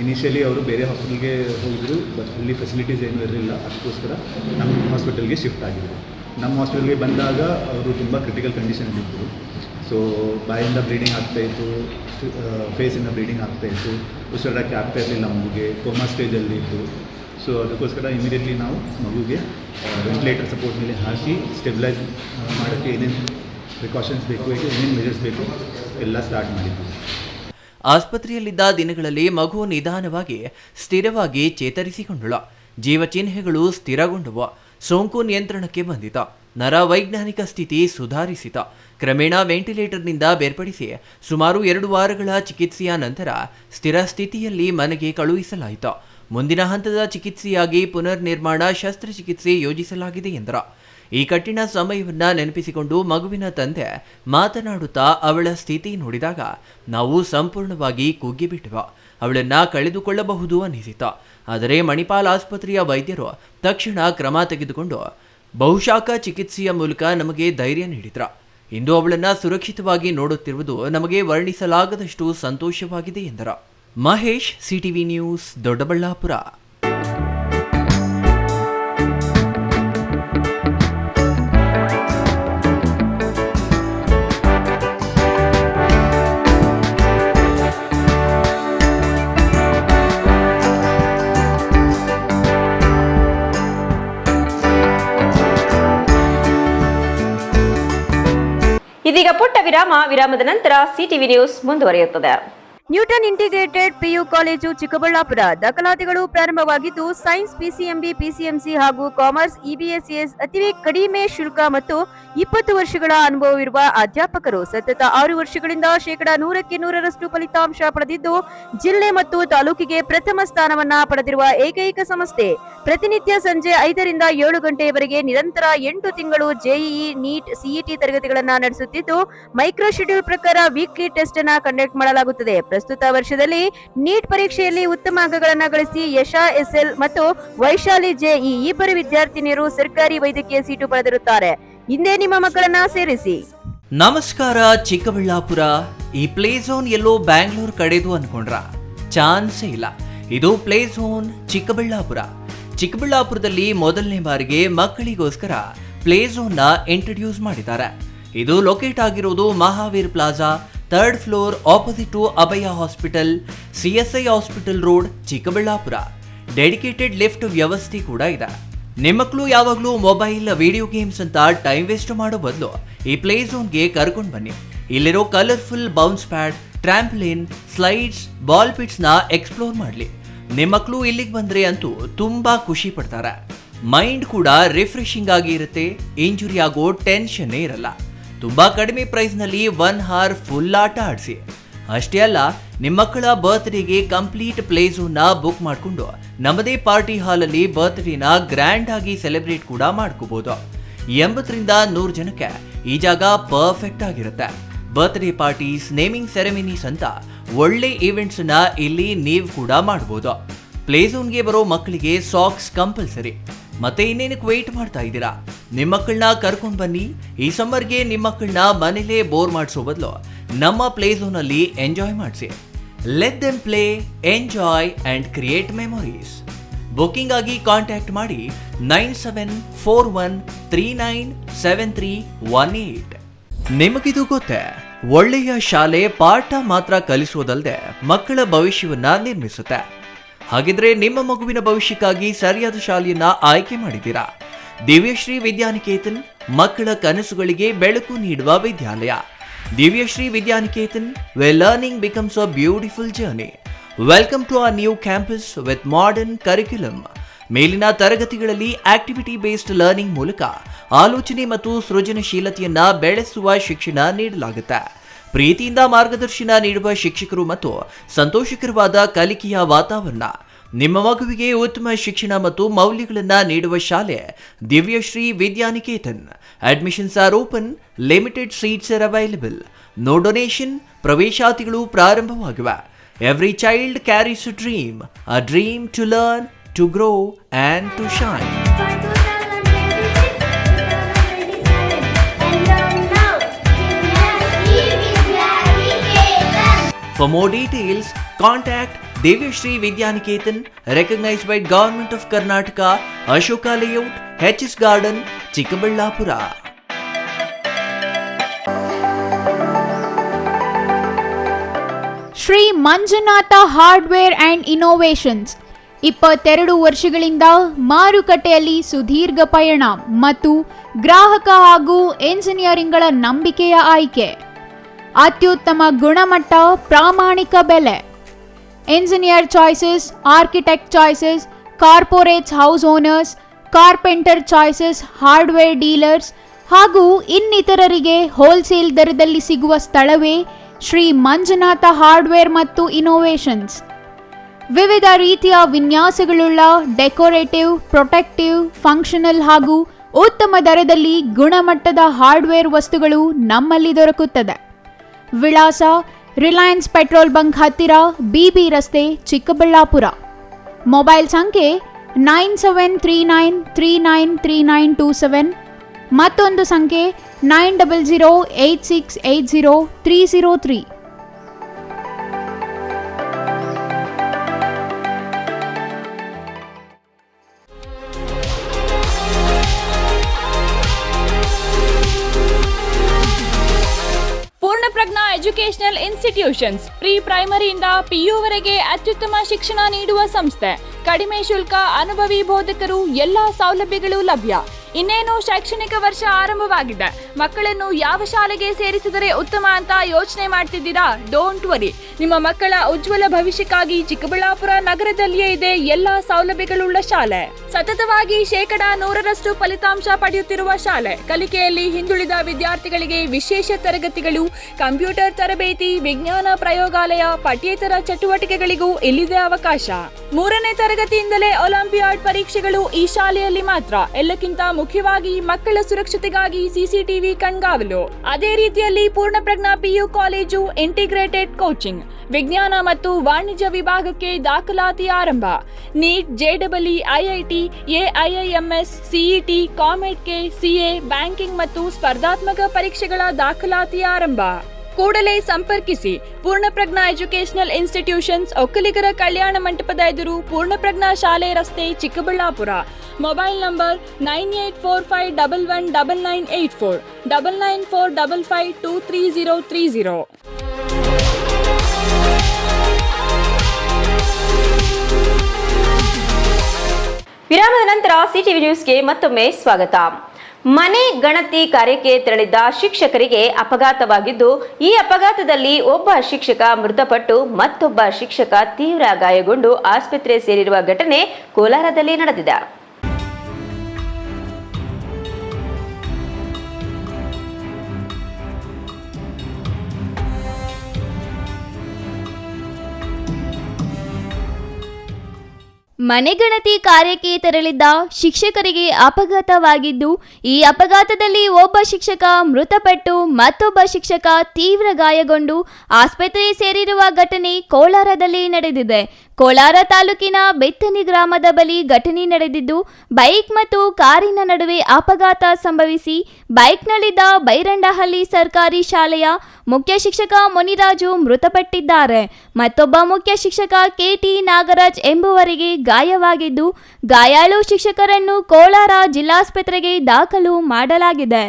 ಇನಿಷಿಯಲಿ ಅವರು ಬೇರೆ ಹಾಸ್ಪಿಟಲ್ಗೆ ಹೋಗಿದ್ರು, ಬಟ್ ಅಲ್ಲಿ ಫೆಸಿಲಿಟೀಸ್ ಏನೂ ಇರಲಿಲ್ಲ. ಅದಕ್ಕೋಸ್ಕರ ನಮ್ಮ ಹಾಸ್ಪಿಟಲ್ಗೆ ಶಿಫ್ಟ್ ಆಗಿದ್ರು. ನಮ್ಮ ಹಾಸ್ಪಿಟಲ್ಗೆ ಬಂದಾಗ ಅವರು ತುಂಬ ಕ್ರಿಟಿಕಲ್ ಕಂಡೀಷನಲ್ಲಿದ್ದರು. ಸೊ ಬಾಯಿಂದ ಬ್ಲೀಡಿಂಗ್ ಆಗ್ತಾಯಿತ್ತು, ಫೇಸಿಂದ ಬ್ಲೀಡಿಂಗ್ ಆಗ್ತಾಯಿತ್ತು, ಉಸಿರಾಡೋಕ್ಕೆ ಆಗ್ತಾಯಿರಲಿಲ್ಲ, ಮಗುಗೆ ಕೋಮಾ ಸ್ಟೇಜಲ್ಲಿ ಇತ್ತು. ಸೊ ಅದಕ್ಕೋಸ್ಕರ ಇಮಿಡಿಯೇಟ್ಲಿ ನಾವು ಮಗುಗೆ ವೆಂಟಿಲೇಟರ್ ಸಪೋರ್ಟ್ ಮೇಲೆ ಹಾಕಿ ಸ್ಟೆಬಿಲೈಸ್ ಮಾಡೋಕ್ಕೆ ಏನೇನು ಪ್ರಿಕಾಷನ್ಸ್ ಬೇಕು, ಏನೇನು ಮೆಜರ್ಸ್ ಬೇಕು ಎಲ್ಲ ಸ್ಟಾರ್ಟ್ ಮಾಡಿದ್ವಿ. ಆಸ್ಪತ್ರೆಯಲ್ಲಿದ್ದ ದಿನಗಳಲ್ಲಿ ಮಗು ನಿಧಾನವಾಗಿ ಸ್ಥಿರವಾಗಿ ಚೇತರಿಸಿಕೊಂಡಳು. ಜೀವಚಿಹ್ನೆಗಳು ಸ್ಥಿರಗೊಂಡವು. ಸೋಂಕು ನಿಯಂತ್ರಣಕ್ಕೆ ಬಂದಿತ. ನರ ವೈಜ್ಞಾನಿಕ ಸ್ಥಿತಿ ಸುಧಾರಿಸಿತ. ಕ್ರಮೇಣ ವೆಂಟಿಲೇಟರ್ನಿಂದ ಬೇರ್ಪಡಿಸಿ ಸುಮಾರು 2 ವಾರಗಳ ಚಿಕಿತ್ಸೆಯ ನಂತರ ಸ್ಥಿರ ಸ್ಥಿತಿಯಲ್ಲಿ ಮನೆಗೆ ಕಳುಹಿಸಲಾಯಿತು. ಮುಂದಿನ ಹಂತದ ಚಿಕಿತ್ಸೆಯಾಗಿ ಪುನರ್ ನಿರ್ಮಾಣ ಶಸ್ತ್ರಚಿಕಿತ್ಸೆ ಯೋಜಿಸಲಾಗಿದೆ ಎಂದರು. ಈ ಕಠಿಣ ಸಮಯವನ್ನ ನೆನಪಿಸಿಕೊಂಡು ಮಗುವಿನ ತಂದೆ ಮಾತನಾಡುತ್ತಾ ಅವಳ ಸ್ಥಿತಿ ನೋಡಿದಾಗ ನಾವು ಸಂಪೂರ್ಣವಾಗಿ ಕುಗ್ಗಿಬಿಟ್ಟೆವು. ಅವಳನ್ನ ಕಳೆದುಕೊಳ್ಳಬಹುದು ಅನ್ನಿಸಿತು. ಆದರೆ ಮಣಿಪಾಲ್ ಆಸ್ಪತ್ರೆಯ ವೈದ್ಯರು ತಕ್ಷಣ ಕ್ರಮ ತೆಗೆದುಕೊಂಡು ಬಹುಶಾಖ ಚಿಕಿತ್ಸೆಯ ಮೂಲಕ ನಮಗೆ ಧೈರ್ಯ ನೀಡಿದ್ರು. ಇಂದು ಅವಳನ್ನ ಸುರಕ್ಷಿತವಾಗಿ ನೋಡುತ್ತಿರುವುದು ನಮಗೆ ವರ್ಣಿಸಲಾಗದಷ್ಟು ಸಂತೋಷವಾಗಿದೆ ಎಂದರು. Mahesh, CTV news, Doddaballapura. ಇದೀಗ ಪುಟ್ಟ ವಿರಾಮದ ನಂತರ ಸಿಟಿವಿ ನ್ಯೂಸ್ ಮುಂದುವರಿಯುತ್ತದೆ. Newton integrated PU college Chikkaballapura ದಾಖಲಾತಿಗಳು ಪ್ರಾರಂಭವಾಗಿದ್ದು ಸೈನ್ಸ್, ಪಿಸಿಎಂಬಿ, ಪಿಸಿಎಂಸಿ ಹಾಗೂ ಕಾಮರ್ಸ್, ಇಬಿಎಸ್ಎಸ್ ಅತಿ ಕಡಿಮೆ ಶುಲ್ಕ ಮತ್ತು 20 ವರ್ಷಗಳ ಅನುಭವವಿರುವ ಅಧ್ಯಾಪಕರು. ಸತತ 6 ವರ್ಷಗಳಿಂದ 100ಕ್ಕೆ 100ರಷ್ಟು ಫಲಿತಾಂಶ ಪಡೆದಿದ್ದು ಜಿಲ್ಲೆ ಮತ್ತು ತಾಲೂಕಿಗೆ ಪ್ರಥಮ ಸ್ಥಾನವನ್ನ ಪಡೆದಿರುವ ಏಕೈಕ ಸಂಸ್ಥೆ. ಪ್ರತಿನಿತ್ಯ ಸಂಜೆ 5 ರಿಂದ 7 ಗಂಟೆಯವರೆಗೆ ನಿರಂತರ 8 ತಿಂಗಳು ಜೆಇಇ, ನೀಟ್, ಸಿಇಟಿ ತರಗತಿಗಳನ್ನ ನಡೆಸುತ್ತಿದ್ದು ಮೈಕ್ರೋ ಶೆಡ್ಯೂಲ್ ಪ್ರಕಾರ ವೀಕ್ಲಿ ಟೆಸ್ಟ್ ಅನ್ನ ಕಂಡಕ್ಟ್ ಮಾಡಲಾಗುತ್ತದೆ. ಪ್ರಸ್ತುತ ವರ್ಷದಲ್ಲಿ ನೀಟ್ ಪರೀಕ್ಷೆಯಲ್ಲಿ ಉತ್ತಮ ಅಂಕಗಳನ್ನು ಗಳಿಸಿ ಯಶಾ ಎಸ್ಎಲ್ ಮತ್ತು ವೈಶಾಲಿ ಜೆಇ ಇಬ್ಬರು ವಿದ್ಯಾರ್ಥಿನಿಯರು ಸರ್ಕಾರಿ ವೈದ್ಯಕೀಯ ಸೀಟು ಪಡೆದಿರುತ್ತಾರೆ. ಹಿಂದೆ ನಿಮ್ಮ ಮಕ್ಕಳನ್ನ ಸೇರಿಸಿ. ನಮಸ್ಕಾರ ಚಿಕ್ಕಬಳ್ಳಾಪುರ. ಈ ಪ್ಲೇ ಝೋನ್ ಎಲ್ಲೋ ಬ್ಯಾಂಗ್ಳೂರ್ ಕಡೆದು ಅನ್ಕೊಂಡ್ರ? ಚಾನ್ಸೇ ಇಲ್ಲ. ಇದು ಪ್ಲೇ ಝೋನ್ ಚಿಕ್ಕಬಳ್ಳಾಪುರ. ಚಿಕ್ಕಬಳ್ಳಾಪುರದಲ್ಲಿ ಮೊದಲನೇ ಬಾರಿಗೆ ಮಕ್ಕಳಿಗೋಸ್ಕರ ಪ್ಲೇ ಝೋನ್ ನ ಇಂಟ್ರೊಡ್ಯೂಸ್ ಮಾಡಿದ್ದಾರೆ. ಇದು ಲೊಕೇಟ್ ಆಗಿರೋದು Mahaveer plaza, 3rd floor, opposite to Abhaya hospital, CSI hospital road, Chikkaballapura. Dedicated lift ವ್ಯವಸ್ಥೆ ಕೂಡ ಇದೆ. ನಿಮ್ಮ ಮಕ್ಕಳು ಯಾವಾಗಲೂ ಮೊಬೈಲ್, ವಿಡಿಯೋ ಗೇಮ್ಸ್ ಅಂತ ಟೈಮ್ ವೇಸ್ಟ್ ಮಾಡೋ ಬದಲು ಈ ಪ್ಲೇ ಝೋನ್ಗೆ ಕರ್ಕೊಂಡು ಬನ್ನಿ. ಇಲ್ಲಿರೋ colourful bounce pad, trampoline, slides, ball pits ನ ಎಕ್ಸ್ಪ್ಲೋರ್ ಮಾಡಲಿ. ನಿಮ್ಮ ಮಕ್ಕಳು ಇಲ್ಲಿಗೆ ಬಂದ್ರೆ ಅಂತೂ ತುಂಬಾ ಖುಷಿ ಪಡ್ತಾರೆ. ಮೈಂಡ್ ಕೂಡ ರಿಫ್ರೆಶಿಂಗ್ ಆಗಿ ಇರುತ್ತೆ. ಇಂಜುರಿ ಆಗೋ ಟೆನ್ಷನ್ನೇ ಇರಲ್ಲ. ತುಂಬಾ ಕಡಿಮೆ ಪ್ರೈಸ್ ನಲ್ಲಿ 1 ಅವರ್ ಫುಲ್ ಆಟ ಆಡಿಸಿ. ಅಷ್ಟೇ ಅಲ್ಲ, ನಿಮ್ಮ ಮಕ್ಕಳ ಬರ್ತ್ಡೇಗೆ ಕಂಪ್ಲೀಟ್ ಪ್ಲೇ ಝೋನ್ ನ ಬುಕ್ ಮಾಡಿಕೊಂಡು ನಮ್ಮದೇ ಪಾರ್ಟಿ ಹಾಲ್ ಅಲ್ಲಿ ಬರ್ತ್ಡೇನ ಗ್ರ್ಯಾಂಡ್ ಆಗಿ ಸೆಲೆಬ್ರೇಟ್ ಕೂಡ ಮಾಡ್ಕೋಬಹುದು. 80 ರಿಂದ 100 ಜನಕ್ಕೆ ಈ ಜಾಗ ಪರ್ಫೆಕ್ಟ್ ಆಗಿರುತ್ತೆ. ಬರ್ತ್ಡೇ ಪಾರ್ಟೀಸ್, ನೇಮಿಂಗ್ ಸೆರೆಮನೀಸ್ ಅಂತ ಒಳ್ಳೆ ಈವೆಂಟ್ಸ್ ನ ಇಲ್ಲಿ ನೀವು ಕೂಡ ಮಾಡಬಹುದು. ಪ್ಲೇ ಝೋನ್ಗೆ ಬರೋ ಮಕ್ಕಳಿಗೆ ಸಾಕ್ಸ್ ಕಂಪಲ್ಸರಿ. ಮತ್ತೆ ಇನ್ನೇನಕ್ಕೆ ವೇಟ್ ಮಾಡ್ತಾ ಇದ್ದೀರಾ? ನಿಮ್ಮ ಮಕ್ಕಳನ್ನ ಕರ್ಕೊಂಡು ಬನ್ನಿ. ಈ ಸಮ್ಮರ್ಗೆ ನಿಮ್ಮ ಮಕ್ಕಳನ್ನ ಮನೇಲೇ ಬೋರ್ ಮಾಡಿಸೋ ಬದಲು ನಮ್ಮ ಪ್ಲೇ ಝೋನ್ ಅಲ್ಲಿ ಎಂಜಾಯ್ ಮಾಡಿಸಿ. Let them play, enjoy and create memories. Booking ಆಗಿ ಕಾಂಟ್ಯಾಕ್ಟ್ ಮಾಡಿ 9741397318. ನಿಮಗಿದು ಗೊತ್ತೇ, ಒಳ್ಳೆಯ ಶಾಲೆ ಪಾಠ ಮಾತ್ರ ಕಲಿಸೋದಲ್ಲದೆ ಮಕ್ಕಳ ಭವಿಷ್ಯವನ್ನ ನಿರ್ಮಿಸುತ್ತೆ. ಹಾಗಿದ್ರೆ ನಿಮ್ಮ ಮಗುವಿನ ಭವಿಷ್ಯಕ್ಕಾಗಿ ಸರಿಯಾದ ಶಾಲೆಯನ್ನ ಆಯ್ಕೆ ಮಾಡಿದ್ದೀರಾ? ದಿವ್ಯಶ್ರೀ ವಿದ್ಯಾನಿಕೇತನ್ ಮಕ್ಕಳ ಕನಸುಗಳಿಗೆ ಬೆಳಕು ನೀಡುವ ವಿದ್ಯಾಲಯ. Divyashree Vidyaniketan, where learning becomes a beautiful journey. Welcome to our new campus with modern curriculum. ಮೇಲಿನ ತರಗತಿಗಳಲ್ಲಿ ಆಕ್ಟಿವಿಟಿ ಬೇಸ್ಡ್ ಲರ್ನಿಂಗ್ ಮೂಲಕ ಆಲೋಚನೆ ಮತ್ತು ಸೃಜನಶೀಲತೆಯನ್ನ ಬೆಳೆಸುವ ಶಿಕ್ಷಣ ನೀಡಲಾಗುತ್ತೆ. ಪ್ರೀತಿಯಿಂದ ಮಾರ್ಗದರ್ಶನ ನೀಡುವ ಶಿಕ್ಷಕರು ಮತ್ತು ಸಂತೋಷಕರವಾದ ಕಲಿಕೆಯ ವಾತಾವರಣ. ನಿಮ್ಮ ಮಗುವಿಗೆ ಉತ್ತಮ ಶಿಕ್ಷಣ ಮತ್ತು ಮೌಲ್ಯಗಳನ್ನು ನೀಡುವ ಶಾಲೆ Divyashree Vidyaniketan. Admissions are open. Limited seats are available. No donation. ಪ್ರವೇಶಾತಿಗಳು ಪ್ರಾರಂಭವಾಗಿವೆ. Every child carries a dream to learn, to grow and to shine. For more details, contact Devyashree Vidyaniketan, recognized by Government of Karnataka, Ashoka Layout, HS Garden, Chikkaballapura. Shri Manjunatha hardware and innovations 22 ವರ್ಷಗಳಿಂದ ಮಾರುಕಟ್ಟೆಯಲ್ಲಿ ಸುದೀರ್ಘ ಪಯಣ ಮತ್ತು ಗ್ರಾಹಕ ಹಾಗೂ ಎಂಜಿನಿಯರಿಂಗ್ಗಳ ನಂಬಿಕೆಯ ಆಯ್ಕೆ. ಅತ್ಯುತ್ತಮ ಗುಣಮಟ್ಟ, ಪ್ರಾಮಾಣಿಕ ಬೆಲೆ. Engineer choices, architect choices, corporates house owners, carpenter choices, hardware dealers ಹಾಗೂ ಇನ್ನಿತರರಿಗೆ ಹೋಲ್ಸೇಲ್ ದರದಲ್ಲಿ ಸಿಗುವ ಸ್ಥಳವೇ ಶ್ರೀ ಮಂಜುನಾಥ ಹಾರ್ಡ್ವೇರ್ ಮತ್ತು ಇನೋವೇಷನ್ಸ್. ವಿವಿಧ ರೀತಿಯ ವಿನ್ಯಾಸಗಳುಳ್ಳ ಡೆಕೋರೇಟಿವ್, ಪ್ರೊಟೆಕ್ಟಿವ್, ಫಂಕ್ಷನಲ್ ಹಾಗೂ ಉತ್ತಮ ದರದಲ್ಲಿ ಗುಣಮಟ್ಟದ ಹಾರ್ಡ್ವೇರ್ ವಸ್ತುಗಳು ನಮ್ಮಲ್ಲಿ ದೊರಕುತ್ತದೆ. ವಿಳಾಸ: ರಿಲಯನ್ಸ್ ಪೆಟ್ರೋಲ್ ಬಂಕ್ ಹತ್ತಿರ, BB ರಸ್ತೆ, ಚಿಕ್ಕಬಳ್ಳಾಪುರ. ಮೊಬೈಲ್ ಸಂಖ್ಯೆ 9739393927. ಮತ್ತೊಂದು ಸಂಖ್ಯೆ 9008680303. ಪೂರ್ಣಪ್ರಜ್ಞಾ ಎಜುಕೇಶನಲ್ ಇನ್ಸ್ಟಿಟ್ಯೂಷನ್ಸ್ ಪ್ರೀ ಪ್ರೈಮರಿಯಿಂದ PU ವರೆಗೆ ಅತ್ಯುತ್ತಮ ಶಿಕ್ಷಣ ನೀಡುವ ಸಂಸ್ಥೆ. ಕಡಿಮೆ ಶುಲ್ಕ, ಅನುಭವಿ ಬೋಧಕರು, ಎಲ್ಲಾ ಸೌಲಭ್ಯಗಳು ಲಭ್ಯ. ಇನ್ನೇನು ಶೈಕ್ಷಣಿಕ ವರ್ಷ ಆರಂಭವಾಗಿದೆ. ಮಕ್ಕಳನ್ನು ಯಾವ ಶಾಲೆಗೆ ಸೇರಿಸಿದರೆ ಉತ್ತಮ ಅಂತ ಯೋಚನೆ ಮಾಡ್ತಿದ್ದೀರಾ? Don't worry. ನಿಮ್ಮ ಮಕ್ಕಳ ಉಜ್ವಲ ಭವಿಷ್ಯಕ್ಕಾಗಿ ಚಿಕ್ಕಬಳ್ಳಾಪುರ ನಗರದಲ್ಲಿಯೇ ಇದೆ ಎಲ್ಲಾ ಸೌಲಭ್ಯಗಳುಳ್ಳ ಶಾಲೆ. ಸತತವಾಗಿ 100% ಫಲಿತಾಂಶ ಪಡೆಯುತ್ತಿರುವ ಶಾಲೆ. ಕಲಿಕೆಯಲ್ಲಿ ಹಿಂದುಳಿದ ವಿದ್ಯಾರ್ಥಿಗಳಿಗೆ ವಿಶೇಷ ತರಗತಿಗಳು, ಕಂಪ್ಯೂಟರ್ ತರಬೇತಿ, ವಿಜ್ಞಾನ ಪ್ರಯೋಗಾಲಯ, ಪಠ್ಯೇತರ ಚಟುವಟಿಕೆಗಳಿಗೂ ಇಲ್ಲಿದೆ ಅವಕಾಶ. 3ನೇ ತರಗತಿಯಿಂದಲೇ ಒಲಿಂಪಿಯಾಡ್ ಪರೀಕ್ಷೆಗಳು ಈ ಶಾಲೆಯಲ್ಲಿ ಮಾತ್ರ. ಎಲ್ಲಕ್ಕಿಂತ ಮುಖ್ಯವಾಗಿ ಮಕ್ಕಳ ಸುರಕ್ಷತೆಗಾಗಿ CCTV ಕಣ್ಗಾವಲು. ಅದೇ ರೀತಿಯಲ್ಲಿ Poornaprajna PU college integrated coaching, ವಿಜ್ಞಾನ ಮತ್ತು ವಾಣಿಜ್ಯ ವಿಭಾಗಕ್ಕೆ ದಾಖಲಾತಿ ಆರಂಭ. NEET, JEE, IIT, AIIMS, CET, COMEDK, CA, banking ಮತ್ತು ಸ್ಪರ್ಧಾತ್ಮಕ ಪರೀಕ್ಷೆಗಳ ದಾಖಲಾತಿ ಆರಂಭ. ಕೂಡಲೇ ಸಂಪರ್ಕಿಸಿ. ಪೂರ್ಣಪ್ರಜ್ಞಾ ಎಜುಕೇಶನಲ್ ಇನ್ಸ್ಟಿಟ್ಯೂಷನ್ಸ್, ಒಕ್ಕಲಿಗರ ಕಲ್ಯಾಣ ಮಂಟಪದ ಎದುರು, ಪೂರ್ಣಪ್ರಜ್ಞಾ ಶಾಲೆ ರಸ್ತೆ, ಚಿಕ್ಕಬಳ್ಳಾಪುರ. Mobile number 9845119984, 9945523030. ವಿರಾಮದ ನಂತರ CTV ನ್ಯೂಸ್ಗೆ ಮತ್ತೊಮ್ಮೆ ಸ್ವಾಗತ. ಮನೆ ಗಣತಿ ಕಾರ್ಯಕ್ಕೆ ತೆರಳಿದ್ದ ಶಿಕ್ಷಕರಿಗೆ ಅಪಘಾತವಾಗಿದ್ದು, ಈ ಅಪಘಾತದಲ್ಲಿ ಒಬ್ಬ ಶಿಕ್ಷಕ ಮೃತಪಟ್ಟು ಮತ್ತೊಬ್ಬ ಶಿಕ್ಷಕ ತೀವ್ರ ಗಾಯಗೊಂಡು ಆಸ್ಪತ್ರೆ ಸೇರಿರುವ ಘಟನೆ ಕೋಲಾರದಲ್ಲಿ ನಡೆದಿದೆ. ಮನೆಗಣತಿ ಕಾರ್ಯಕ್ಕೆ ತೆರಳಿದ್ದ ಶಿಕ್ಷಕರಿಗೆ ಅಪಘಾತವಾಗಿದ್ದು, ಈ ಅಪಘಾತದಲ್ಲಿ ಒಬ್ಬ ಶಿಕ್ಷಕ ಮೃತಪಟ್ಟು ಮತ್ತೊಬ್ಬ ಶಿಕ್ಷಕ ತೀವ್ರ ಗಾಯಗೊಂಡು ಆಸ್ಪತ್ರೆ ಸೇರಿರುವ ಘಟನೆ ಕೋಲಾರದಲ್ಲಿ ನಡೆದಿದೆ. ಕೋಲಾರ ತಾಲೂಕಿನ ಬೆತ್ತನಿ ಗ್ರಾಮದ ಬಳಿ ಘಟನೆ ನಡೆದಿದ್ದು, ಬೈಕ್ ಮತ್ತು ಕಾರಿನ ನಡುವೆ ಅಪಘಾತ ಸಂಭವಿಸಿ ಬೈಕ್ನಲ್ಲಿದ್ದ ಬೈರಂಡಹಳ್ಳಿ ಸರ್ಕಾರಿ ಶಾಲೆಯ ಮುಖ್ಯ ಶಿಕ್ಷಕ ಮುನಿರಾಜು ಮೃತಪಟ್ಟಿದ್ದಾರೆ. ಮತ್ತೊಬ್ಬ ಮುಖ್ಯ ಶಿಕ್ಷಕ KT ನಾಗರಾಜ್ ಎಂಬುವರಿಗೆ ಗಾಯವಾಗಿದ್ದು, ಗಾಯಾಳು ಶಿಕ್ಷಕರನ್ನು ಕೋಲಾರ ಜಿಲ್ಲಾಸ್ಪತ್ರೆಗೆ ದಾಖಲು ಮಾಡಲಾಗಿದೆ.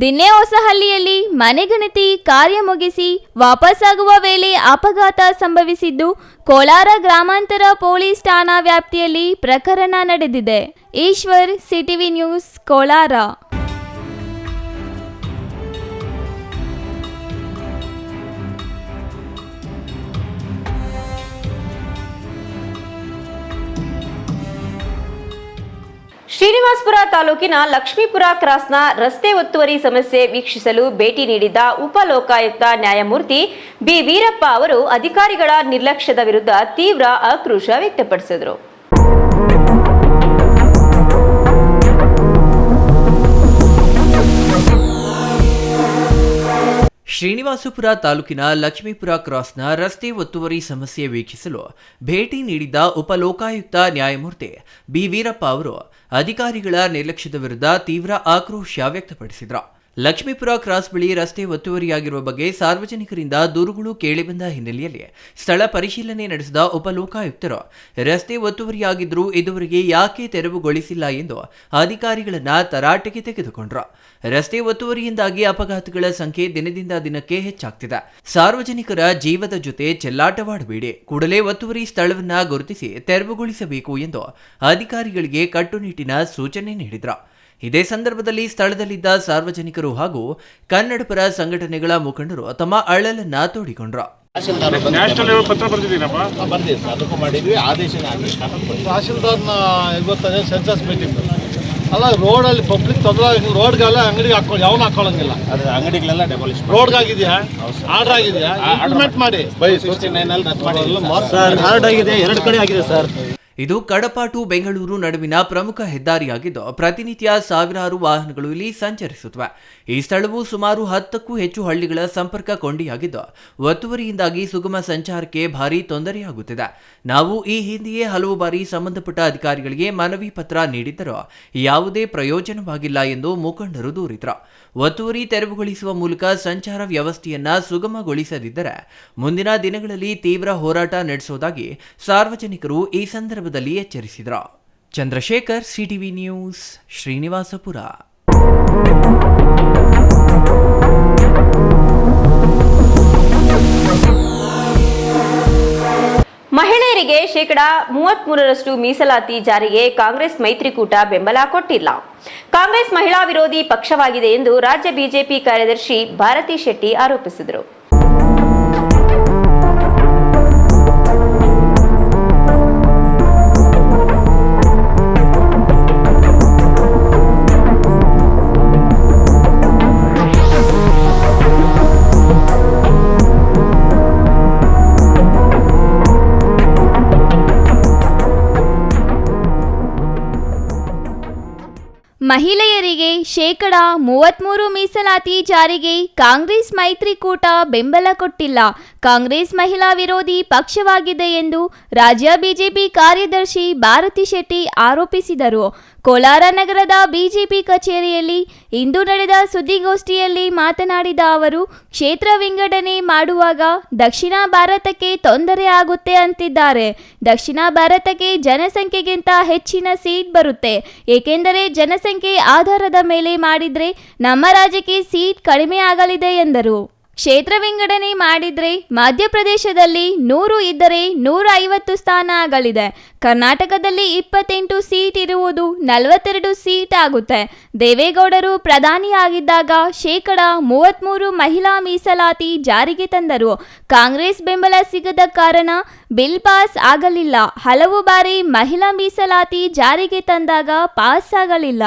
ದಿನ್ನೆಹೊಸಹಳ್ಳಿಯಲ್ಲಿ ಮನೆಗಣತಿ ಕಾರ್ಯ ಮುಗಿಸಿ ವಾಪಸ್ಸಾಗುವ ವೇಳೆ ಅಪಘಾತ ಸಂಭವಿಸಿದ್ದು ಕೋಲಾರ ಗ್ರಾಮಾಂತರ ಪೊಲೀಸ್ ಠಾಣಾ ವ್ಯಾಪ್ತಿಯಲ್ಲಿ ಪ್ರಕರಣ ನಡೆದಿದೆ. Eshwar, CTV news, Kolar. ಶ್ರೀನಿವಾಸಪುರ ತಾಲೂಕಿನ ಲಕ್ಷ್ಮೀಪುರ ಕ್ರಾಸ್ನ ರಸ್ತೆ ಒತ್ತುವರಿ ಸಮಸ್ಯೆ ವೀಕ್ಷಿಸಲು ಭೇಟಿ ನೀಡಿದ್ದ ಉಪ ಲೋಕಾಯುಕ್ತ ನ್ಯಾಯಮೂರ್ತಿ ಬಿ ವೀರಪ್ಪ ಅವರು ಅಧಿಕಾರಿಗಳ ನಿರ್ಲಕ್ಷ್ಯದ ವಿರುದ್ಧ ತೀವ್ರ ಆಕ್ರೋಶ ವ್ಯಕ್ತಪಡಿಸಿದರು. ಶ್ರೀನಿವಾಸಪುರ ತಾಲೂಕಿನ ಲಕ್ಷ್ಮೀಪುರ ಕ್ರಾಸ್ನ ರಸ್ತೆ ಒತ್ತುವರಿ ಸಮಸ್ಯೆ ವೀಕ್ಷಿಸಲು ಭೇಟಿ ನೀಡಿದ್ದ ಉಪ ಲೋಕಾಯುಕ್ತ ನ್ಯಾಯಮೂರ್ತಿ ಬಿ ವೀರಪ್ಪ ಅವರು ಅಧಿಕಾರಿಗಳ ನಿರ್ಲಕ್ಷ್ಯದ ವಿರುದ್ಧ ತೀವ್ರ ಆಕ್ರೋಶ ವ್ಯಕ್ತಪಡಿಸಿದರು. ಲಕ್ಷ್ಮೀಪುರ ಕ್ರಾಸ್ ಬಳಿ ರಸ್ತೆ ಒತ್ತುವರಿಯಾಗಿರುವ ಬಗ್ಗೆ ಸಾರ್ವಜನಿಕರಿಂದ ದೂರುಗಳು ಕೇಳಿಬಂದ ಹಿನ್ನೆಲೆಯಲ್ಲಿ ಸ್ಥಳ ಪರಿಶೀಲನೆ ನಡೆಸಿದ ಉಪ ಲೋಕಾಯುಕ್ತರು ರಸ್ತೆ ಒತ್ತುವರಿಯಾಗಿದ್ದರೂ ಇದುವರೆಗೆ ಯಾಕೆ ತೆರವುಗೊಳಿಸಿಲ್ಲ ಎಂದು ಅಧಿಕಾರಿಗಳನ್ನ ತರಾಟೆಗೆ ತೆಗೆದುಕೊಂಡರು. ರಸ್ತೆ ಒತ್ತುವರಿಯಿಂದಾಗಿ ಅಪಘಾತಗಳ ಸಂಖ್ಯೆ ದಿನದಿಂದ ದಿನಕ್ಕೆ ಹೆಚ್ಚಾಗ್ತಿದೆ. ಸಾರ್ವಜನಿಕರ ಜೀವದ ಜೊತೆ ಚೆಲ್ಲಾಟವಾಡಬೇಡಿ, ಕೂಡಲೇ ಒತ್ತುವರಿ ಸ್ಥಳವನ್ನ ಗುರುತಿಸಿ ತೆರವುಗೊಳಿಸಬೇಕು ಎಂದು ಅಧಿಕಾರಿಗಳಿಗೆ ಕಟ್ಟುನಿಟ್ಟಿನ ಸೂಚನೆ ನೀಡಿದರು. ಇದೇ ಸಂದರ್ಭದಲ್ಲಿ ಸ್ಥಳದಲ್ಲಿದ್ದ ಸಾರ್ವಜನಿಕರು ಹಾಗೂ ಕನ್ನಡಪರ ಸಂಘಟನೆಗಳ ಮುಖಂಡರು ತಮ್ಮ ಅಳಲನ್ನ ತೋಡಿಕೊಂಡರು. ತಹಶೀಲ್ದಾರ್ನ ಇವತ್ತು ಸೆನ್ಸಸ್ ಮೀಟಿಂಗ್ ಅಲ್ಲ, ರೋಡಲ್ಲಿ ಪಬ್ಲಿಕ್ ತೊಂದರೆ, ರೋಡ್ಗೆಲ್ಲ ಅಂಗಡಿಗೆ ಹಾಕೊಂಡು ಯಾವನು ಹಾಕೊಳ್ಳಂಗಿಲ್ಲ. ಅಂಗಡಿಗಳೆಲ್ಲ ಡೆಮಾಲಿಷ್ ರೋಡ್ಗಾಗಿದೆಯಾ, ಆರ್ಡರ್ ಆಗಿದೆಯಾ, ಇಂಪ್ಲಿಮೆಂಟ್ ಮಾಡಿ. ಆರ್ಡರ್ ಆಗಿದೆ, 2 ಕಡೆ ಆಗಿದೆ ಸರ್. ಇದು ಕಡಪ ಟು ಬೆಂಗಳೂರು ನಡುವಿನ ಪ್ರಮುಖ ಹೆದ್ದಾರಿಯಾಗಿದ್ದು ಪ್ರತಿನಿತ್ಯ ಸಾವಿರಾರು ವಾಹನಗಳು ಇಲ್ಲಿ ಸಂಚರಿಸುತ್ತವೆ. ಈ ಸ್ಥಳವು ಸುಮಾರು 10ಕ್ಕೂ ಹೆಚ್ಚು ಹಳ್ಳಿಗಳ ಸಂಪರ್ಕ ಕೊಂಡಿಯಾಗಿದ್ದು ಒತ್ತುವರಿಯಿಂದಾಗಿ ಸುಗಮ ಸಂಚಾರಕ್ಕೆ ಭಾರಿ ತೊಂದರೆಯಾಗುತ್ತಿದೆ. ನಾವು ಈ ಹಿಂದೆಯೇ ಹಲವು ಬಾರಿ ಸಂಬಂಧಪಟ್ಟ ಅಧಿಕಾರಿಗಳಿಗೆ ಮನವಿ ಪತ್ರ ನೀಡಿದ್ದರೂ ಯಾವುದೇ ಪ್ರಯೋಜನವಾಗಿಲ್ಲ ಎಂದು ಮುಖಂಡರು ದೂರಿದರು. ಒತ್ತುವರಿ ತೆರವುಗೊಳಿಸುವ ಮೂಲಕ ಸಂಚಾರ ವ್ಯವಸ್ಥೆಯನ್ನ ಸುಗಮಗೊಳಿಸದಿದ್ದರೆ ಮುಂದಿನ ದಿನಗಳಲ್ಲಿ ತೀವ್ರ ಹೋರಾಟ ನಡೆಸುವುದಾಗಿ ಸಾರ್ವಜನಿಕರು ಈ ಸಂದರ್ಭದಲ್ಲಿ ಎಚ್ಚರಿಸಿದರು. Chandrashekhar, CTV news, Srinivaspur. ಮಹಿಳೆಯರಿಗೆ ಶೇಕಡಾ 33ರಷ್ಟು ಮೀಸಲಾತಿ ಜಾರಿಗೆ ಕಾಂಗ್ರೆಸ್ ಮೈತ್ರಿಕೂಟ ಬೆಂಬಲ ಕೊಟ್ಟಿಲ್ಲ. ಕಾಂಗ್ರೆಸ್ ಮಹಿಳಾ ವಿರೋಧಿ ಪಕ್ಷವಾಗಿದೆ ಎಂದು ರಾಜ್ಯ ಬಿಜೆಪಿ ಕಾರ್ಯದರ್ಶಿ ಭಾರತಿ ಶೆಟ್ಟಿ ಆರೋಪಿಸಿದರು. ಮಹಿಳೆಯರಿಗೆ ಶೇಕಡಾ 33 ಮೀಸಲಾತಿ ಜಾರಿಗೆ ಕಾಂಗ್ರೆಸ್ ಮೈತ್ರಿಕೂಟ ಬೆಂಬಲ ಕೊಟ್ಟಿಲ್ಲ. ಕಾಂಗ್ರೆಸ್ ಮಹಿಳಾ ವಿರೋಧಿ ಪಕ್ಷವಾಗಿದೆ ಎಂದು ರಾಜ್ಯ ಬಿಜೆಪಿ ಕಾರ್ಯದರ್ಶಿ ಭಾರತಿ ಶೆಟ್ಟಿ ಆರೋಪಿಸಿದರು. ಕೋಲಾರ ನಗರದ ಬಿಜೆಪಿ ಕಚೇರಿಯಲ್ಲಿ ಇಂದು ನಡೆದ ಸುದ್ದಿಗೋಷ್ಠಿಯಲ್ಲಿ ಮಾತನಾಡಿದ ಅವರು, ಕ್ಷೇತ್ರ ವಿಂಗಡಣೆ ಮಾಡುವಾಗ ದಕ್ಷಿಣ ಭಾರತಕ್ಕೆ ತೊಂದರೆ ಆಗುತ್ತೆ ಅಂತಿದ್ದಾರೆ. ದಕ್ಷಿಣ ಭಾರತಕ್ಕೆ ಜನಸಂಖ್ಯೆಗಿಂತ ಹೆಚ್ಚಿನ ಸೀಟ್ ಬರುತ್ತೆ, ಏಕೆಂದರೆ ಜನಸಂಖ್ಯೆ ಆಧಾರದ ಮೇಲೆ ಮಾಡಿದ್ರೆ ನಮ್ಮ ರಾಜ್ಯಕ್ಕೆ ಸೀಟ್ ಕಡಿಮೆ ಆಗಲಿದೆ ಎಂದರು. ಕ್ಷೇತ್ರ ವಿಂಗಡಣೆ ಮಾಡಿದ್ರೆ ಮಧ್ಯಪ್ರದೇಶದಲ್ಲಿ 100 ಇದ್ದರೆ 150 ಸ್ಥಾನ ಆಗಲಿದೆ. ಕರ್ನಾಟಕದಲ್ಲಿ 28 ಸೀಟ್ ಇರುವುದು 42 ಸೀಟ್ ಆಗುತ್ತೆ. ದೇವೇಗೌಡರು ಪ್ರಧಾನಿಯಾಗಿದ್ದಾಗ ಶೇಕಡಾ 33 ಮಹಿಳಾ ಮೀಸಲಾತಿ ಜಾರಿಗೆ ತಂದರು. ಕಾಂಗ್ರೆಸ್ ಬೆಂಬಲ ಸಿಗದ ಕಾರಣ ಬಿಲ್ ಪಾಸ್ ಆಗಲಿಲ್ಲ. ಹಲವು ಬಾರಿ ಮಹಿಳಾ ಮೀಸಲಾತಿ ಜಾರಿಗೆ ತಂದಾಗ ಪಾಸ್ ಆಗಲಿಲ್ಲ.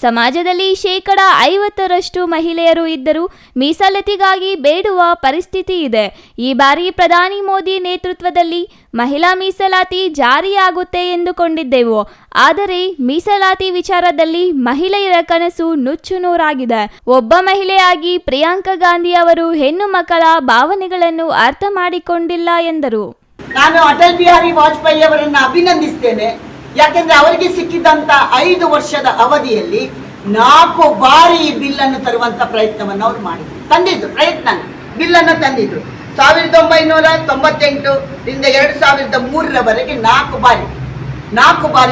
ಸಮಾಜದಲ್ಲಿ ಶೇಕಡಾ 50ರಷ್ಟು ಮಹಿಳೆಯರು ಇದ್ದರೂ ಮೀಸಲಾತಿಗಾಗಿ ಬೇಡುವ ಪರಿಸ್ಥಿತಿ ಇದೆ. ಈ ಬಾರಿ ಪ್ರಧಾನಿ ಮೋದಿ ನೇತೃತ್ವದಲ್ಲಿ ಮಹಿಳಾ ಮೀಸಲಾತಿ ಜಾರಿಯಾಗುತ್ತೆ ಎಂದುಕೊಂಡಿದ್ದೆವು. ಆದರೆ ಮೀಸಲಾತಿ ವಿಚಾರದಲ್ಲಿ ಮಹಿಳೆಯರ ಕನಸು ನುಚ್ಚು ನೂರಾಗಿದೆ. ಒಬ್ಬ ಮಹಿಳೆಯಾಗಿ ಪ್ರಿಯಾಂಕಾ ಗಾಂಧಿ ಅವರು ಹೆಣ್ಣು ಮಕ್ಕಳ ಭಾವನೆಗಳನ್ನು ಅರ್ಥ ಮಾಡಿಕೊಂಡಿಲ್ಲ ಎಂದರು. ನಾನು ಅಟಲ್ ಬಿಹಾರಿ ವಾಜಪೇಯಿ ಅವರನ್ನು ಅಭಿನಂದಿಸ್ತೇನೆ. ಯಾಕೆಂದ್ರೆ ಅವರಿಗೆ ಸಿಕ್ಕಿದಂತ 5 ವರ್ಷದ ಅವಧಿಯಲ್ಲಿ 4 ಬಾರಿ ಈ ಬಿಲ್ ಅನ್ನು ತರುವಂತ ಪ್ರಯತ್ನವನ್ನು ಅವರು ಮಾಡಿದ್ರು, ತಂದಿದ್ರು, ಬಿಲ್ಲನ್ನು ತಂದಿದ್ರು. 1998 ರಿಂದ 2003ರವರೆಗೆ 4 ಬಾರಿ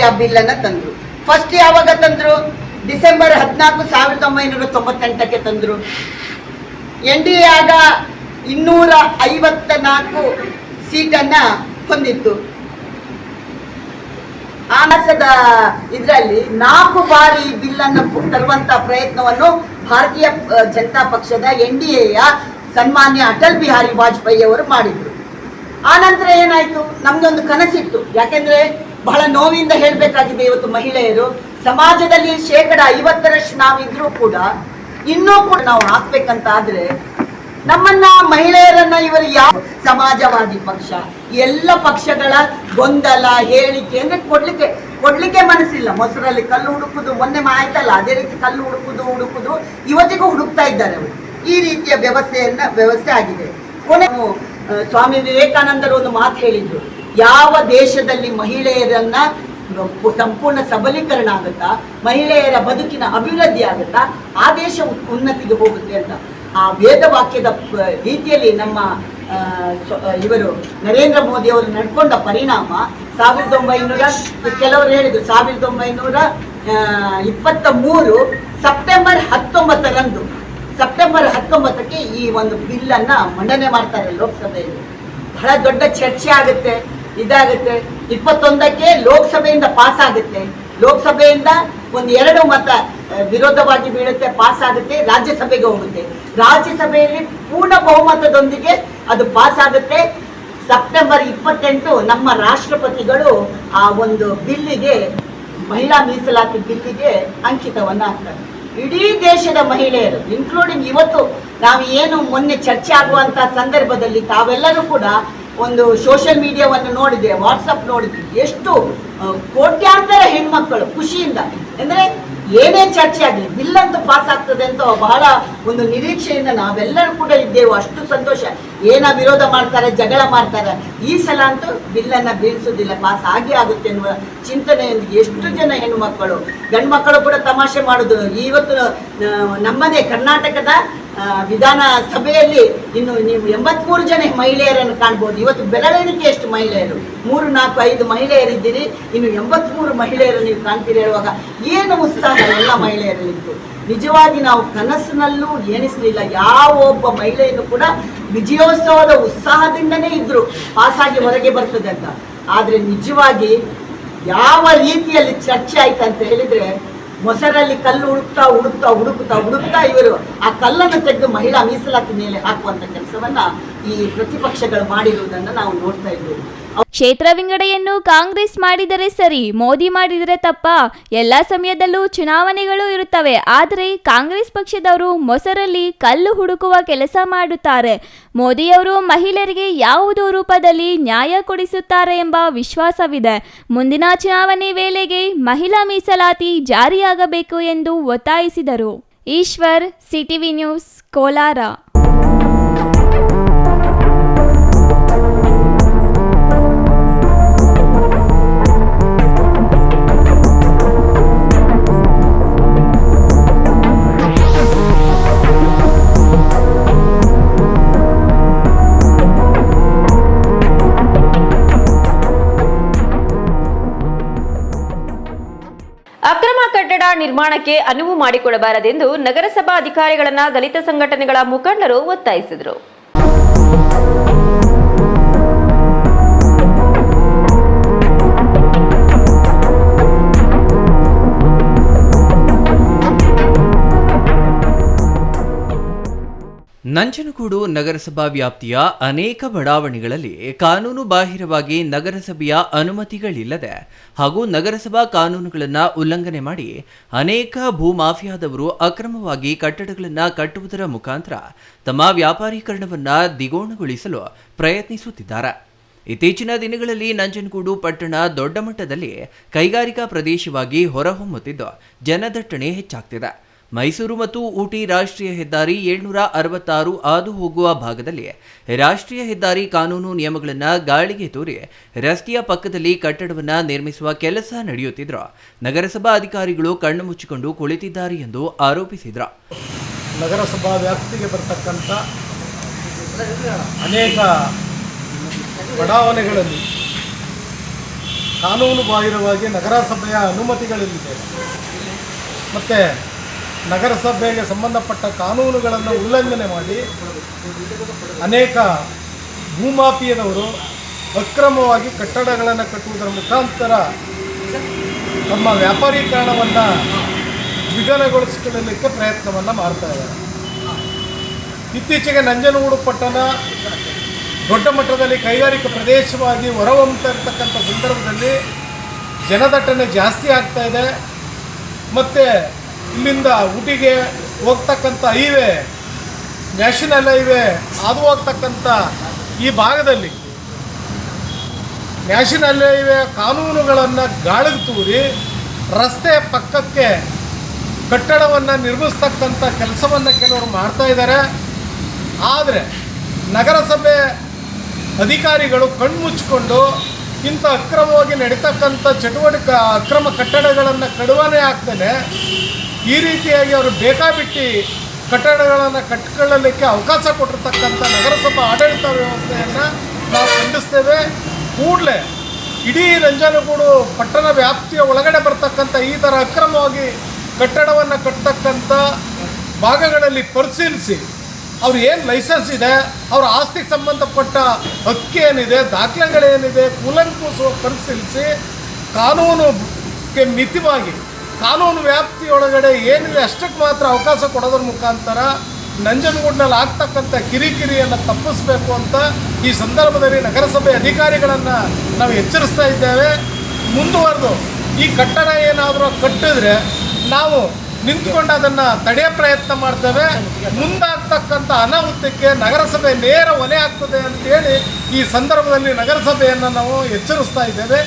ಆ ಬಿಲ್ಲನ್ನು ತಂದ್ರು. ಫಸ್ಟ್ ಯಾವಾಗ ತಂದ್ರು? ಡಿಸೆಂಬರ್ 14, 1998ಕ್ಕೆ ತಂದರು. NDA ಆಗ 254 ಸೀಟನ್ನು ಹೊಂದಿತ್ತು. ಆ ಮಾಸದ ಇದರಲ್ಲಿ 4 ಬಾರಿ ಬಿಲ್ಲನ್ನು ತರುವಂತ ಪ್ರಯತ್ನವನ್ನು ಭಾರತೀಯ ಜನತಾ ಪಕ್ಷದ NDAಯ ಸನ್ಮಾನ್ಯ ಅಟಲ್ ಬಿಹಾರಿ ವಾಜಪೇಯಿ ಅವರು ಮಾಡಿದ್ರು. ಆ ನಂತರ ಏನಾಯ್ತು, ನಮ್ಗೆ ಒಂದು ಕನಸಿತ್ತು. ಯಾಕೆಂದ್ರೆ ಬಹಳ ನೋವಿಂದ ಹೇಳಬೇಕಾಗಿದೆ, ಇವತ್ತು ಮಹಿಳೆಯರು ಸಮಾಜದಲ್ಲಿ 50% ನಾವಿದ್ರೂ ಕೂಡ ಇನ್ನೂ ಕೂಡ ನಾವು ಹಾಕ್ಬೇಕಂತ ಆದ್ರೆ ನಮ್ಮನ್ನ ಮಹಿಳೆಯರನ್ನ ಇವರು ಯಾವ ಸಮಾಜವಾದಿ ಪಕ್ಷ, ಎಲ್ಲ ಪಕ್ಷಗಳ ಗೊಂದಲ ಹೇಳಿಕೆ ಅಂದ್ರೆ ಕೊಡ್ಲಿಕ್ಕೆ ಮನಸ್ಸಿಲ್ಲ. ಮೊಸರಲ್ಲಿ ಕಲ್ಲು ಹುಡುಕುದು, ಮೊನ್ನೆ ಆಯ್ತಲ್ಲ ಅದೇ ರೀತಿ ಕಲ್ಲು ಹುಡುಕುದು ಇವತ್ತಿಗೂ ಹುಡುಕ್ತಾ ಇದ್ದಾರೆ ಅವರು. ಈ ರೀತಿಯ ವ್ಯವಸ್ಥೆ ಆಗಿದೆ. ಕೊನೆ ಸ್ವಾಮಿ ವಿವೇಕಾನಂದರು ಒಂದು ಮಾತು ಹೇಳಿದ್ರು, ಯಾವ ದೇಶದಲ್ಲಿ ಮಹಿಳೆಯರನ್ನ ಸಂಪೂರ್ಣ ಸಬಲೀಕರಣ ಆಗುತ್ತಾ, ಮಹಿಳೆಯರ ಬದುಕಿನ ಅಭಿವೃದ್ಧಿ ಆಗುತ್ತಾ, ಆ ದೇಶ ಉನ್ನತಿಗೆ ಹೋಗುತ್ತೆ ಅಂತ. ಆ ವೇದ ವಾಕ್ಯದ ರೀತಿಯಲ್ಲಿ ನಮ್ಮ ಇವರು ನರೇಂದ್ರ ಮೋದಿ ಅವರು ನಡ್ಕೊಂಡ ಪರಿಣಾಮ 1900 ಕೆಲವರು ಹೇಳಿದ್ರು 1923 ಸೆಪ್ಟೆಂಬರ್ 19ಕ್ಕೆ ಈ ಒಂದು ಬಿಲ್ಲನ್ನ ಮಂಡನೆ ಮಾಡ್ತಾರೆ ಲೋಕಸಭೆಯಲ್ಲಿ. ಬಹಳ ದೊಡ್ಡ ಚರ್ಚೆ ಆಗುತ್ತೆ, ಇದಾಗುತ್ತೆ. 21ಕ್ಕೆ ಲೋಕಸಭೆಯಿಂದ ಪಾಸ್ ಆಗುತ್ತೆ. ಲೋಕಸಭೆಯಿಂದ 2 ಮತ ವಿರೋಧವಾಗಿ ಬೀಳುತ್ತೆ, ಪಾಸ್ ಆಗುತ್ತೆ, ರಾಜ್ಯಸಭೆಗೆ ಹೋಗುತ್ತೆ. ರಾಜ್ಯಸಭೆಯಲ್ಲಿ ಪೂರ್ಣ ಬಹುಮತದೊಂದಿಗೆ ಅದು ಪಾಸ್ ಆಗುತ್ತೆ. ಸೆಪ್ಟೆಂಬರ್ 28 ನಮ್ಮ ರಾಷ್ಟ್ರಪತಿಗಳು ಆ ಒಂದು ಬಿಲ್ಲಿಗೆ, ಮಹಿಳಾ ಮೀಸಲಾತಿ ಬಿಲ್ಲಿಗೆ ಅಂಕಿತವನ್ನ ಹಾಕ್ತಾರೆ. ಇಡೀ ದೇಶದ ಮಹಿಳೆಯರು ಇನ್ಕ್ಲೂಡಿಂಗ್ ಇವತ್ತು ನಾವು ಏನು ಮೊನ್ನೆ ಚರ್ಚೆ ಆಗುವಂತ ಸಂದರ್ಭದಲ್ಲಿ ತಾವೆಲ್ಲರೂ ಕೂಡ ಒಂದು ಸೋಷಿಯಲ್ ಮೀಡಿಯಾವನ್ನು ನೋಡಿದ್ರೆ, ವಾಟ್ಸಪ್ ನೋಡಿದ್ವಿ, ಎಷ್ಟು ಕೋಟ್ಯಾಂತರ ಹೆಣ್ಮಕ್ಕಳು ಖುಷಿಯಿಂದ, ಅಂದ್ರೆ ಏನೇ ಚರ್ಚೆ ಆಗಲಿ ಬಿಲ್ ಅಂತೂ ಪಾಸ್ ಆಗ್ತದೆ ಅಂತ ಬಹಳ ಒಂದು ನಿರೀಕ್ಷೆಯಿಂದ ನಾವೆಲ್ಲರೂ ಕೂಡ ಇದ್ದೇವೆ. ಅಷ್ಟು ಸಂತೋಷ. ಏನ ವಿರೋಧ ಮಾಡ್ತಾರೆ, ಜಗಳ ಮಾಡ್ತಾರೆ, ಈ ಸಲ ಅಂತೂ ಬಿಲ್ಲನ್ನ ಬೀಳಿಸೋದಿಲ್ಲ, ಪಾಸ್ ಆಗೇ ಆಗುತ್ತೆ ಎನ್ನುವ ಚಿಂತನೆಯೊಂದಿಗೆ ಎಷ್ಟು ಜನ ಹೆಣ್ಣುಮಕ್ಕಳು, ಗಂಡು ಮಕ್ಕಳು ಕೂಡ ತಮಾಷೆ ಮಾಡುದು. ಇವತ್ತು ನಮ್ಮದೇ ಕರ್ನಾಟಕದ ವಿಧಾನಸಭೆಯಲ್ಲಿ ಇನ್ನು ನೀವು 83 ಜನ ಮಹಿಳೆಯರನ್ನು ಕಾಣ್ಬೋದು. ಇವತ್ತು ಬೆರಳೆಣಿಕೆ ಎಷ್ಟು ಮಹಿಳೆಯರು, 3, 4, 5 ಮಹಿಳೆಯರಿದ್ದೀರಿ, ಇನ್ನು 83 ಮಹಿಳೆಯರು ನೀವು ಕಾಣ್ತೀರಿ ಹೇಳುವಾಗ ಏನು ಉತ್ಸಾಹ ಎಲ್ಲ ಮಹಿಳೆಯರಲ್ಲಿತ್ತು. ನಿಜವಾಗಿ ನಾವು ಕನಸಿನಲ್ಲೂ ಎಣಿಸಲಿಲ್ಲ ಯಾವ ಒಬ್ಬ ಮಹಿಳೆಯನ್ನು ಕೂಡ ವಿಜಯೋತ್ಸವದ ಉತ್ಸಾಹದಿಂದನೇ ಇದ್ರು ಪಾಸಾಗಿ ಹೊರಗೆ ಬರ್ತದೆ ಅಂತ. ಆದ್ರೆ ನಿಜವಾಗಿ ಯಾವ ರೀತಿಯಲ್ಲಿ ಚರ್ಚೆ ಆಯ್ತಂತ ಹೇಳಿದ್ರೆ, ಮೊಸರಲ್ಲಿ ಕಲ್ಲು ಹುಡುಕ್ತಾ ಇವರು ಆ ಕಲ್ಲನ್ನು ತೆಗೆದು ಮಹಿಳಾ ಮೀಸಲಾತಿ ಮೇಲೆ ಹಾಕುವಂತ ಕೆಲಸವನ್ನ ಈ ಪ್ರತಿಪಕ್ಷಗಳು ಮಾಡಿರುವುದನ್ನು ನಾವು ನೋಡ್ತಾ ಇದ್ದೇವೆ. ಕ್ಷೇತ್ರ ವಿಂಗಡೆಯನ್ನು ಕಾಂಗ್ರೆಸ್ ಮಾಡಿದರೆ ಸರಿ, ಮೋದಿ ಮಾಡಿದರೆ ತಪ್ಪ. ಎಲ್ಲ ಸಮಯದಲ್ಲೂ ಚುನಾವಣೆಗಳು ಇರುತ್ತವೆ, ಆದರೆ ಕಾಂಗ್ರೆಸ್ ಪಕ್ಷದವರು ಮೊಸರಲ್ಲಿ ಕಲ್ಲು ಹುಡುಕುವ ಕೆಲಸ ಮಾಡುತ್ತಾರೆ. ಮೋದಿಯವರು ಮಹಿಳೆಯರಿಗೆ ಯಾವುದೋ ರೂಪದಲ್ಲಿ ನ್ಯಾಯ ಕೊಡಿಸುತ್ತಾರೆ ಎಂಬ ವಿಶ್ವಾಸವಿದೆ. ಮುಂದಿನ ಚುನಾವಣೆ ವೇಳೆಗೆ ಮಹಿಳಾ ಮೀಸಲಾತಿ ಜಾರಿಯಾಗಬೇಕು ಎಂದು ಒತ್ತಾಯಿಸಿದರು. Eshwar, CTV news, Kolar. ಅಕ್ರಮ ಕಟ್ಟಡ ನಿರ್ಮಾಣಕ್ಕೆ ಅನುವು ಮಾಡಿಕೊಡಬಾರದೆಂದು ನಗರಸಭಾ ಅಧಿಕಾರಿಗಳನ್ನ ದಲಿತ ಸಂಘಟನೆಗಳ ಮುಖಂಡರು ಒತ್ತಾಯಿಸಿದರು. ನಂಜನಗೂಡು ನಗರಸಭಾ ವ್ಯಾಪ್ತಿಯ ಅನೇಕ ಬಡಾವಣೆಗಳಲ್ಲಿ ಕಾನೂನು ಬಾಹಿರವಾಗಿ ನಗರಸಭೆಯ ಅನುಮತಿಗಳಿಲ್ಲದೆ ಹಾಗೂ ನಗರಸಭಾ ಕಾನೂನುಗಳನ್ನು ಉಲ್ಲಂಘನೆ ಮಾಡಿ ಅನೇಕ ಭೂಮಾಫಿಯಾದವರು ಅಕ್ರಮವಾಗಿ ಕಟ್ಟಡಗಳನ್ನು ಕಟ್ಟುವುದರ ಮುಖಾಂತರ ತಮ್ಮ ವ್ಯಾಪಾರೀಕರಣವನ್ನು ದ್ವಿಗುಣಗೊಳಿಸಲು ಪ್ರಯತ್ನಿಸುತ್ತಿದ್ದಾರೆ. ಇತ್ತೀಚಿನ ದಿನಗಳಲ್ಲಿ ನಂಜನಗೂಡು ಪಟ್ಟಣ ದೊಡ್ಡ ಮಟ್ಟದಲ್ಲಿ ಕೈಗಾರಿಕಾ ಪ್ರದೇಶವಾಗಿ ಹೊರಹೊಮ್ಮುತ್ತಿದ್ದು ಜನದಟ್ಟಣೆ ಹೆಚ್ಚಾಗ್ತಿದೆ. ಮೈಸೂರು ಮತ್ತು ಊಟಿ ರಾಷ್ಟ್ರೀಯ ಹೆದ್ದಾರಿ 766 ಹಾದು ಹೋಗುವ ಭಾಗದಲ್ಲಿ ರಾಷ್ಟ್ರೀಯ ಹೆದ್ದಾರಿ ಕಾನೂನು ನಿಯಮಗಳನ್ನು ಗಾಳಿಗೆ ತೂರಿ ರಸ್ತೆಯ ಪಕ್ಕದಲ್ಲಿ ಕಟ್ಟಡವನ್ನು ನಿರ್ಮಿಸುವ ಕೆಲಸ ನಡೆಯುತ್ತಿದ್ದರು. ನಗರಸಭಾ ಅಧಿಕಾರಿಗಳು ಕಣ್ಣು ಮುಚ್ಚಿಕೊಂಡು ಕುಳಿತಿದ್ದಾರೆ ಎಂದು ಆರೋಪಿಸಿದರು. ನಗರಸಭಾ ವ್ಯಾಪ್ತಿಗೆ ಬರ್ತಕ್ಕಂಥ ಅನೇಕ ಬಡಾವಣೆಗಳಲ್ಲಿ ಕಾನೂನು ಬಾಹಿರವಾಗಿ ನಗರಸಭೆಯ ಅನುಮತಿಗಳಿಲ್ಲದೆ ಮತ್ತು ನಗರಸಭೆಗೆ ಸಂಬಂಧಪಟ್ಟ ಕಾನೂನುಗಳನ್ನು ಉಲ್ಲಂಘನೆ ಮಾಡಿ ಅನೇಕ ಭೂಮಾಫಿಯದವರು ಅಕ್ರಮವಾಗಿ ಕಟ್ಟಡಗಳನ್ನು ಕಟ್ಟುವುದರ ಮುಖಾಂತರ ತಮ್ಮ ವ್ಯಾಪಾರೀಕರಣವನ್ನು ದ್ವಿಗುಣಗೊಳಿಸಿಕೊಳ್ಳಲಿಕ್ಕೆ ಪ್ರಯತ್ನವನ್ನು ಮಾಡ್ತಾ ಇದ್ದಾರೆ. ಇತ್ತೀಚೆಗೆ ನಂಜನಗೂಡು ಪಟ್ಟಣ ದೊಡ್ಡ ಮಟ್ಟದಲ್ಲಿ ಕೈಗಾರಿಕಾ ಪ್ರದೇಶವಾಗಿ ಹೊರಹೊಮ್ಮುತ್ತಾ ಇರತಕ್ಕಂಥ ಸಂದರ್ಭದಲ್ಲಿ ಜನದಟ್ಟಣೆ ಜಾಸ್ತಿ ಆಗ್ತಾ ಇದೆ. ಮತ್ತು ಇಲ್ಲಿಂದ ಊಟಿಗೆ ಹೋಗ್ತಕ್ಕಂಥ ಹೈವೇ, ನ್ಯಾಷನಲ್ ಹೈವೇ ಹಾದು ಹೋಗ್ತಕ್ಕಂಥ ಈ ಭಾಗದಲ್ಲಿ ನ್ಯಾಷನಲ್ ಹೈವೇ ಕಾನೂನುಗಳನ್ನು ಗಾಳಿಗೆ ತೂರಿ ರಸ್ತೆ ಪಕ್ಕಕ್ಕೆ ಕಟ್ಟಡವನ್ನು ನಿರ್ಮಿಸ್ತಕ್ಕಂಥ ಕೆಲಸವನ್ನು ಕೆಲವರು ಮಾಡ್ತಾ ಇದ್ದಾರೆ. ಆದರೆ ನಗರಸಭೆ ಅಧಿಕಾರಿಗಳು ಕಣ್ಮುಚ್ಚಿಕೊಂಡು ಇಂಥ ಅಕ್ರಮವಾಗಿ ನಡೀತಕ್ಕಂಥ ಚಟುವಟಿಕೆ ಅಕ್ರಮ ಕಟ್ಟಡಗಳನ್ನು ಕಡಿವಾಣೆ ಹಾಕ್ತಾನೆ ಈ ರೀತಿಯಾಗಿ ಅವರು ಬೇಕಾಬಿಟ್ಟು ಕಟ್ಟಡಗಳನ್ನು ಕಟ್ಟಿಕೊಳ್ಳಲಿಕ್ಕೆ ಅವಕಾಶ ಕೊಟ್ಟಿರ್ತಕ್ಕಂಥ ನಗರಸಭಾ ಆಡಳಿತ ವ್ಯವಸ್ಥೆಯನ್ನು ನಾವು ಖಂಡಿಸ್ತೇವೆ. ಕೂಡಲೇ ಇಡೀ ನಂಜನಗೂಡು ಪಟ್ಟಣ ವ್ಯಾಪ್ತಿಯ ಒಳಗಡೆ ಬರ್ತಕ್ಕಂಥ ಈ ಥರ ಅಕ್ರಮವಾಗಿ ಕಟ್ಟಡವನ್ನು ಕಟ್ಟತಕ್ಕಂಥ ಭಾಗಗಳಲ್ಲಿ ಪರಿಶೀಲಿಸಿ ಅವ್ರು ಏನು ಲೈಸೆನ್ಸ್ ಇದೆ, ಅವ್ರ ಆಸ್ತಿಗೆ ಸಂಬಂಧಪಟ್ಟ ಹಕ್ಕು ಏನಿದೆ, ದಾಖಲೆಗಳೇನಿದೆ ಕೂಲಂಕುಷ ಪರಿಶೀಲಿಸಿ ಕಾನೂನುಗೆ ಮಿತಿವಾಗಿ ಕಾನೂನು ವ್ಯಾಪ್ತಿಯೊಳಗಡೆ ಏನಿದೆ ಅಷ್ಟಕ್ಕೆ ಮಾತ್ರ ಅವಕಾಶ ಕೊಡೋದ್ರ ಮುಖಾಂತರ ನಂಜನಗೂಡಿನಲ್ಲಿ ಆಗ್ತಕ್ಕಂಥ ಕಿರಿಕಿರಿಯನ್ನು ತಪ್ಪಿಸಬೇಕು ಅಂತ ಈ ಸಂದರ್ಭದಲ್ಲಿ ನಗರಸಭೆ ಅಧಿಕಾರಿಗಳನ್ನು ನಾವು ಎಚ್ಚರಿಸ್ತಾ ಇದ್ದೇವೆ. ಮುಂದುವರೆದು ಈ ಕಟ್ಟಡ ಏನಾದರೂ ಕಟ್ಟಿದ್ರೆ ನಾವು ನಿಂತ್ಕೊಂಡು ಅದನ್ನು ತಡೆಯೋ ಪ್ರಯತ್ನ ಮಾಡ್ತೇವೆ. ಮುಂದಾಗ್ತಕ್ಕಂಥ ಅನಾಹುತಕ್ಕೆ ನಗರಸಭೆ ನೇರ ಹೊಣೆ ಆಗ್ತದೆ ಅಂತೇಳಿ ಈ ಸಂದರ್ಭದಲ್ಲಿ ನಗರಸಭೆಯನ್ನು ನಾವು ಎಚ್ಚರಿಸ್ತಾ ಇದ್ದೇವೆ.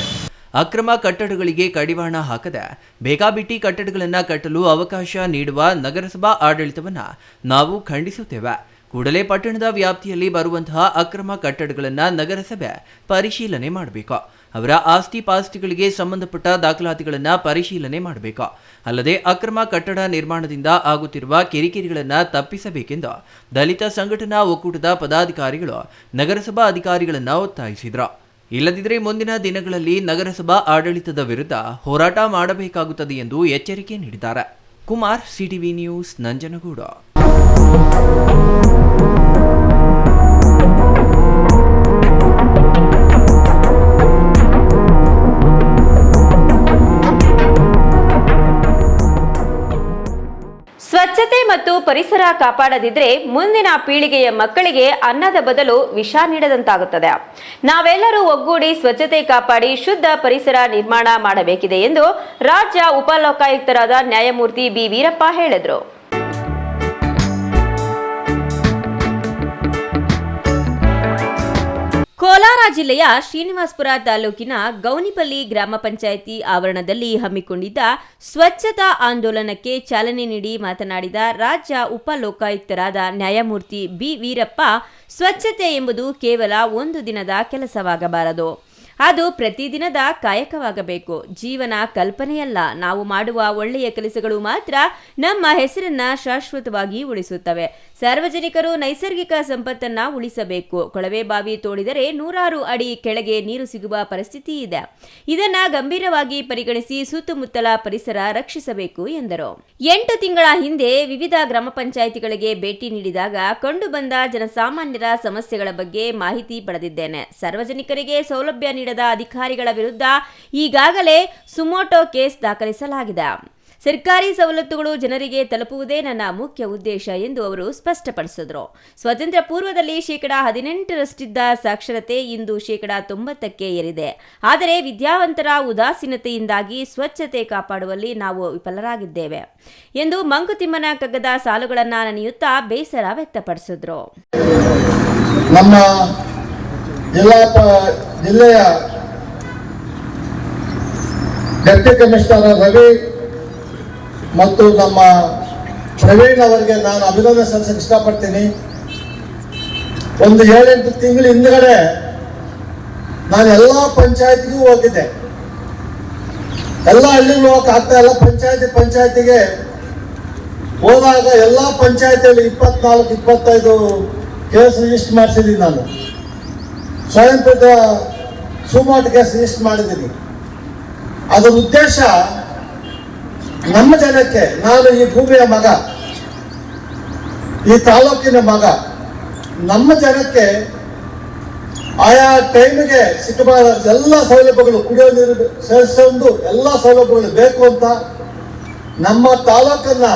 ಅಕ್ರಮ ಕಟ್ಟಡಗಳಿಗೆ ಕಡಿವಾಣ ಹಾಕದೆ ಬೇಕಾಬಿಟ್ಟಿ ಕಟ್ಟಡಗಳನ್ನು ಕಟ್ಟಲು ಅವಕಾಶ ನೀಡುವ ನಗರಸಭಾ ಆಡಳಿತವನ್ನು ನಾವು ಖಂಡಿಸುತ್ತೇವೆ. ಕೂಡಲೇ ಪಟ್ಟಣದ ವ್ಯಾಪ್ತಿಯಲ್ಲಿ ಬರುವಂತಹ ಅಕ್ರಮ ಕಟ್ಟಡಗಳನ್ನು ನಗರಸಭೆ ಪರಿಶೀಲನೆ ಮಾಡಬೇಕು. ಅವರ ಆಸ್ತಿ ಪಾಸ್ತಿಗಳಿಗೆ ಸಂಬಂಧಪಟ್ಟ ದಾಖಲಾತಿಗಳನ್ನು ಪರಿಶೀಲನೆ ಮಾಡಬೇಕು. ಅಲ್ಲದೆ ಅಕ್ರಮ ಕಟ್ಟಡ ನಿರ್ಮಾಣದಿಂದ ಆಗುತ್ತಿರುವ ಕಿರಿಕಿರಿಗಳನ್ನು ತಪ್ಪಿಸಬೇಕೆಂದು ದಲಿತ ಸಂಘಟನಾ ಒಕ್ಕೂಟದ ಪದಾಧಿಕಾರಿಗಳು ನಗರಸಭಾ ಅಧಿಕಾರಿಗಳನ್ನು ಒತ್ತಾಯಿಸಿದರು. ಇಲ್ಲದಿದ್ದರೆ ಮುಂದಿನ ದಿನಗಳಲ್ಲಿ ನಗರಸಭಾ ಆಡಳಿತದ ವಿರುದ್ಧ ಹೋರಾಟ ಮಾಡಬೇಕಾಗುತ್ತದೆ ಎಂದು ಎಚ್ಚರಿಕೆ ನೀಡಿದ್ದಾರೆ. Kumar, CTV news, Nanjangud. ಸ್ವಚ್ಛತೆ ಮತ್ತು ಪರಿಸರ ಕಾಪಾಡದಿದ್ರೆ ಮುಂದಿನ ಪೀಳಿಗೆಯ ಮಕ್ಕಳಿಗೆ ಅನ್ನದ ಬದಲು ವಿಷ ನೀಡದಂತಾಗುತ್ತದೆ. ನಾವೆಲ್ಲರೂ ಒಗ್ಗೂಡಿ ಸ್ವಚ್ಛತೆ ಕಾಪಾಡಿ ಶುದ್ಧ ಪರಿಸರ ನಿರ್ಮಾಣ ಮಾಡಬೇಕಿದೆ ಎಂದು ರಾಜ್ಯ ಉಪಲೋಕಾಯುಕ್ತರಾದ ನ್ಯಾಯಮೂರ್ತಿ ಬಿ ವೀರಪ್ಪ ಹೇಳಿದರು. ಕೋಲಾರ ಜಿಲ್ಲೆಯ ಶ್ರೀನಿವಾಸಪುರ ತಾಲೂಕಿನ ಗೌನಿಪಲ್ಲಿ ಗ್ರಾಮ ಪಂಚಾಯಿತಿ ಆವರಣದಲ್ಲಿ ಹಮ್ಮಿಕೊಂಡಿದ್ದ ಸ್ವಚ್ಛತಾ ಆಂದೋಲನಕ್ಕೆ ಚಾಲನೆ ನೀಡಿ ಮಾತನಾಡಿದ ರಾಜ್ಯ ಉಪಲೋಕಾಯುಕ್ತರಾದ ನ್ಯಾಯಮೂರ್ತಿ ಬಿ ವೀರಪ್ಪ, ಸ್ವಚ್ಛತೆ ಎಂಬುದು ಕೇವಲ ಒಂದು ದಿನದ ಕೆಲಸವಾಗಬಾರದು, ಅದು ಪ್ರತಿದಿನದ ಕಾಯಕವಾಗಬೇಕು. ಜೀವನ ಕಲ್ಪನೆಯಲ್ಲ. ನಾವು ಮಾಡುವ ಒಳ್ಳೆಯ ಕೆಲಸಗಳು ಮಾತ್ರ ನಮ್ಮ ಹೆಸರನ್ನ ಶಾಶ್ವತವಾಗಿ ಉಳಿಸುತ್ತವೆ. ಸಾರ್ವಜನಿಕರು ನೈಸರ್ಗಿಕ ಸಂಪತ್ತನ್ನ ಉಳಿಸಬೇಕು. ಕೊಳವೆ ಬಾವಿ ತೋಡಿದರೆ 100 ಅಡಿ ಕೆಳಗೆ ನೀರು ಸಿಗುವ ಪರಿಸ್ಥಿತಿ ಇದೆ. ಇದನ್ನ ಗಂಭೀರವಾಗಿ ಪರಿಗಣಿಸಿ ಸುತ್ತಮುತ್ತಲ ಪರಿಸರ ರಕ್ಷಿಸಬೇಕು ಎಂದರು. 8 ತಿಂಗಳ ಹಿಂದೆ ವಿವಿಧ ಗ್ರಾಮ ಪಂಚಾಯಿತಿಗಳಿಗೆ ಭೇಟಿ ನೀಡಿದಾಗ ಕಂಡುಬಂದ ಜನಸಾಮಾನ್ಯರ ಸಮಸ್ಯೆಗಳ ಬಗ್ಗೆ ಮಾಹಿತಿ ಪಡೆದಿದ್ದೇನೆ. ಸಾರ್ವಜನಿಕರಿಗೆ ಸೌಲಭ್ಯ ನೀಡದ ಅಧಿಕಾರಿಗಳ ವಿರುದ್ಧ ಈಗಾಗಲೇ ಸುಮೋಟೋ ಕೇಸ್ ದಾಖಲಿಸಲಾಗಿದೆ. ಸರ್ಕಾರಿ ಸವಲತ್ತುಗಳು ಜನರಿಗೆ ತಲುಪುವುದೇ ನನ್ನ ಮುಖ್ಯ ಉದ್ದೇಶ ಎಂದು ಅವರು ಸ್ಪಷ್ಟಪಡಿಸಿದರು. ಸ್ವಾತಂತ್ರ್ಯ ಪೂರ್ವದಲ್ಲಿ 18% ಸಾಕ್ಷರತೆ ಇಂದು 90% ಏರಿದೆ. ಆದರೆ ವಿದ್ಯಾವಂತರ ಉದಾಸೀನತೆಯಿಂದಾಗಿ ಸ್ವಚ್ಛತೆ ಕಾಪಾಡುವಲ್ಲಿ ನಾವು ವಿಫಲರಾಗಿದ್ದೇವೆ ಎಂದು ಮಂಕುತಿಮ್ಮನ ಕಗ್ಗದ ಸಾಲುಗಳನ್ನು ನೆನೆಯುತ್ತಾ ಬೇಸರ ವ್ಯಕ್ತಪಡಿಸಿದರು. ನಮ್ಮ ಜಿಲ್ಲೆಯ ಡೆಪ್ಟಿ ಕಮಿಷನರ್ ರವಿ ಮತ್ತು ನಮ್ಮ ಪ್ರವೀಣ್ ಅವರಿಗೆ ನಾನು ಅಭಿನಂದನೆ ಸಲ್ಲಿಸಕ್ಕೆ ಇಷ್ಟಪಡ್ತೀನಿ. ಒಂದು 7-8 ತಿಂಗಳ ಹಿಂದ್ಗಡೆ ನಾನು ಎಲ್ಲ ಪಂಚಾಯತಿಗೂ ಹೋಗಿದ್ದೆ. ಎಲ್ಲ ಹಳ್ಳಿಗಳು ಹೋಗಕ್ಕೆ ಆಗ್ತಾ ಇಲ್ಲ. ಪಂಚಾಯತಿಗೆ ಹೋದಾಗ ಎಲ್ಲ ಪಂಚಾಯತಿಯಲ್ಲಿ 24-25 ಕೇಸ್ ರಿಜಿಸ್ಟರ್ ಮಾಡಿಸಿದ್ದೀನಿ. ನಾನು ಸ್ವಯಂ ಪ್ರೇರಿತ ಸುಮೋಟೋ ಕೇಸ್ ರಿಜಿಸ್ಟರ್ ಮಾಡಿದ್ದೀನಿ. ಅದರ ಉದ್ದೇಶ ನಮ್ಮ ಜನಕ್ಕೆ ನಾನು ಈ ಭೂಮಿಯ ಮಗ, ಈ ತಾಲೂಕಿನ ಮಗ, ನಮ್ಮ ಜನಕ್ಕೆ ಆಯಾ ಟೈಮಿಗೆ ಸಿಕ್ಕಬಾರ ಎಲ್ಲ ಸೌಲಭ್ಯಗಳು, ಕುಡಿಯೋ ನೀರು ಸೇರಿಸೊಂದು ಎಲ್ಲ ಸೌಲಭ್ಯಗಳು ಬೇಕು ಅಂತ ನಮ್ಮ ತಾಲೂಕನ್ನ,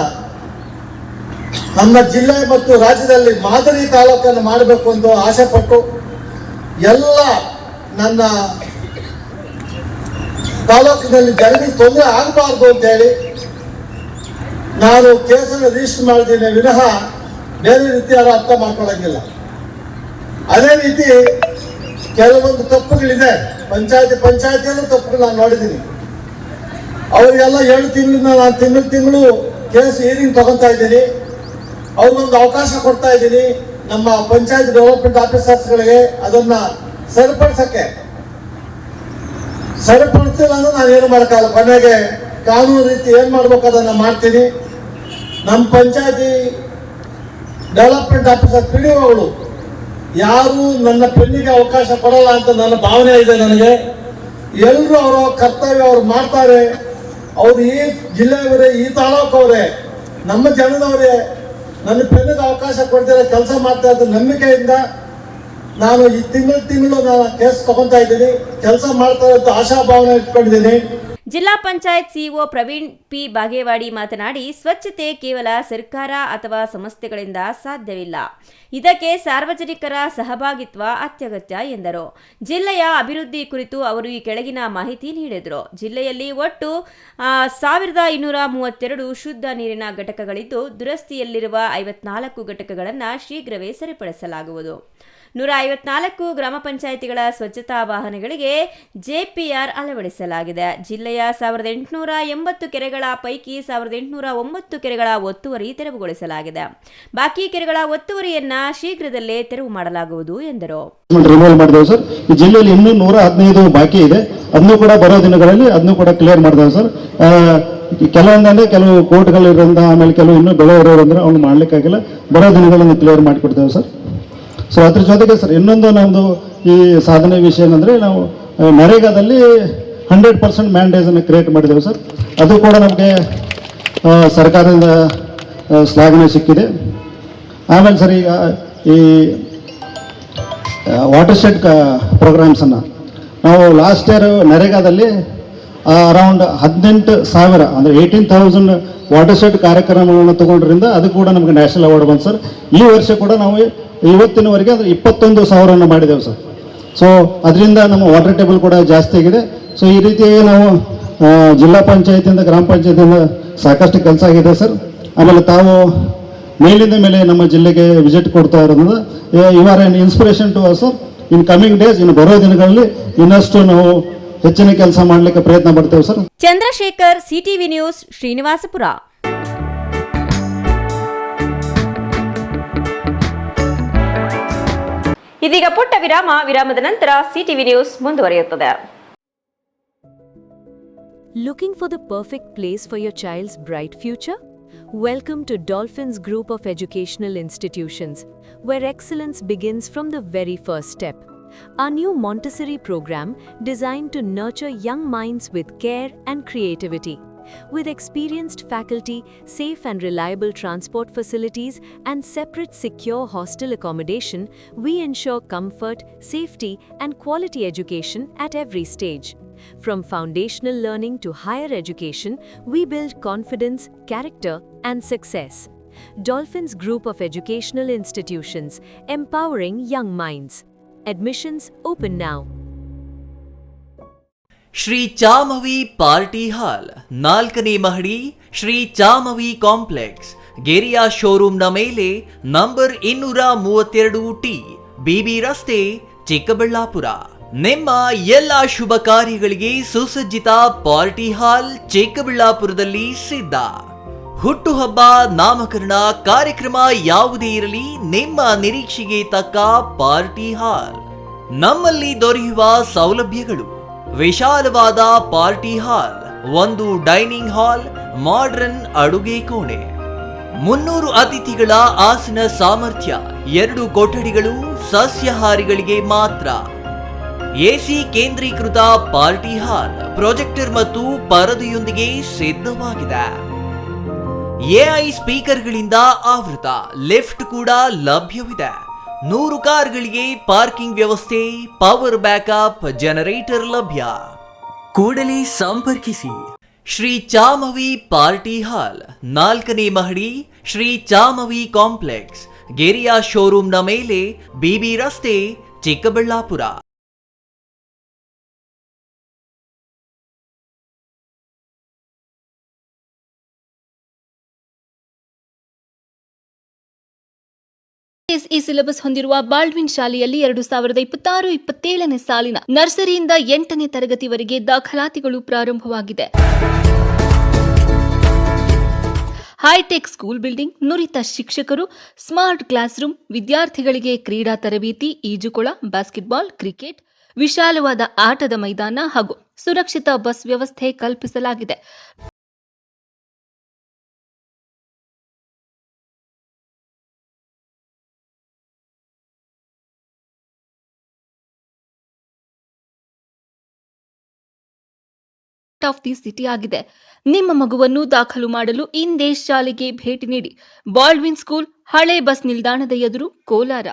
ನಮ್ಮ ಜಿಲ್ಲೆ ಮತ್ತು ರಾಜ್ಯದಲ್ಲಿ ಮಾದರಿ ತಾಲೂಕನ್ನು ಮಾಡಬೇಕು ಅಂತ ಆಸೆ ಪಟ್ಟು ಎಲ್ಲ ನನ್ನ ತಾಲೂಕಿನಲ್ಲಿ ಜನರಿಗೆ ತೊಂದರೆ ಆಗಬಾರ್ದು ಅಂತ ಹೇಳಿ ನಾನು ಕೇಸನ್ನು ರಿಜಿಸ್ಟರ್ ಮಾಡಿದ್ದೀನಿ ವಿನಃ ಬೇರೆ ರೀತಿ ಯಾರು ಅರ್ಥ ಮಾಡ್ಕೊಳ್ಳಂಗಿಲ್ಲ. ಅದೇ ರೀತಿ ಕೆಲವೊಂದು ತಪ್ಪುಗಳಿದೆ, ಪಂಚಾಯತಿಯಲ್ಲೂ ತಪ್ಪುಗಳು ನಾನು ನೋಡಿದ್ದೀನಿ. ಅವರಿಗೆಲ್ಲ 7 ತಿಂಗಳಿಂದ ನಾನು ತಿಂಗಳು ಕೇಸ್ ಹಿಯರಿಂಗ್ ತಗೊತಾ ಇದ್ದೀನಿ. ಅವ್ರಿಗೊಂದು ಅವಕಾಶ ಕೊಡ್ತಾ ಇದ್ದೀನಿ ನಮ್ಮ ಪಂಚಾಯತ್ ಡೆವಲಪ್ಮೆಂಟ್ ಆಫೀಸರ್ಸ್ಗಳಿಗೆ. ಅದನ್ನ ಸರಿಪಡಿಸಿಲ್ಲ ಅಂದ್ರೆ ನಾನು ಏನು ಮಾಡೋಕ್ಕಾಗಲ್ಲ. ಕೊನೆಗೆ ಕಾನೂನು ರೀತಿ ಏನು ಮಾಡ್ಬೇಕು ಅದನ್ನು ಮಾಡ್ತೀನಿ. ನಮ್ಮ ಪಂಚಾಯತಿ ಡೆವಲಪ್ಮೆಂಟ್ ಆಫೀಸರ್ PDOಗಳು ಯಾರು ನನ್ನ ಪೆನ್ನಿಗೆ ಅವಕಾಶ ಕೊಡಲ್ಲ ಅಂತ ನನ್ನ ಭಾವನೆ ಇದೆ ನನಗೆ. ಎಲ್ಲರೂ ಅವರ ಕರ್ತವ್ಯ ಅವ್ರು ಮಾಡ್ತಾರೆ. ಅವರು ಈ ಜಿಲ್ಲೆಯವರೇ, ಈ ತಾಲೂಕವರೇ, ನಮ್ಮ ಜನದವರೇ. ನನ್ನ ಪೆನ್ನಿಗೆ ಅವಕಾಶ ಕೊಡ್ತಿರೋ ಕೆಲಸ ಮಾಡ್ತಾ ಇದ್ದ ನಂಬಿಕೆಯಿಂದ ನಾನು ಈ ತಿಂಗಳು ನಾನು ಕೇಸ್ ತಗೊಂತಾ ಇದ್ದೀನಿ. ಕೆಲಸ ಮಾಡ್ತಾ ಇರೋ ಆಶಾಭಾವನೆ ಇಟ್ಕೊಂಡಿದ್ದೀನಿ. ಜಿಲ್ಲಾ ಪಂಚಾಯತ್ ಸಿಇಒ ಪ್ರವೀಣ್ ಪಿ ಬಾಗೇವಾಡಿ ಮಾತನಾಡಿ, ಸ್ವಚ್ಛತೆ ಕೇವಲ ಸರ್ಕಾರ ಅಥವಾ ಸಂಸ್ಥೆಗಳಿಂದ ಸಾಧ್ಯವಿಲ್ಲ, ಇದಕ್ಕೆ ಸಾರ್ವಜನಿಕರ ಸಹಭಾಗಿತ್ವ ಅತ್ಯಗತ್ಯ ಎಂದರು. ಜಿಲ್ಲೆಯ ಅಭಿವೃದ್ಧಿ ಕುರಿತು ಅವರು ಈ ಕೆಳಗಿನ ಮಾಹಿತಿ ನೀಡಿದರು. ಜಿಲ್ಲೆಯಲ್ಲಿ ಒಟ್ಟು 1232 ಶುದ್ಧ ನೀರಿನ ಘಟಕಗಳಿದ್ದು, ದುರಸ್ತಿಯಲ್ಲಿರುವ 54 ಘಟಕಗಳನ್ನು ಶೀಘ್ರವೇ ಸರಿಪಡಿಸಲಾಗುವುದು. 154 ಗ್ರಾಮ ಪಂಚಾಯಿತಿಗಳ ಸ್ವಚ್ಛತಾ ವಾಹನಗಳಿಗೆ JPR ಅಳವಡಿಸಲಾಗಿದೆ. ಜಿಲ್ಲೆಯ 1880 ಕೆರೆಗಳ ಪೈಕಿ 1809 ಕೆರೆಗಳ ಒತ್ತುವರಿ ತೆರವುಗೊಳಿಸಲಾಗಿದೆ. ಬಾಕಿ ಕೆರೆಗಳ ಒತ್ತುವರಿಯನ್ನ ಶೀಘ್ರದಲ್ಲೇ ತೆರವು ಮಾಡಲಾಗುವುದು ಎಂದರು. ರಿಮೂವ್ ಮಾಡಿದೆವು ಸರ್. ಈ ಜಿಲ್ಲೆಯಲ್ಲಿ ಇನ್ನೂ 115 ಬಾಕಿ ಇದೆ. ಅದನ್ನು ಕೂಡ ಬರೋ ದಿನಗಳಲ್ಲಿ ಅದನ್ನು ಕೂಡ ಕ್ಲಿಯರ್ ಮಾಡಿದೆವು ಸರ್. ಕೆಲವೊಂದಂದ್ರೆ ಕೆಲವು ಕೋರ್ಟ್ಗಳಿರೋದ್ರಿಂದ, ಆಮೇಲೆ ಕೆಲವು ಇನ್ನೂ ಬೆಳೆ ಇರೋದ್ರಿಂದ ಅವ್ನು ಮಾಡ್ಲಿಕ್ಕಾಗಿಲ್ಲ. ಬರೋ ದಿನಗಳನ್ನು ಕ್ಲಿಯರ್ ಮಾಡಿಕೊಡ್ತೇವೆ ಸರ್. ಸೊ ಅದ್ರ ಜೊತೆಗೆ ಸರ್ ಇನ್ನೊಂದು ನಮ್ಮದು ಈ ಸಾಧನೆ ವಿಷಯ ಏನಂದರೆ, ನಾವು ನರೇಗಾದಲ್ಲಿ 100% ಮ್ಯಾಂಡೇಜನ್ನು ಕ್ರಿಯೇಟ್ ಮಾಡಿದ್ದೇವೆ ಸರ್. ಅದು ಕೂಡ ನಮಗೆ ಸರ್ಕಾರದಿಂದ ಶ್ಲಾಘನೆ ಸಿಕ್ಕಿದೆ. ಆಮೇಲೆ ಸರ್ ಈಗ ಈ ವಾಟರ್ ಶೆಡ್ ಪ್ರೋಗ್ರಾಮ್ಸನ್ನು ನಾವು ಲಾಸ್ಟ್ ಇಯರ್ ನರೇಗಾದಲ್ಲಿ ಅರೌಂಡ್ 18,000 ಅಂದರೆ 18,000 ವಾಟರ್ ಶೆಡ್ ಕಾರ್ಯಕ್ರಮಗಳನ್ನು ತಗೊಂಡ್ರಿಂದ ಅದು ಕೂಡ ನಮಗೆ ನ್ಯಾಷನಲ್ ಅವಾರ್ಡ್ ಬಂತು ಸರ್. ಈ ವರ್ಷ ಕೂಡ ನಾವು ಇವತ್ತಿನವರೆಗೆ ಅಂದರೆ 21,000 ಮಾಡಿದ್ದೇವೆ ಸರ್. ಸೊ ಅದರಿಂದ ನಮ್ಮ ವಾಟರ್ ಟೇಬಲ್ ಕೂಡ ಜಾಸ್ತಿ ಆಗಿದೆ. ಸೊ ಈ ರೀತಿಯಾಗಿ ನಾವು ಜಿಲ್ಲಾ ಪಂಚಾಯತಿಯಿಂದ, ಗ್ರಾಮ ಪಂಚಾಯತಿಯಿಂದ ಸಾಕಷ್ಟು ಕೆಲಸ ಆಗಿದೆ ಸರ್. ಆಮೇಲೆ ತಾವು ಮೇಲಿಂದ ಮೇಲೆ ನಮ್ಮ ಜಿಲ್ಲೆಗೆ ವಿಸಿಟ್ ಕೊಡ್ತಾ ಇರೋದ್ರಿಂದ you are an inspiration to us. In coming days, ಇನ್ನು ಬರೋ ದಿನಗಳಲ್ಲಿ ಇನ್ನಷ್ಟು ನಾವು ಹೆಚ್ಚಿನ ಕೆಲಸ ಮಾಡಲಿಕ್ಕೆ ಪ್ರಯತ್ನ ಪಡ್ತೇವೆ sir. Chandrashekar, CTV news, Srinivasapura. ಇದೀಗ ಪುಟ್ಟ ವಿರಾಮದ ನಂತರ CTV ನ್ಯೂಸ್ ಮುಂದುವರಿಯುತ್ತದೆ. Looking for the perfect place for your child's bright future? Welcome to Dolphins Group of Educational Institutions, where excellence begins from the very first step. Our new Montessori program designed to nurture young minds with care and creativity. With experienced faculty, safe and reliable transport facilities, and separate secure hostel accommodation, we ensure comfort, safety, and quality education at every stage. From foundational learning to higher education, we build confidence, character, and success. Dolphins Group of Educational Institutions, empowering young minds. Admissions open now. Shri Chamavi party hall, 4ನೇ ಮಹಡಿ, Shri ಚಾಮವಿ complex, ಗೆರಿಯಾ ಶೋರೂಮ್ನ ಮೇಲೆ, number 232T, BB ರಸ್ತೆ, ಚಿಕ್ಕಬಳ್ಳಾಪುರ. ನಿಮ್ಮ ಎಲ್ಲ ಶುಭ ಕಾರ್ಯಗಳಿಗೆ ಸುಸಜ್ಜಿತ party hall ಚಿಕ್ಕಬಳ್ಳಾಪುರದಲ್ಲಿ ಸಿದ್ಧ. ಹುಟ್ಟುಹಬ್ಬ, ನಾಮಕರಣ, ಕಾರ್ಯಕ್ರಮ ಯಾವುದೇ ಇರಲಿ, ನಿಮ್ಮ ನಿರೀಕ್ಷೆಗೆ ತಕ್ಕ ಪಾರ್ಟಿ ಹಾಲ್. ನಮ್ಮಲ್ಲಿ ದೊರೆಯುವ ಸೌಲಭ್ಯಗಳು: ವಿಶಾಲವಾದ party hall, 1 dining hall, modern ಅಡುಗೆ ಕೋಣೆ, 300 ಅತಿಥಿಗಳ ಆಸನ ಸಾಮರ್ಥ್ಯ, 2 ಕೊಠಡಿಗಳು ಸಸ್ಯಾಹಾರಿಗಳಿಗೆ ಮಾತ್ರ. ಎಸಿ ಕೇಂದ್ರೀಕೃತ ಪಾರ್ಟಿ ಹಾಲ್ ಪ್ರೊಜೆಕ್ಟರ್ ಮತ್ತು ಪರದೆಯೊಂದಿಗೆ ಸಿದ್ಧವಾಗಿದೆ. ಎಐ ಸ್ಪೀಕರ್ಗಳಿಂದ ಆವೃತ ಲಿಫ್ಟ್ ಕೂಡ ಲಭ್ಯವಿದೆ. 100 ಕಾರ್ಗಳಿಗೆ ಪಾರ್ಕಿಂಗ್ ವ್ಯವಸ್ಥೆ, ಪವರ್ ಬ್ಯಾಕಪ್ ಜನರೇಟರ್ ಲಭ್ಯ. ಕೂಡಲೇ ಸಂಪರ್ಕಿಸಿ. ಶ್ರೀ ಚಾಮವಿ ಪಾರ್ಟಿ ಹಾಲ್, 4ನೇ ಮಹಡಿ, ಶ್ರೀ ಚಾಮವಿ ಕಾಂಪ್ಲೆಕ್ಸ್, ಗೆರಿಯಾ ಶೋರೂಮ್ನ ಮೇಲೆ, ಬಿಬಿ ರಸ್ತೆ, ಚಿಕ್ಕಬಳ್ಳಾಪುರ. ಈ ಸಿಲೆಬಸ್ ಹೊಂದಿರುವ ಬಾಲ್ಡ್ವಿನ್ ಶಾಲೆಯಲ್ಲಿ 2026-27ನೇ ಸಾಲಿನ ನರ್ಸರಿಯಿಂದ 8ನೇ ತರಗತಿವರೆಗೆ ದಾಖಲಾತಿಗಳು ಪ್ರಾರಂಭವಾಗಿದೆ. ಹೈಟೆಕ್ ಸ್ಕೂಲ್ ಬಿಲ್ಡಿಂಗ್, ನುರಿತ ಶಿಕ್ಷಕರು, ಸ್ಮಾರ್ಟ್ ಕ್ಲಾಸ್ ರೂಮ್, ವಿದ್ಯಾರ್ಥಿಗಳಿಗೆ ಕ್ರೀಡಾ ತರಬೇತಿ, ಈಜುಕೊಳ, ಬಾಸ್ಕೆಟ್ಬಾಲ್, ಕ್ರಿಕೆಟ್, ವಿಶಾಲವಾದ ಆಟದ ಮೈದಾನ ಹಾಗೂ ಸುರಕ್ಷಿತ ಬಸ್ ವ್ಯವಸ್ಥೆ ಕಲ್ಪಿಸಲಾಗಿದೆ. ಆಫ್ ದಿ ಸಿಟಿ ಆಗಿದೆ. ನಿಮ್ಮ ಮಗುವನ್ನು ದಾಖಲು ಮಾಡಲು ಇಂದೇ ಶಾಲೆಗೆ ಭೇಟಿ ನೀಡಿ. ಬಾಲ್ಡ್ವಿನ್ ಸ್ಕೂಲ್, ಹಳೆ ಬಸ್ ನಿಲ್ದಾಣದ ಎದುರು, ಕೋಲಾರ.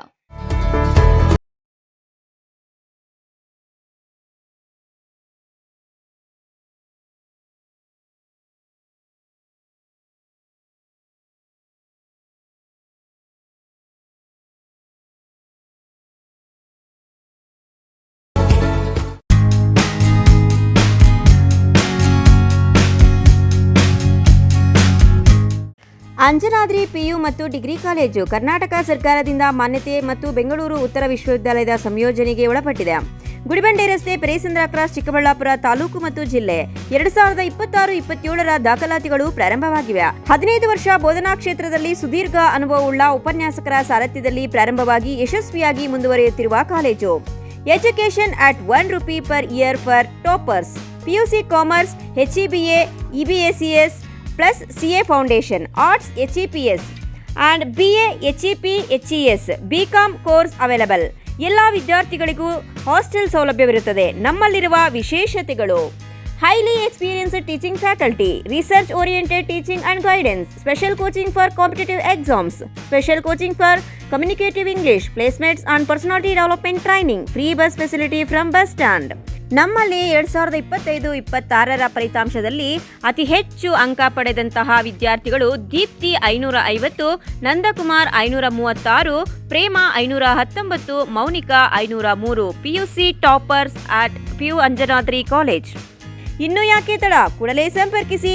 ಅಂಜನಾದ್ರಿ ಪಿಯು ಮತ್ತು ಡಿಗ್ರಿ ಕಾಲೇಜು ಕರ್ನಾಟಕ ಸರ್ಕಾರದಿಂದ ಮಾನ್ಯತೆ ಮತ್ತು ಬೆಂಗಳೂರು ಉತ್ತರ ವಿಶ್ವವಿದ್ಯಾಲಯದ ಸಂಯೋಜನೆಗೆ ಒಳಪಟ್ಟಿದೆ. ಗುಡಿಬಂಡೆ ರಸ್ತೆ, ಪೆರೇಸಂದ್ರ ಕ್ರಾಸ್, ಚಿಕ್ಕಬಳ್ಳಾಪುರ ತಾಲೂಕು ಮತ್ತು ಜಿಲ್ಲೆ. 2026-27ರ ದಾಖಲಾತಿಗಳು ಪ್ರಾರಂಭವಾಗಿವೆ. 15 ವರ್ಷ ಬೋಧನಾ ಕ್ಷೇತ್ರದಲ್ಲಿ ಸುದೀರ್ಘ ಅನುಭವವುಳ್ಳ ಉಪನ್ಯಾಸಕರ ಸಾರಥ್ಯದಲ್ಲಿ ಪ್ರಾರಂಭವಾಗಿ ಯಶಸ್ವಿಯಾಗಿ ಮುಂದುವರಿಯುತ್ತಿರುವ college. Education at ₹1 per year for toppers. PUC Commerce, HEBA, EBACS plus CA Foundation, Arts HEPS and BA HEP HES, BCom course available. ಎಲ್ಲ ವಿದ್ಯಾರ್ಥಿಗಳಿಗೂ ಹಾಸ್ಟೆಲ್ ಸೌಲಭ್ಯವಿರುತ್ತದೆ. ನಮ್ಮಲ್ಲಿರುವ ವಿಶೇಷತೆಗಳು: highly experienced teaching faculty, research oriented teaching and guidance, special coaching for competitive exams, special coaching for communicative English, placements and personality development training, free bus facility from bus stand. ನಮ್ಮಲ್ಲಿ 2025-26ರ ಫಲಿತಾಂಶದಲ್ಲಿ ಅತಿ ಹೆಚ್ಚು ಅಂಕ ಪಡೆದಂತಹ ವಿದ್ಯಾರ್ಥಿಗಳು Deepti 550, Nandakumar 536, Prema 519, Mounika 503. PUC toppers at PU Anjanadri college. ಇನ್ನು ಯಾಕೆ ತಡ, ಕೂಡಲೇ ಸಂಪರ್ಕಿಸಿ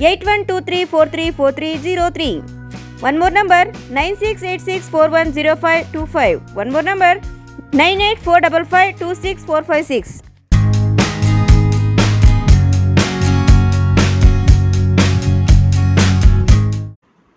8123434303. One more number 9686410525. One more number 9845526456.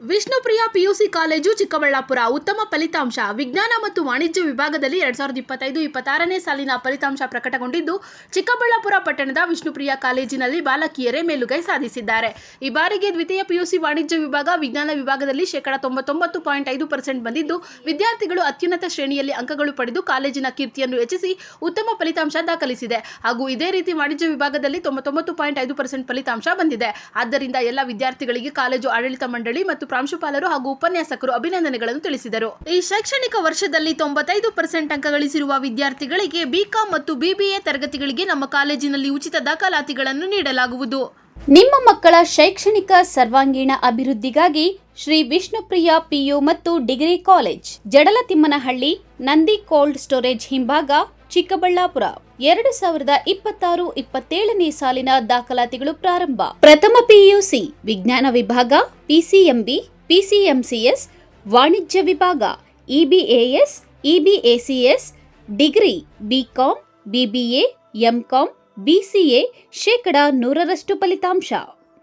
Vishnupriya PUC college Chikkaballapura ಉತ್ತಮ ಫಲಿತಾಂಶ. ವಿಜ್ಞಾನ ಮತ್ತು ವಾಣಿಜ್ಯ ವಿಭಾಗದಲ್ಲಿ 2025-26ನೇ ಸಾಲಿನ ಫಲಿತಾಂಶ ಪ್ರಕಟಗೊಂಡಿದ್ದು, ಚಿಕ್ಕಬಳ್ಳಾಪುರ ಪಟ್ಟಣದ ವಿಷ್ಣುಪ್ರಿಯ ಕಾಲೇಜಿನಲ್ಲಿ ಬಾಲಕಿಯರೇ ಮೇಲುಗೈ ಸಾಧಿಸಿದ್ದಾರೆ. ಈ ಬಾರಿಗೆ ದ್ವಿತೀಯ ಪಿಯುಸಿ ವಾಣಿಜ್ಯ ವಿಭಾಗ, ವಿಜ್ಞಾನ ವಿಭಾಗದಲ್ಲಿ 99.5% ಬಂದಿದ್ದು, ವಿದ್ಯಾರ್ಥಿಗಳು ಅತ್ಯುನ್ನತ ಶ್ರೇಣಿಯಲ್ಲಿ ಅಂಕಗಳು ಪಡೆದು ಕಾಲೇಜಿನ ಕೀರ್ತಿಯನ್ನು ಹೆಚ್ಚಿಸಿ ಉತ್ತಮ ಫಲಿತಾಂಶ ದಾಖಲಿಸಿದೆ. ಹಾಗೂ ಇದೇ ರೀತಿ ವಾಣಿಜ್ಯ ವಿಭಾಗದಲ್ಲಿ 99.5% ಫಲಿತಾಂಶ ಬಂದಿದೆ. ಆದ್ದರಿಂದ ಎಲ್ಲ ವಿದ್ಯಾರ್ಥಿಗಳಿಗೆ ಕಾಲೇಜು ಆಡಳಿತ ಮಂಡಳಿ ಮತ್ತು ಪ್ರಾಂಶುಪಾಲರು ಹಾಗೂ ಉಪನ್ಯಾಸಕರು ಅಭಿನಂದನೆಗಳನ್ನು ತಿಳಿಸಿದರು. ಈ ಶೈಕ್ಷಣಿಕ ವರ್ಷದಲ್ಲಿ 95% ಅಂಕ ಗಳಿಸಿರುವ ವಿದ್ಯಾರ್ಥಿಗಳಿಗೆ ಬಿಕಾಂ ಮತ್ತು ಬಿಬಿಎ ತರಗತಿಗಳಿಗೆ ನಮ್ಮ ಕಾಲೇಜಿನಲ್ಲಿ ಉಚಿತ ದಾಖಲಾತಿಗಳನ್ನು ನೀಡಲಾಗುವುದು. ನಿಮ್ಮ ಮಕ್ಕಳ ಶೈಕ್ಷಣಿಕ ಸರ್ವಾಂಗೀಣ ಅಭಿವೃದ್ಧಿಗಾಗಿ ಶ್ರೀ ವಿಷ್ಣುಪ್ರಿಯ ಪಿಯು ಮತ್ತು degree college, Jadalathimmanahalli, Nandi cold storage ಹಿಂಭಾಗ, ಚಿಕ್ಕಬಳ್ಳಾಪುರ. 2026-27ನೇ ಸಾಲಿನ ದಾಖಲಾತಿಗಳು ಪ್ರಾರಂಭ. ಪ್ರಥಮ ಪಿಯುಸಿ ವಿಜ್ಞಾನ ವಿಭಾಗ, PCMB, PCMCS, ವಾಣಿಜ್ಯ ವಿಭಾಗ, EBAS, EBACS, degree BCom, BBA, MCom, BCA 100% ಫಲಿತಾಂಶ.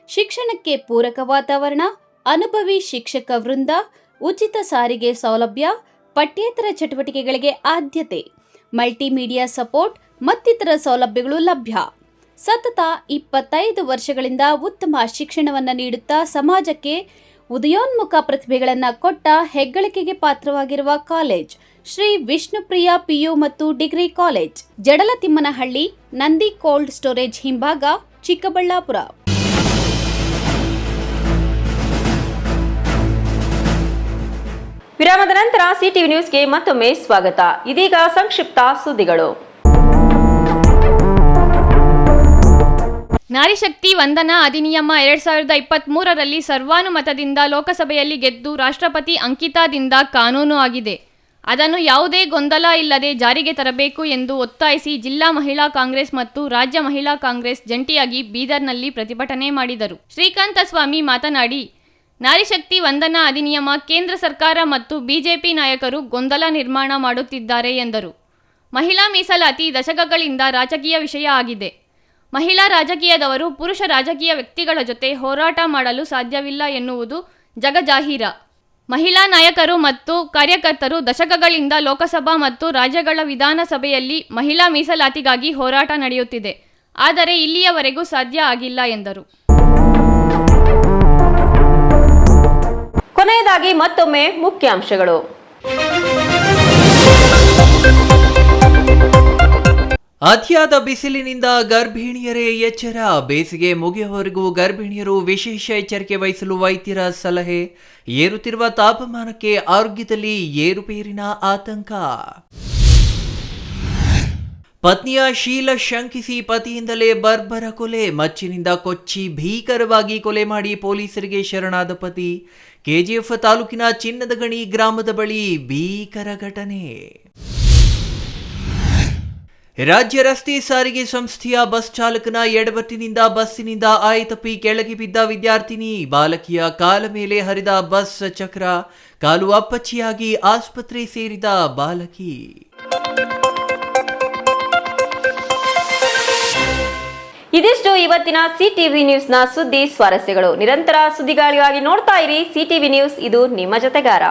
ಶಿಕ್ಷಣಕ್ಕೆ ಪೂರಕ ವಾತಾವರಣ, ಅನುಭವಿ ಶಿಕ್ಷಕ ವೃಂದ, ಉಚಿತ ಸಾರಿಗೆ ಸೌಲಭ್ಯ, ಪಠ್ಯೇತರ ಚಟುವಟಿಕೆಗಳಿಗೆ ಆದ್ಯತೆ, ಮಲ್ಟಿಮೀಡಿಯಾ ಸಪೋರ್ಟ್ ಮತ್ತಿತರ ಸೌಲಭ್ಯಗಳು ಲಭ್ಯ. ಸತತ 25 ವರ್ಷಗಳಿಂದ ಉತ್ತಮ ಶಿಕ್ಷಣವನ್ನು ನೀಡುತ್ತಾ ಸಮಾಜಕ್ಕೆ ಉದಯೋನ್ಮುಖ ಪ್ರತಿಭೆಗಳನ್ನು ಕೊಟ್ಟ ಹೆಗ್ಗಳಿಕೆಗೆ ಪಾತ್ರವಾಗಿರುವ ಕಾಲೇಜ್ ಶ್ರೀ ವಿಷ್ಣುಪ್ರಿಯ ಪಿಯು ಮತ್ತು degree college, Jadalathimmanahalli, Nandi cold storage ಹಿಂಭಾಗ, ಚಿಕ್ಕಬಳ್ಳಾಪುರ. ವಿರಾಮದ ನಂತರ ಸಿಟಿವಿ ನ್ಯೂಸ್ಗೆ ಮತ್ತೊಮ್ಮೆ ಸ್ವಾಗತ. ಇದೀಗ ಸಂಕ್ಷಿಪ್ತ ಸುದ್ದಿಗಳು. ನಾರಿಶಕ್ತಿ ವಂದನಾ ಅಧಿನಿಯಮ 2023ರಲ್ಲಿ ಸರ್ವಾನುಮತದಿಂದ ಲೋಕಸಭೆಯಲ್ಲಿ ಗೆದ್ದು ರಾಷ್ಟ್ರಪತಿ ಅಂಕಿತದಿಂದ ಕಾನೂನು ಆಗಿದೆ. ಅದನ್ನು ಯಾವುದೇ ಗೊಂದಲ ಇಲ್ಲದೆ ಜಾರಿಗೆ ತರಬೇಕು ಎಂದು ಒತ್ತಾಯಿಸಿ ಜಿಲ್ಲಾ ಮಹಿಳಾ ಕಾಂಗ್ರೆಸ್ ಮತ್ತು ರಾಜ್ಯ ಮಹಿಳಾ ಕಾಂಗ್ರೆಸ್ ಜಂಟಿಯಾಗಿ ಬೀದರ್ನಲ್ಲಿ ಪ್ರತಿಭಟನೆ ಮಾಡಿದರು. ಶ್ರೀಕಾಂತಸ್ವಾಮಿ ಮಾತನಾಡಿ, ನಾರಿಶಕ್ತಿ ವಂದನಾ ಅಧಿನಿಯಮ ಕೇಂದ್ರ ಸರ್ಕಾರ ಮತ್ತು ಬಿಜೆಪಿ ನಾಯಕರು ಗೊಂದಲ ನಿರ್ಮಾಣ ಮಾಡುತ್ತಿದ್ದಾರೆ ಎಂದರು. ಮಹಿಳಾ ಮೀಸಲಾತಿ ದಶಕಗಳಿಂದ ರಾಜಕೀಯ ವಿಷಯ ಆಗಿದೆ. ಮಹಿಳಾ ರಾಜಕೀಯದವರು ಪುರುಷ ರಾಜಕೀಯ ವ್ಯಕ್ತಿಗಳ ಜೊತೆ ಹೋರಾಟ ಮಾಡಲು ಸಾಧ್ಯವಿಲ್ಲ ಎನ್ನುವುದು ಜಗಜಾಹೀರ. ಮಹಿಳಾ ನಾಯಕರು ಮತ್ತು ಕಾರ್ಯಕರ್ತರು ದಶಕಗಳಿಂದ ಲೋಕಸಭಾ ಮತ್ತು ರಾಜ್ಯಗಳ ವಿಧಾನಸಭೆಯಲ್ಲಿ ಮಹಿಳಾ ಮೀಸಲಾತಿಗಾಗಿ ಹೋರಾಟ ನಡೆಯುತ್ತಿದೆ. ಆದರೆ ಇಲ್ಲಿಯವರೆಗೂ ಸಾಧ್ಯ ಆಗಿಲ್ಲ ಎಂದರು. ಕೊನೆಯದಾಗಿ ಮತ್ತೊಮ್ಮೆ ಮುಖ್ಯಾಂಶಗಳು. ಅತಿಯಾದ ಬಿಸಿಲಿನಿಂದ ಗರ್ಭಿಣಿಯರೇ ಎಚ್ಚರ. ಬೇಸಿಗೆ ಮುಗಿಯುವವರೆಗೂ ಗರ್ಭಿಣಿಯರು ವಿಶೇಷ ಎಚ್ಚರಿಕೆ ವಹಿಸಲು ವೈದ್ಯರ ಸಲಹೆ. ಏರುತ್ತಿರುವ ತಾಪಮಾನಕ್ಕೆ ಆರೋಗ್ಯದಲ್ಲಿ ಏರುಪೇರಿನ ಆತಂಕ. ಪತ್ನಿಯ ಶೀಲ ಶಂಕಿಸಿ ಪತಿಯಿಂದಲೇ ಬರ್ಬರ ಕೊಲೆ. ಮಚ್ಚಿನಿಂದ ಕೊಚ್ಚಿ ಭೀಕರವಾಗಿ ಕೊಲೆ ಮಾಡಿ ಪೊಲೀಸರಿಗೆ ಶರಣಾದ ಪತಿ. ಕೆಜಿಎಫ್ ತಾಲೂಕಿನ ಚಿನ್ನದಗಣಿ ಗ್ರಾಮದ ಬಳಿ ಭೀಕರ ಘಟನೆ. ರಾಜ್ಯ ರಸ್ತೆ ಸಾರಿಗೆ ಸಂಸ್ಥೆಯ ಬಸ್ ಚಾಲಕನ ಎಡವಟ್ಟಿನಿಂದ ಬಸ್ಸಿನಿಂದ ಆಯತಪ್ಪಿ ಕೆಳಗೆ ಬಿದ್ದ ವಿದ್ಯಾರ್ಥಿನಿ. ಬಾಲಕಿಯ ಕಾಲ ಮೇಲೆ ಹರಿದ ಬಸ್ ಚಕ್ರ. ಕಾಲು ಅಪ್ಪಚ್ಚಿಯಾಗಿ ಆಸ್ಪತ್ರೆ ಸೇರಿದ ಬಾಲಕಿ. ಇದಿಷ್ಟು ಇವತ್ತಿನ ಸಿಟಿವಿ ನ್ಯೂಸ್ನ ಸುದ್ದಿ ಸ್ವಾರಸ್ಯಗಳು. ನಿರಂತರ ಸುದ್ದಿಗಳಿಗಾಗಿ ನೋಡ್ತಾ ಇರಿ ಸಿಟಿವಿ ನ್ಯೂಸ್, ಇದು ನಿಮ್ಮ ಜೊತೆಗಾರ.